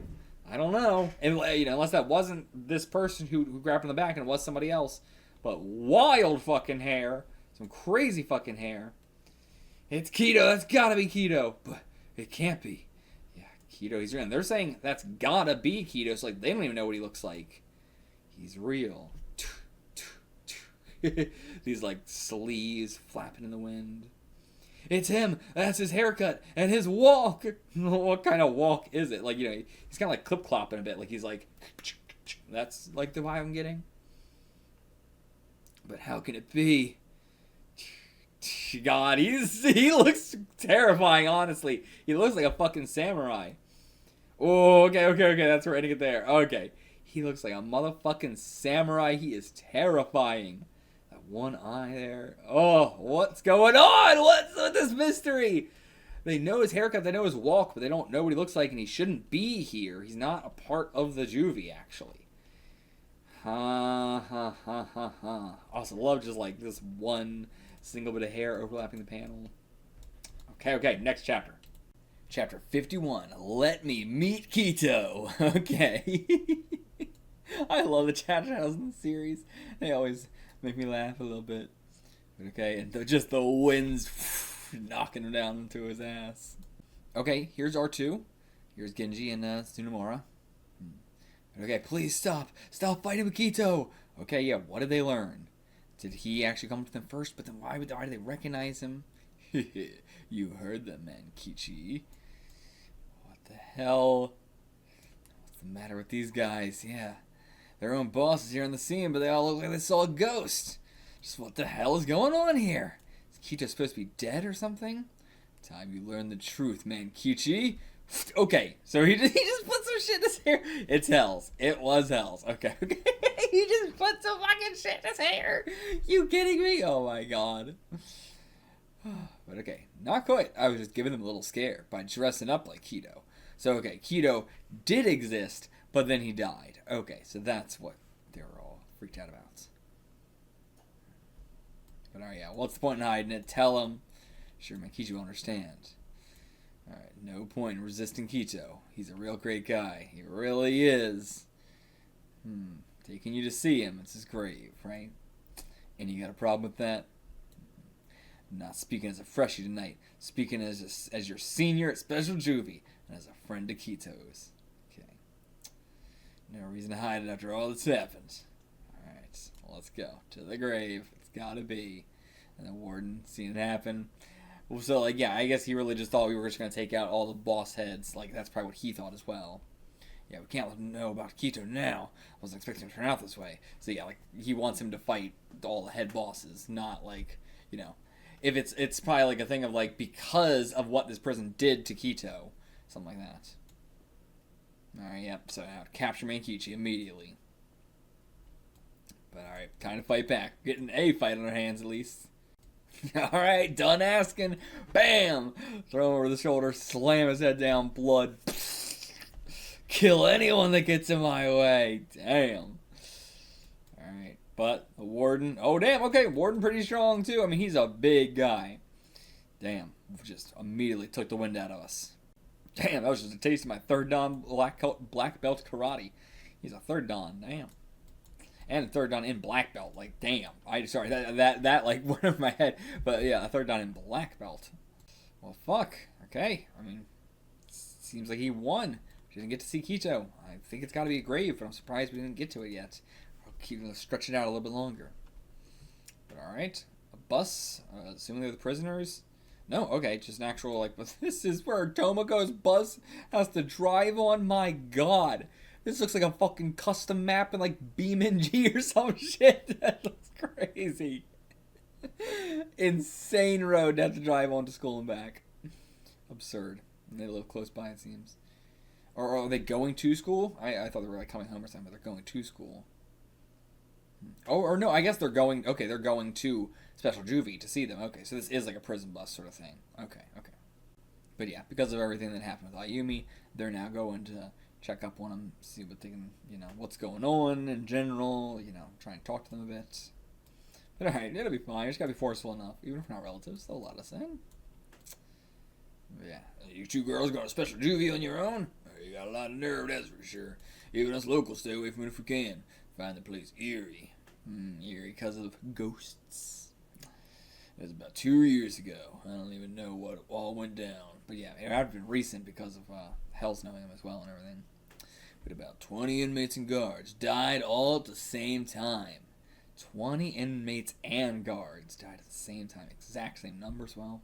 I don't know. And, you know, unless that wasn't this person who grabbed him in the back and it was somebody else. But wild fucking hair. Some crazy fucking hair. It's Kito. That's gotta be Kito. But it can't be. Yeah, Kito, he's real. And they're saying that's gotta be Kito. So, like, they don't even know what he looks like. He's real. These, like, sleeves flapping in the wind. It's him. That's his haircut and his walk. What kind of walk is it? Like, you know, he's kind of like clip-clopping a bit. Like, he's like, that's like the vibe I'm getting. But how can it be? God, he looks terrifying, honestly. He looks like a fucking samurai. Oh, okay. That's right to get there. Okay. He looks like a motherfucking samurai. He is terrifying. That one eye there. Oh, what's going on? What's with this mystery? They know his haircut, they know his walk, but they don't know what he looks like, and he shouldn't be here. He's not a part of the Juvie, actually. Ha. Also love just like this one single bit of hair overlapping the panel. Okay, next chapter. Chapter 51, Let Me Meet Kito. Okay. I love the chat channels in the series. They always make me laugh a little bit. But okay, and just the winds knocking him down into his ass. Okay, here's R2. Here's Ginji and Tsunemura. Okay, please stop. Stop fighting with Kito. Okay, yeah, what did they learn? Did he actually come to them first? But then why do they recognize him? You heard them, Mankichi. What the hell? What's the matter with these guys? Yeah. Their own boss is here on the scene, but they all look like they saw a ghost. Just what the hell is going on here? Is Kito supposed to be dead or something? Time you learn the truth, Mankichi. Okay, so he just put some shit in his hair. It's Hell's. It was Hell's. Okay. He just put some fucking shit in his hair. You kidding me? Oh my god. But okay, not quite. I was just giving them a little scare by dressing up like Kito. So okay, Kito did exist, but then he died. Okay, so that's what they were all freaked out about. But alright, yeah, what's the point in hiding it? Tell him. Sure, Mankichi will understand. Alright, no point in resisting Kito. He's a real great guy. He really is. Taking you to see him. It's his grave, right? And you got a problem with that? I'm not speaking as a freshie tonight. Speaking as your senior at Special Juvie. And as a friend to Kito's. Okay. No reason to hide it after all that's happened. Alright, well, let's go. To the grave. It's gotta be. And the warden seeing it happen. So, like, yeah, I guess he really just thought we were just going to take out all the boss heads. Like, that's probably what he thought as well. Yeah, we can't let him know about Kito now. I wasn't expecting him to turn out this way. So, yeah, like, he wants him to fight all the head bosses, not, like, you know. If it's probably, like, a thing of, like, because of what this prison did to Kito. Something like that. Alright, yep, so I have to capture Mankichi immediately. But, alright, time to fight back. Getting a fight on our hands, at least. Alright, done asking. Bam! Throw him over the shoulder, slam his head down, blood. kill anyone that gets in my way. Damn. Alright, but the warden, oh damn, okay, warden pretty strong too. I mean, he's a big guy. Damn, just immediately took the wind out of us. Damn, that was just a taste of my third dan black belt karate. He's a third dan, damn. And a third dan in black belt, like damn. Sorry, that like went over my head. But yeah, a third dan in black belt. Well, fuck. Okay, I mean, seems like he won. We didn't get to see Kito. I think it's got to be a grave, but I'm surprised we didn't get to it yet. I'll keep stretching it out a little bit longer. But all right, a bus. Assuming they're the prisoners. No, okay, just an actual, like, but this is where Tomoko's bus has to drive on? My god. This looks like a fucking custom map in, like, BeamNG or some shit. That looks crazy. Insane road to have to drive on to school and back. Absurd. And they live close by, it seems. Or are they going to school? I thought they were, like, coming home or something, but they're going to school. Oh, or no, I guess they're going, okay, they're going to Special Juvie to see them. Okay, so this is like a prison bus sort of thing. Okay. But yeah, because of everything that happened with Ayumi, they're now going to check up on them, see what they can, what's going on in general, try and talk to them a bit. But alright, it'll be fine. You just gotta be forceful enough. Even if we're not relatives, they'll let us in. But yeah, you two girls going to Special Juvie on your own? You got a lot of nerve, that's for sure. Even us locals stay away from it if we can. Find the place eerie. Eerie because of ghosts. It was about 2 years ago. I don't even know what all went down. But yeah, it had been recent because of Hell's knowing them as well and everything. But about 20 inmates and guards died all at the same time. 20 inmates and guards died at the same time. Exact same numbers, well.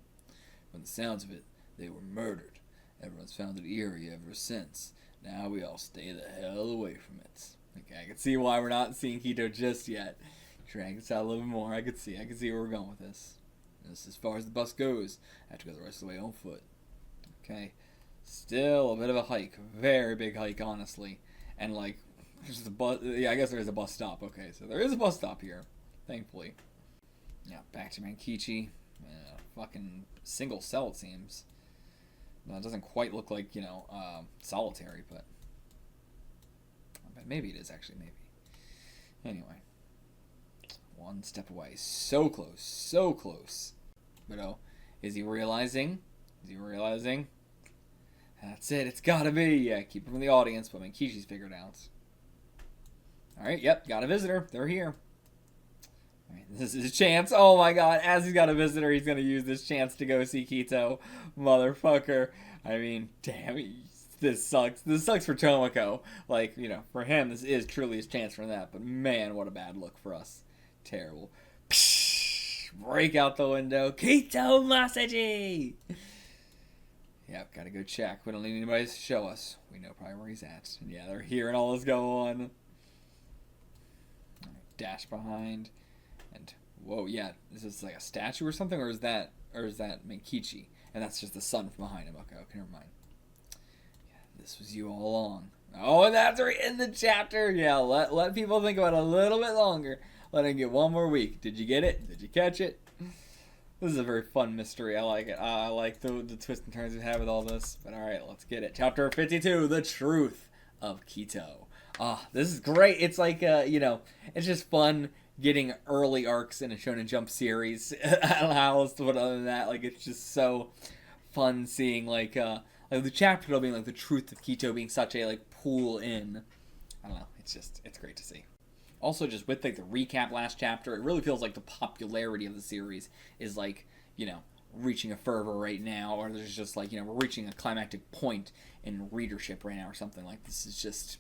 From the sounds of it, they were murdered. Everyone's found it eerie ever since. Now we all stay the hell away from it. Okay, I can see why we're not seeing Kito just yet. Drag this out a little bit more. I can see where we're going with this. This is as far as the bus goes. I have to go the rest of the way on foot. Okay. Still a bit of a hike. Very big hike, honestly. And like, there's the bus. Yeah, I guess there is a bus stop. Okay, so there is a bus stop here. Thankfully. Yeah, back to Mankichi. Fucking single cell, it seems. Well, it doesn't quite look like, solitary, but maybe it is actually, maybe. Anyway. One step away. So close. So close. But oh, is he realizing? That's it. It's gotta be. Yeah, keep him in the audience, but Mankichi's figured out. Alright, yep, got a visitor. They're here. Alright, this is his chance. Oh my god, as he's got a visitor, he's gonna use this chance to go see Kito. Motherfucker. I mean, damn, this sucks. This sucks for Tomoko. Like, for him, this is truly his chance for that. But man, what a bad look for us. Terrible. Psh, break out the window. Kito Masaji! Yep, gotta go check. We don't need anybody to show us. We know probably where he's at. And yeah, they're hearing all this go on. Dash behind. And, whoa, yeah. Is this like a statue or something? Or is that Mankichi? And that's just the sun from behind him. Okay, never mind. Yeah, this was you all along. Oh, and that's right in the chapter. Yeah, let people think about it a little bit longer. Let him get one more week. Did you get it? Did you catch it? This is a very fun mystery. I like it. I like the twists and turns we have with all this. But alright, let's get it. Chapter 52, The Truth of Kito. This is great. It's like, it's just fun getting early arcs in a Shonen Jump series. I don't know how else to put it other than that. Like, it's just so fun seeing, like the chapter title being, like, The Truth of Kito being such a, like, pull in. I don't know. It's great to see. Also, just with, like, the recap last chapter, it really feels like the popularity of the series is, like, reaching a fervor right now, or there's just, like, we're reaching a climactic point in readership right now or something. Like, this is just,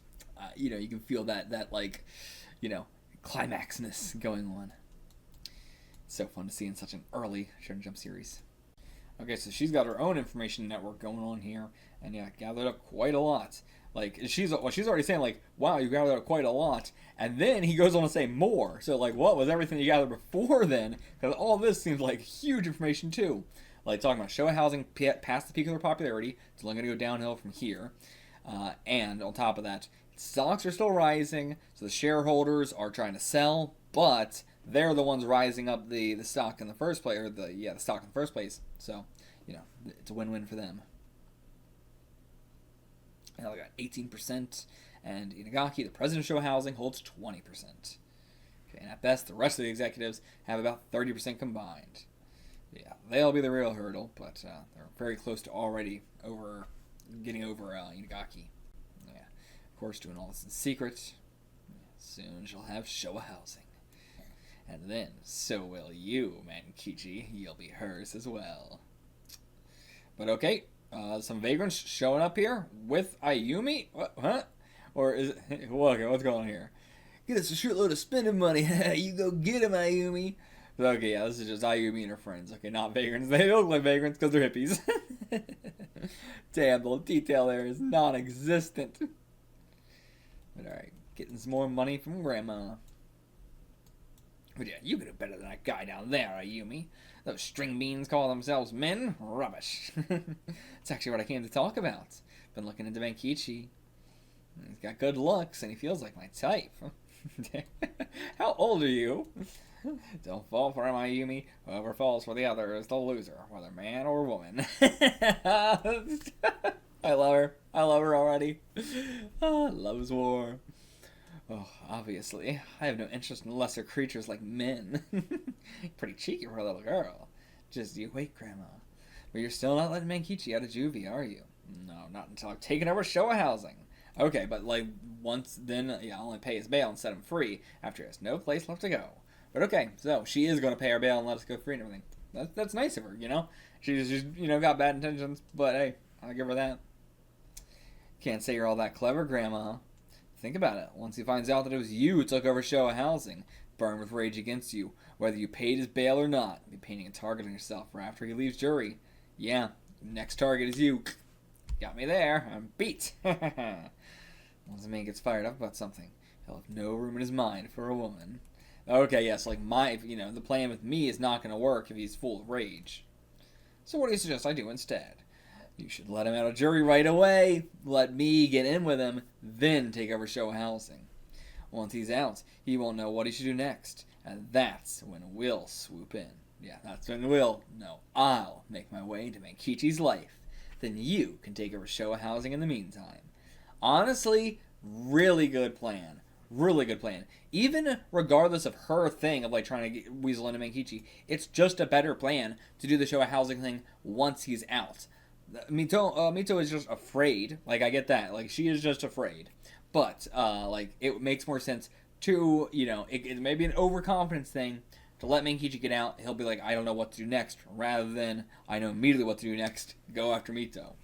you can feel that like, climaxness going on. It's so fun to see in such an early Shonen Jump series. Okay, so she's got her own information network going on here, and yeah, gathered up quite a lot. Like, she's already saying, like, wow, you gathered up quite a lot. And then he goes on to say more. So, like, what was everything you gathered before then? Because all this seems like huge information, too. Like, talking about Showa housing past the peak of their popularity. It's only going to go downhill from here. And on top of that, stocks are still rising. So the shareholders are trying to sell. But they're the ones rising up the stock in the first place. Or the stock in the first place. So, it's a win-win for them. They got 18%, and Inagaki, the presidential housing, holds 20%. Okay, and at best, the rest of the executives have about 30% combined. Yeah, they'll be the real hurdle, but they're very close to already getting over Inagaki. Yeah, of course, doing all this in secret. Soon she'll have Showa housing. And then, so will you, Mankichi. You'll be hers as well. But okay, some vagrants showing up here with Ayumi? What? Huh? Or is it... Okay, what's going on here? Get us a shitload of spending money. You go get him, Ayumi. Okay, yeah, this is just Ayumi and her friends. Okay, not vagrants. They look like vagrants because they're hippies. Damn, the detail there is non-existent. But alright, getting some more money from Grandma. But yeah, you could do better than that guy down there, Ayumi. Those string beans call themselves men? Rubbish. That's actually what I came to talk about. Been looking into Mankichi. He's got good looks, and he feels like my type. How old are you? Don't fall for him, Ayumi. Whoever falls for the other is the loser, whether man or woman. I love her. I love her already. Love's war. Oh, obviously. I have no interest in lesser creatures like men. Pretty cheeky for a little girl. Just you wait, Grandma. But you're still not letting Mankichi out of Juvie, are you? No, not until I've taken over Showa housing. Okay, but like once then, yeah, I'll only pay his bail and set him free after he has no place left to go. But okay, so she is going to pay our bail and let us go free and everything. That's nice of her, you know? She's just, got bad intentions, but hey, I'll give her that. Can't say you're all that clever, Grandma. Think about it. Once he finds out that it was you who took over Showa housing, burned with rage against you, whether you paid his bail or not, be painting a target on yourself for after he leaves jury. Yeah, next target is you. Got me there. I'm beat. Once a man gets fired up about something, he'll have no room in his mind for a woman. Okay, yes, like the plan with me is not going to work if he's full of rage. So what do you suggest I do instead? You should let him out of jury right away, let me get in with him, then take over Showa housing. Once he's out, he won't know what he should do next, and that's when we'll swoop in. Yeah, that's when I'll make my way into Mankichi's life. Then you can take over Showa housing in the meantime. Honestly, really good plan. Really good plan. Even regardless of her thing of trying to weasel into Mankichi, it's just a better plan to do the Showa housing thing once he's out. Mito is just afraid. I get that. She is just afraid. But, it makes more sense to, it may be an overconfidence thing to let Mankichi get out. He'll be like, I don't know what to do next, rather than I know immediately what to do next. Go after Mito.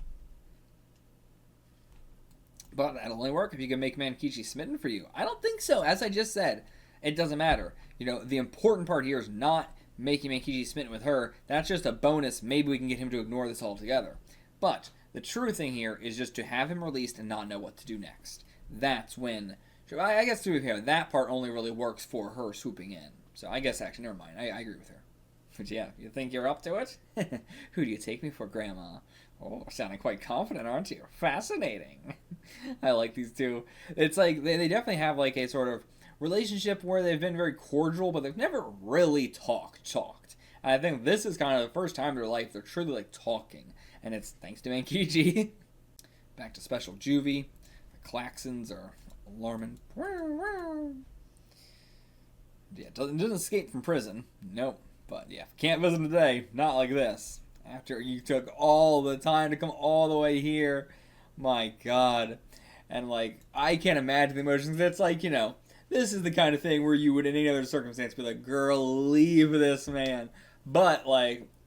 But that'll only work if you can make Mankichi smitten for you. I don't think so. As I just said, it doesn't matter. The important part here is not making Mankichi smitten with her. That's just a bonus. Maybe we can get him to ignore this altogether. But the true thing here is just to have him released and not know what to do next. That's when... I guess to be fair, that part only really works for her swooping in. So I guess actually, never mind. I agree with her. But yeah, you think you're up to it? Who do you take me for, Grandma? Oh, sounding quite confident, aren't you? Fascinating. I like these two. It's they definitely have a sort of relationship where they've been very cordial, but they've never really talked. And I think this is kind of the first time in their life they're truly talking. And it's thanks to Mankichi. Back to special Juvie. The klaxons are alarming. Yeah, doesn't escape from prison. Nope. But yeah, can't visit today. Not like this. After you took all the time to come all the way here. My God. And I can't imagine the emotions. It's this is the kind of thing where you would in any other circumstance be like, girl, leave this man. But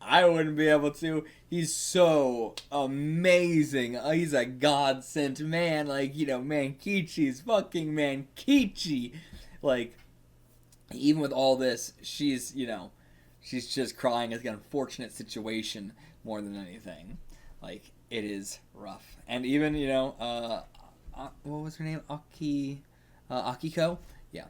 I wouldn't be able to. He's so amazing. He's a God-sent man. Mankichi's fucking Mankichi. Even with all this, she's just crying at the unfortunate situation more than anything. It is rough. And even, what was her name? Akiko? Yeah.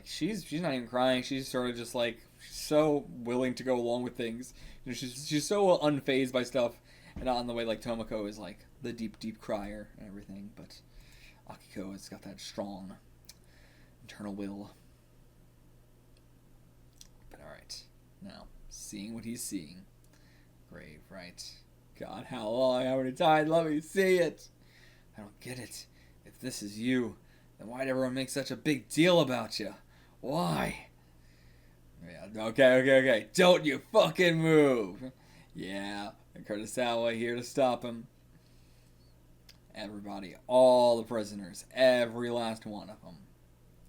She's not even crying. She's sort of just she's so willing to go along with things. She's so unfazed by stuff, and not in the way Tomoko is the deep crier and everything. But Akiko has got that strong internal will. But alright, now seeing what he's seeing. Grave, right? God, how long? How many times? Let me see it. I don't get it. If this is you, then why'd everyone make such a big deal about you? Why? Yeah, okay. Don't you fucking move. Yeah, Kurosawa here to stop him. Everybody, all the prisoners, every last one of them.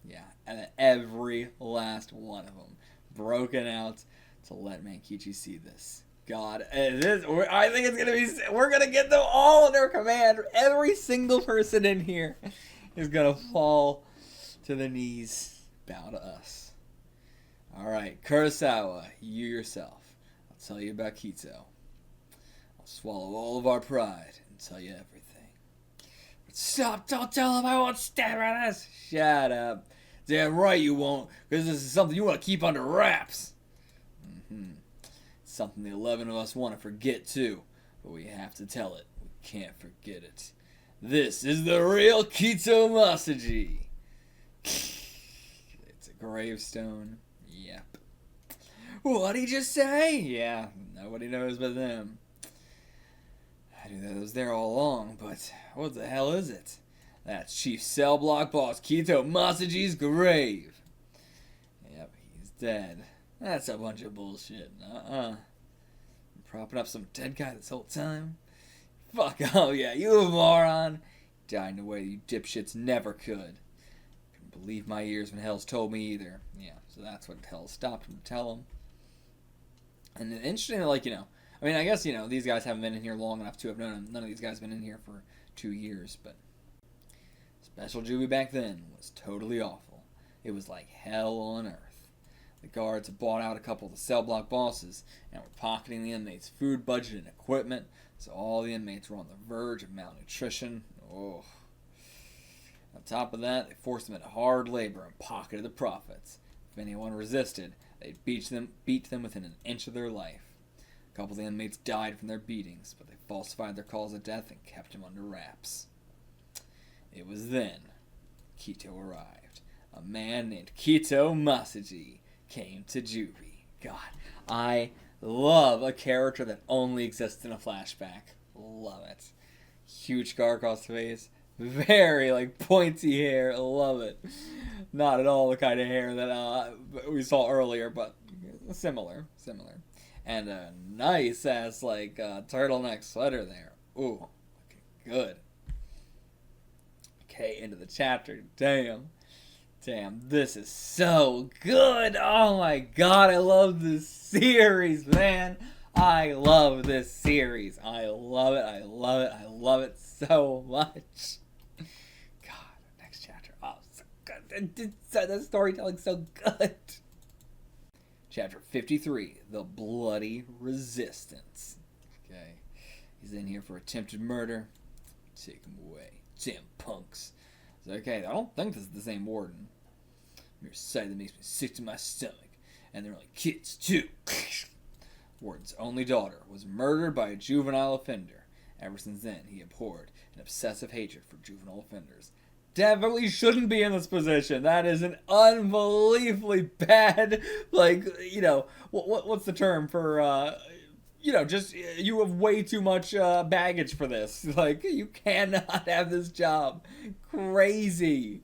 Yeah, and every last one of them broken out to let Mankichi see this. God, I think it's gonna be. We're gonna get them all under command. Every single person in here is gonna fall to their knees, bow to us. All right, Kurosawa, you yourself. I'll tell you about Kito. I'll swallow all of our pride and tell you everything. But stop! Don't tell him I won't stand by this. Shut up. Damn right you won't, because this is something you want to keep under wraps. Something the 11 of us want to forget too, but we have to tell it. We can't forget it. This is the real Kito Masaji. It's a gravestone. Yep. What'd he just say? Yeah, nobody knows but them. I knew that it was there all along, but what the hell is it? That's Chief Cell Block Boss Kito Masaji's grave. Yep, he's dead. That's a bunch of bullshit. Propping up some dead guy this whole time? Fuck, oh yeah, you a moron. Died in a way you dipshits never could. Couldn't believe my ears when Hells told me either. Yeah, so that's what Hells stopped him to tell him. And interesting, like, I mean, I guess, these guys haven't been in here long enough to have known him. None of these guys have been in here for 2 years, but Special Juvie back then was totally awful. It was like hell on earth. The guards had bought out a couple of the cell block bosses and were pocketing the inmates' food budget and equipment, so all the inmates were on the verge of malnutrition. Oh. On top of that, they forced them into hard labor and pocketed the profits. If anyone resisted, they'd beat them within an inch of their life. A couple of the inmates died from their beatings, but they falsified their cause of death and kept them under wraps. It was then Kito arrived. A man named Kito Masaji came to Juvie. God, I love a character that only exists in a flashback. Love it. Huge scar across the face. Very, pointy hair. Love it. Not at all the kind of hair that we saw earlier, but similar. And a nice-ass, turtleneck sweater there. Ooh, looking good. Okay, into the chapter. Damn, this is so good. Oh my god, I love this series, man. I love this series. I love it so much. God, next chapter. Oh, so good. The storytelling's so good. Chapter 53, The Bloody Resistance. Okay, he's in here for attempted murder. Take him away. Damn punks. Okay, I don't think this is the same warden. Mere sight that makes me sick to my stomach. And they're like kids, too. Warden's only daughter was murdered by a juvenile offender. Ever since then, he abhorred an obsessive hatred for juvenile offenders. Definitely shouldn't be in this position. That is an unbelievably bad, what's the term for, just, you have way too much baggage for this. You cannot have this job. Crazy.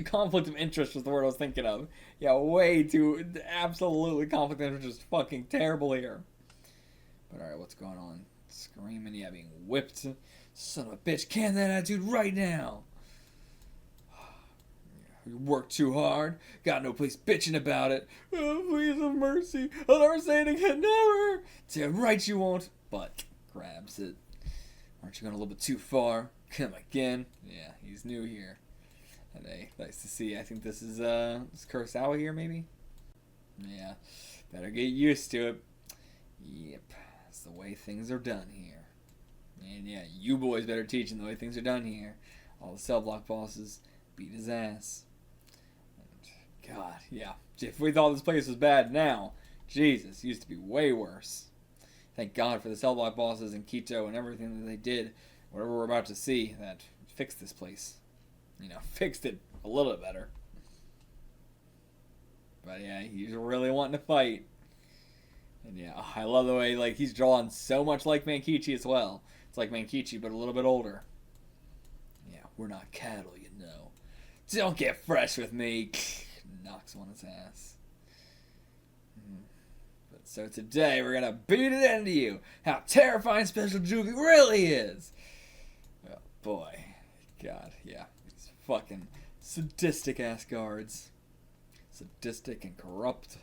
Conflict of interest was the word I was thinking of. Yeah, way too, absolutely conflict of interest is fucking terrible here. But alright, what's going on? Screaming, yeah, being whipped. Son of a bitch, can that attitude right now. You work too hard, got no place bitching about it. Oh, please have mercy. I'll never say it again, never. Damn right you won't. But grabs it. Aren't you going a little bit too far? Come again. Yeah, he's new here. And hey, nice to see. I think this is Kurosawa here, maybe? Yeah, better get used to it. Yep, that's the way things are done here. And yeah, you boys better teach him the way things are done here. All the cell block bosses beat his ass. And God, yeah. If we thought this place was bad now, Jesus, it used to be way worse. Thank God for the cell block bosses and Kito and everything that they did, whatever we're about to see, that fixed this place. Fixed it a little bit better. But yeah, he's really wanting to fight. And yeah, I love the way, he's drawn so much like Mankichi as well. It's like Mankichi, but a little bit older. We're not cattle, you know. Don't get fresh with me. Knocks him on his ass. But so today we're gonna beat it into you. How terrifying Special Juvie really is. Oh boy. God, yeah. These fucking sadistic ass guards. Sadistic and corrupt.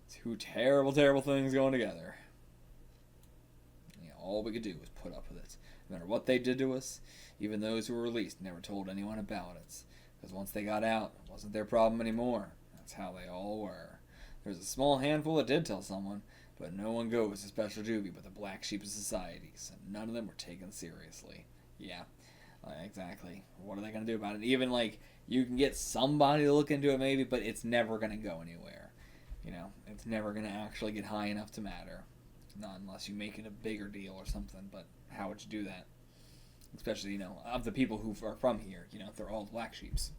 Two terrible, terrible things going together. Yeah, all we could do was put up with it. No matter what they did to us, even those who were released never told anyone about it. Because once they got out, it wasn't their problem anymore. That's how they all were. There was a small handful that did tell someone, but no one goes to Special Juvie but the black sheep of society, so none of them were taken seriously. Yeah, exactly. What are they going to do about it? Even, like, you can get somebody to look into it maybe, but it's never going to go anywhere. You know, it's never going to actually get high enough to matter. Not unless you make it a bigger deal or something, but how would you do that? Especially, you know, of the people who are from here, you know, they're all black sheeps.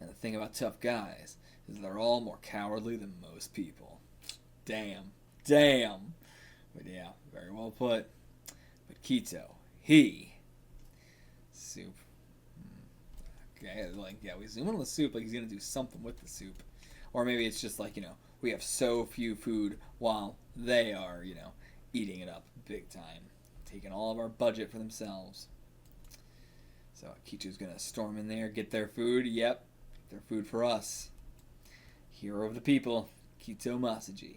And the thing about tough guys is they're all more cowardly than most people. Damn. Damn. But yeah, very well put. But Kito, soup. Okay, like, yeah, we zoom in on the soup like he's going to do something with the soup. Or maybe it's just like, you know, we have so few food while they are, you know, eating it up big time. Taking all of our budget for themselves. So Kito's going to storm in there, get their food. Yep, get their food for us. Hero of the people, Kito Masaji.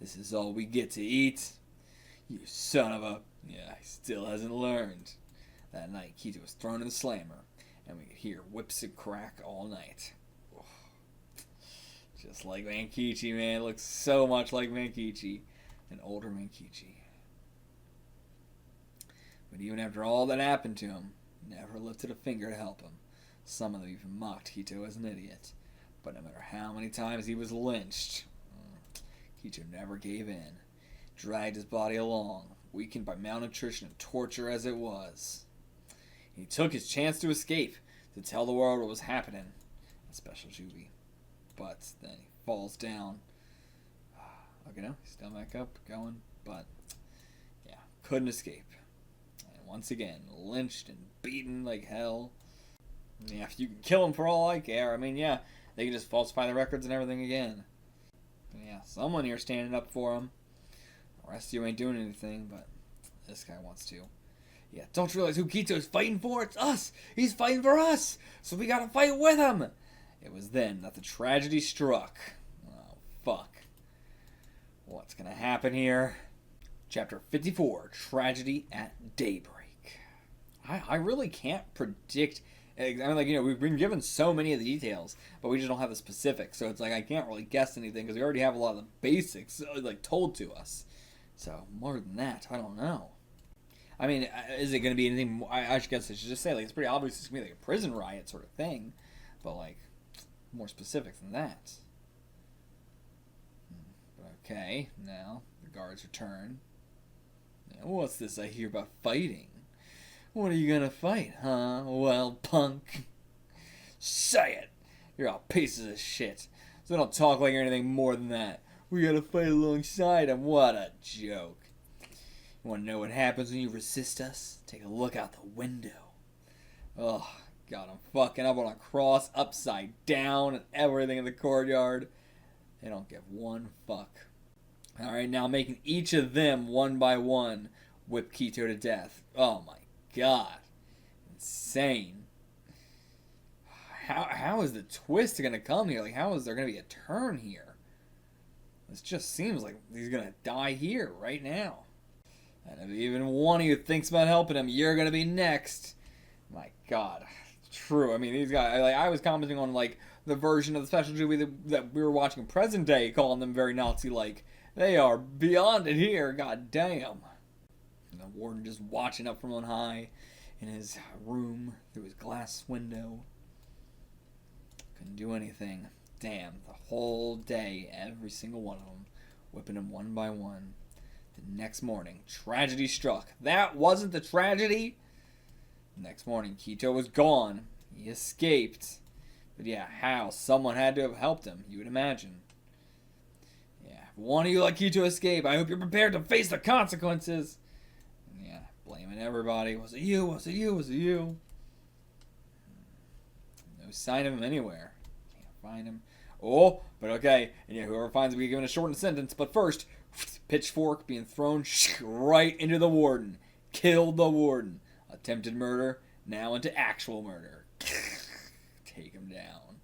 This is all we get to eat. You son of a... Yeah, he still hasn't learned. That night, Kito was thrown in the slammer, and we could hear whips and crack all night. Just like Mankichi, man. It looks so much like Mankichi. An older Mankichi. But even after all that happened to him, never lifted a finger to help him. Some of them even mocked Kito as an idiot. But no matter how many times he was lynched, Kito never gave in. Dragged his body along, weakened by malnutrition and torture as it was. He took his chance to escape, to tell the world what was happening at Special Juvie. But then he falls down. Okay, no, he's still back up, going, but yeah, couldn't escape. And once again, lynched and beaten like hell. Yeah, if you can kill him for all I care, I mean, yeah, they can just falsify the records and everything again. But yeah, someone here standing up for him. The rest of you ain't doing anything, but this guy wants to. Yeah, don't you realize who Kito's fighting for? It's us! He's fighting for us! So we gotta fight with him! It was then that the tragedy struck. Oh, fuck. What's gonna happen here? Chapter 54, Tragedy at Daybreak. I really can't predict... I mean, like, you know, we've been given so many of the details, but we just don't have the specifics. So it's like, I can't really guess anything, because we already have a lot of the basics, like, told to us. So, more than that, I don't know. I mean, is it going to be anything... I guess I should just say, like, it's pretty obvious it's going to be like a prison riot sort of thing. But, like, more specific than that. Okay, now the guards return. Now, what's this I hear about fighting? What are you gonna fight, huh? Well, punk. Say it! You're all pieces of shit. So don't talk like you're anything more than that. We gotta fight alongside him. What a joke. You wanna know what happens when you resist us? Take a look out the window. Oh, God, I'm fucking up on a cross, upside down, and everything in the courtyard. They don't give one fuck. Alright, now making each of them, one by one, whip Kito to death. Oh my God. Insane. How is the twist going to come here? Like, how is there going to be a turn here? This just seems like he's going to die here right now. And if even one of you thinks about helping him, you're going to be next. My God. True. I mean, these guys, I was commenting on, like, the version of the Special Juvie that we were watching present day, calling them very Nazi-like. They are beyond it here. God damn. And the warden just watching up from on high in his room through his glass window. Couldn't do anything. Damn, the whole day, every single one of them, whipping him one by one. The next morning, tragedy struck. That wasn't the tragedy. The next morning, Kito was gone. He escaped. But yeah, how? Someone had to have helped him, you would imagine. Yeah, if one of you let Kito escape, I hope you're prepared to face the consequences. And yeah, blaming everybody. Was it you? Was it you? Was it you? No sign of him anywhere. Can't find him. Oh, but okay. And yeah, whoever finds him will be given a shortened sentence. But first, pitchfork being thrown right into the warden. Killed the warden. Attempted murder, now into actual murder. Take him down.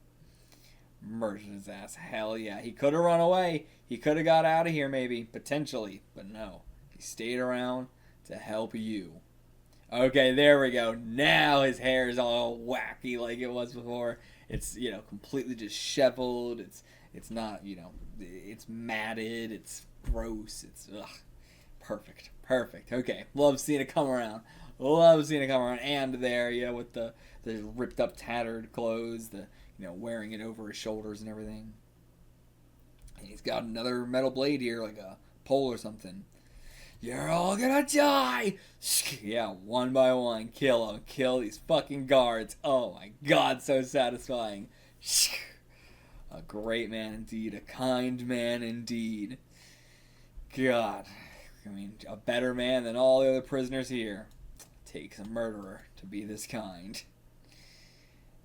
Murdered his ass. Hell yeah. He could have run away. He could have got out of here maybe. Potentially. But no. He stayed around to help you. Okay, there we go. Now his hair is all wacky like it was before. It's, you know, completely disheveled. It's not, you know, it's matted. It's gross. It's, ugh. Perfect. Perfect. Okay. Love seeing it come around. Love seeing it come around. And there, you know, with the ripped up, tattered clothes, the, you know, wearing it over his shoulders and everything. And he's got another metal blade here, like a pole or something. You're all gonna die! Yeah, one by one. Kill them. Kill these fucking guards. Oh my god, so satisfying. A great man indeed. A kind man indeed. God. I mean, a better man than all the other prisoners here. Takes a murderer to be this kind.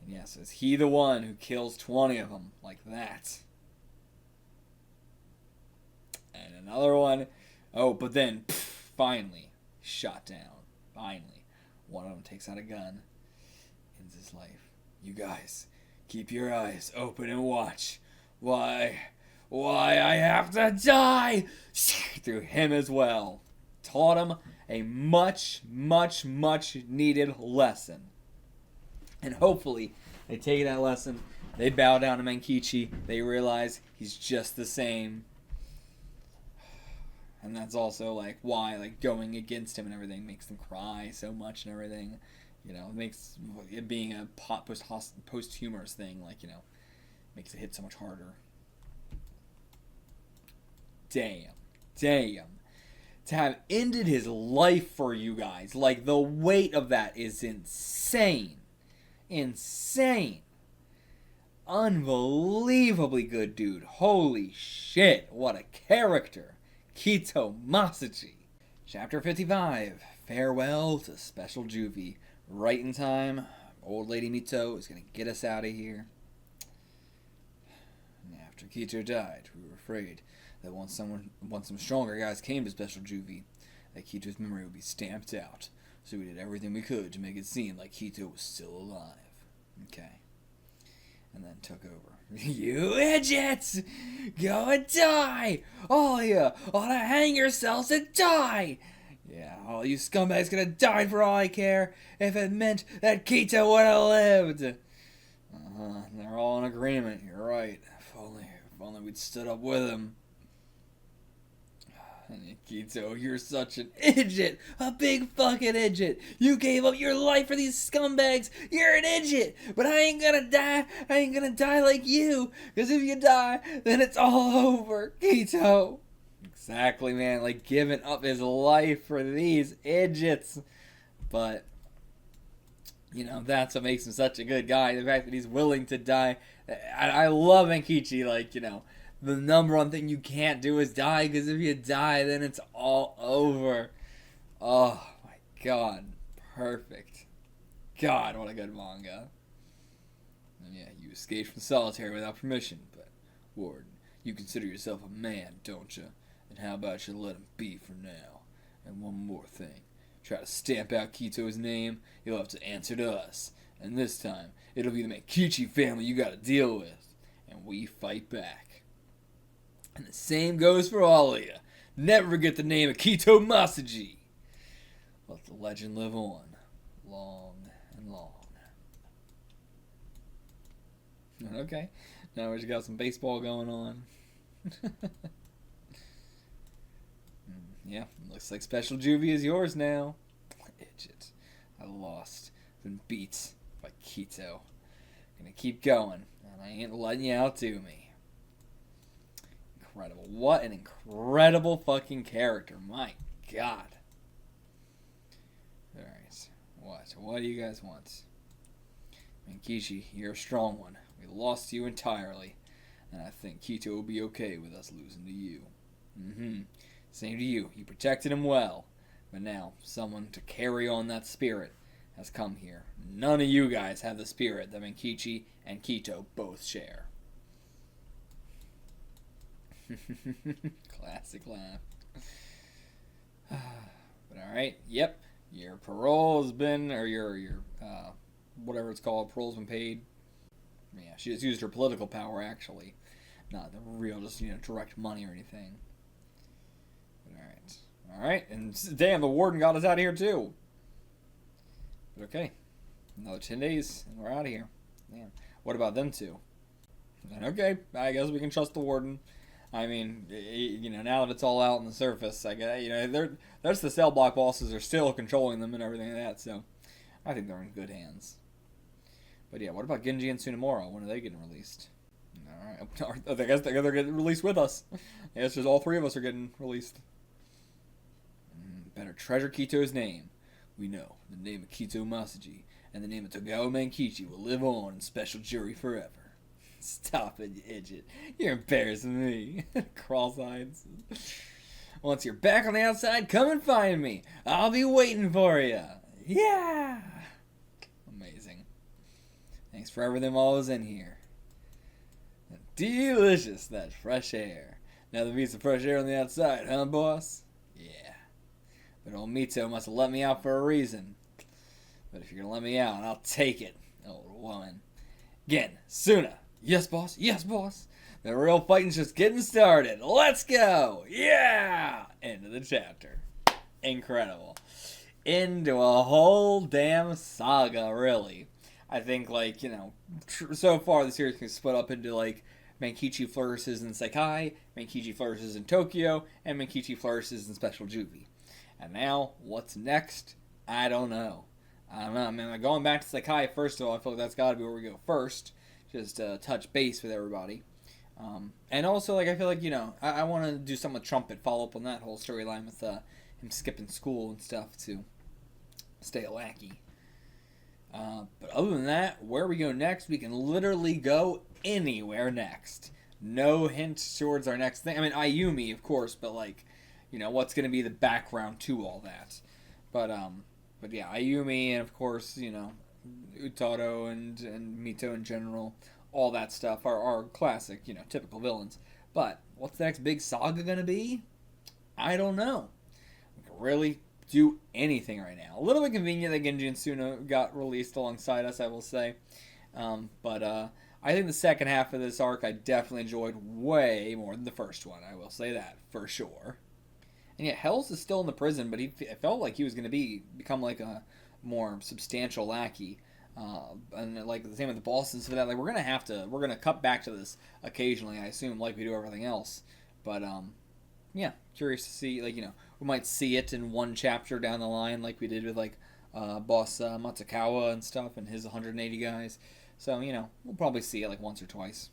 And yes, is he the one who kills 20 of them like that? And another one. Oh, but then, finally, shot down. Finally. One of them takes out a gun. Ends his life. You guys, keep your eyes open and watch. Why I have to die? Through him as well. Taught him a much, much, much needed lesson. And hopefully, they take that lesson, they bow down to Mankichi, they realize he's just the same. And that's also, like, why, like, going against him and everything makes them cry so much and everything. You know, it makes it being a post-humorous thing, like, you know, makes it hit so much harder. Damn. To have ended his life for you guys, like, the weight of that is insane. Insane. Unbelievably good dude. Holy shit, what a character. Kito Masaji. Chapter 55. Farewell to Special Juvie. Right in time. Old Lady Mito is going to get us out of here. And after Kito died, we were afraid that once some stronger guys came to Special Juvie, that Kito's memory would be stamped out. So we did everything we could to make it seem like Kito was still alive. Okay. And then took over. You idiots! Go and die! All you ought to hang yourselves and die! Yeah, all you scumbags could have died for all I care if it meant that Kito would have lived! They're all in agreement, you're right. If only we'd stood up with him. Kito, you're such an idiot! A big fucking idiot! You gave up your life for these scumbags! You're an idiot! But I ain't gonna die! I ain't gonna die like you! Because if you die, then it's all over! Kito! Exactly, man. Like, giving up his life for these idiots. But, you know, that's what makes him such a good guy. The fact that he's willing to die. I love Mankichi, like, you know, the number one thing you can't do is die, because if you die, then it's all over. Oh, my God. Perfect. God, what a good manga. And yeah, you escaped from solitary without permission, but, Warden, you consider yourself a man, don't you? And how about you let him be for now? And one more thing. Try to stamp out Kito's name, you'll have to answer to us. And this time, it'll be the Mankichi family you gotta deal with. And we fight back. And the same goes for all of you. Never forget the name of Kito Masaji. Let the legend live on. Long and long. Okay. Now we just got some baseball going on. Yeah, looks like Special Juvie is yours now. Idiot. I lost. Been beat by Kito. Gonna keep going. And I ain't letting you outdo me. Incredible. What an incredible fucking character. My God. Alright. What do you guys want? Mankichi, you're a strong one. We lost you entirely. And I think Kito will be okay with us losing to you. Same to you. You protected him well. But now, someone to carry on that spirit has come here. None of you guys have the spirit that Mankichi and Kito both share. Classic laugh. But alright, yep. Your parole has been, or your whatever it's called, parole's been paid. Yeah, she just used her political power, actually. Not the real, just, direct money or anything. Alright. Alright, and damn, the warden got us out of here, too. But okay. Another 10 days, and we're out of here. Damn. What about them two? Okay, I guess we can trust the warden. I mean, now that it's all out on the surface, I guess, there's the cell block bosses are still controlling them and everything like that, so I think they're in good hands. But yeah, what about Ginji and Tsunemura? When are they getting released? Alright, I guess they're getting released with us. I guess just all three of us are getting released. Better treasure Kito's name. We know the name of Kito Masaji and the name of Togawa Mankichi will live on in special jury forever. Stop it, you idiot. You're embarrassing me. Cross-eyed. Once you're back on the outside, come and find me. I'll be waiting for you. Yeah! Amazing. Thanks for everything while I was in here. Delicious, that fresh air. Nothing beats the fresh air on the outside, huh, boss? Yeah. But old Mito must have let me out for a reason. But if you're gonna let me out, I'll take it, old woman. Again, Suna. Yes, boss. Yes, boss. The real fighting's just getting started. Let's go. Yeah! End of the chapter. Incredible. Into a whole damn saga, really. I think, so far the series can split up into, Mankichi flourishes in Sekai, Mankichi flourishes in Tokyo, and Mankichi flourishes in Special Juvie. And now, what's next? I don't know. I mean, going back to Sekai, first of all, I feel like that's got to be where we go first. Just touch base with everybody. And also, I feel like, I want to do something with Trumpet, follow up on that whole storyline with him skipping school and stuff to stay a lackey. But other than that, where we go next, we can literally go anywhere next. No hint towards our next thing. I mean, Ayumi, of course, but, what's going to be the background to all that. But yeah, Ayumi, and of course, Utaro and Mito in general, all that stuff are classic, typical villains. But what's the next big saga gonna be? I don't know. We can really do anything right now. A little bit convenient that Genji and Suna got released alongside us, I will say. But I think the second half of this arc I definitely enjoyed way more than the first one. I will say that for sure. And yeah, Hells is still in the prison, but it felt like he was going to become a more substantial lackey. And the same with the boss and stuff like that. We're gonna cut back to this occasionally, I assume, like we do everything else. But yeah, curious to see, we might see it in one chapter down the line, like we did with boss Matsukawa and stuff, and his 180 guys. So we'll probably see it once or twice.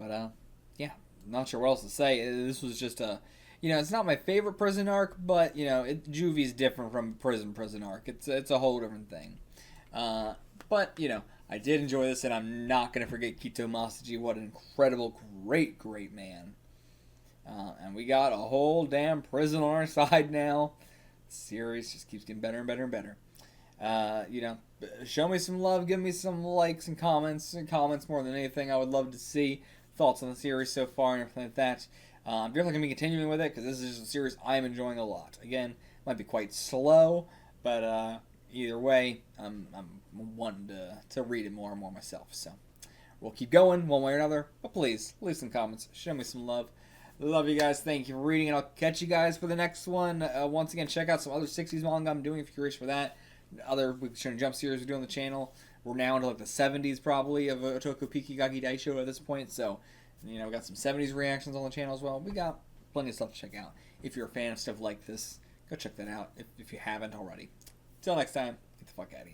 But yeah, not sure what else to say. This was just it's not my favorite prison arc, but Juvie's different from prison arc. It's a whole different thing. But I did enjoy this, and I'm not gonna forget Kito Masaji. What an incredible, great man. And we got a whole damn prison on our side now. The series just keeps getting better and better and better. Show me some love, give me some likes and comments more than anything. I would love to see thoughts on the series so far and everything like that. I'm definitely going to be continuing with it because this is just a series I'm enjoying a lot. Again, might be quite slow, but either way, I'm wanting to read it more and more myself. So we'll keep going one way or another, but please leave some comments, show me some love. Love you guys. Thank you for reading, and I'll catch you guys for the next one. Once again, check out some other 60s manga I'm doing if you're curious for that. Other Weekly Shonen Jump series we're doing on the channel. We're now into the 70s probably of Otoko Ippiki Gaki Daisho at this point, so we got some 70s reactions on the channel as well. We got plenty of stuff to check out. If you're a fan of stuff like this, go check that out if you haven't already. Till next time, get the fuck out of here.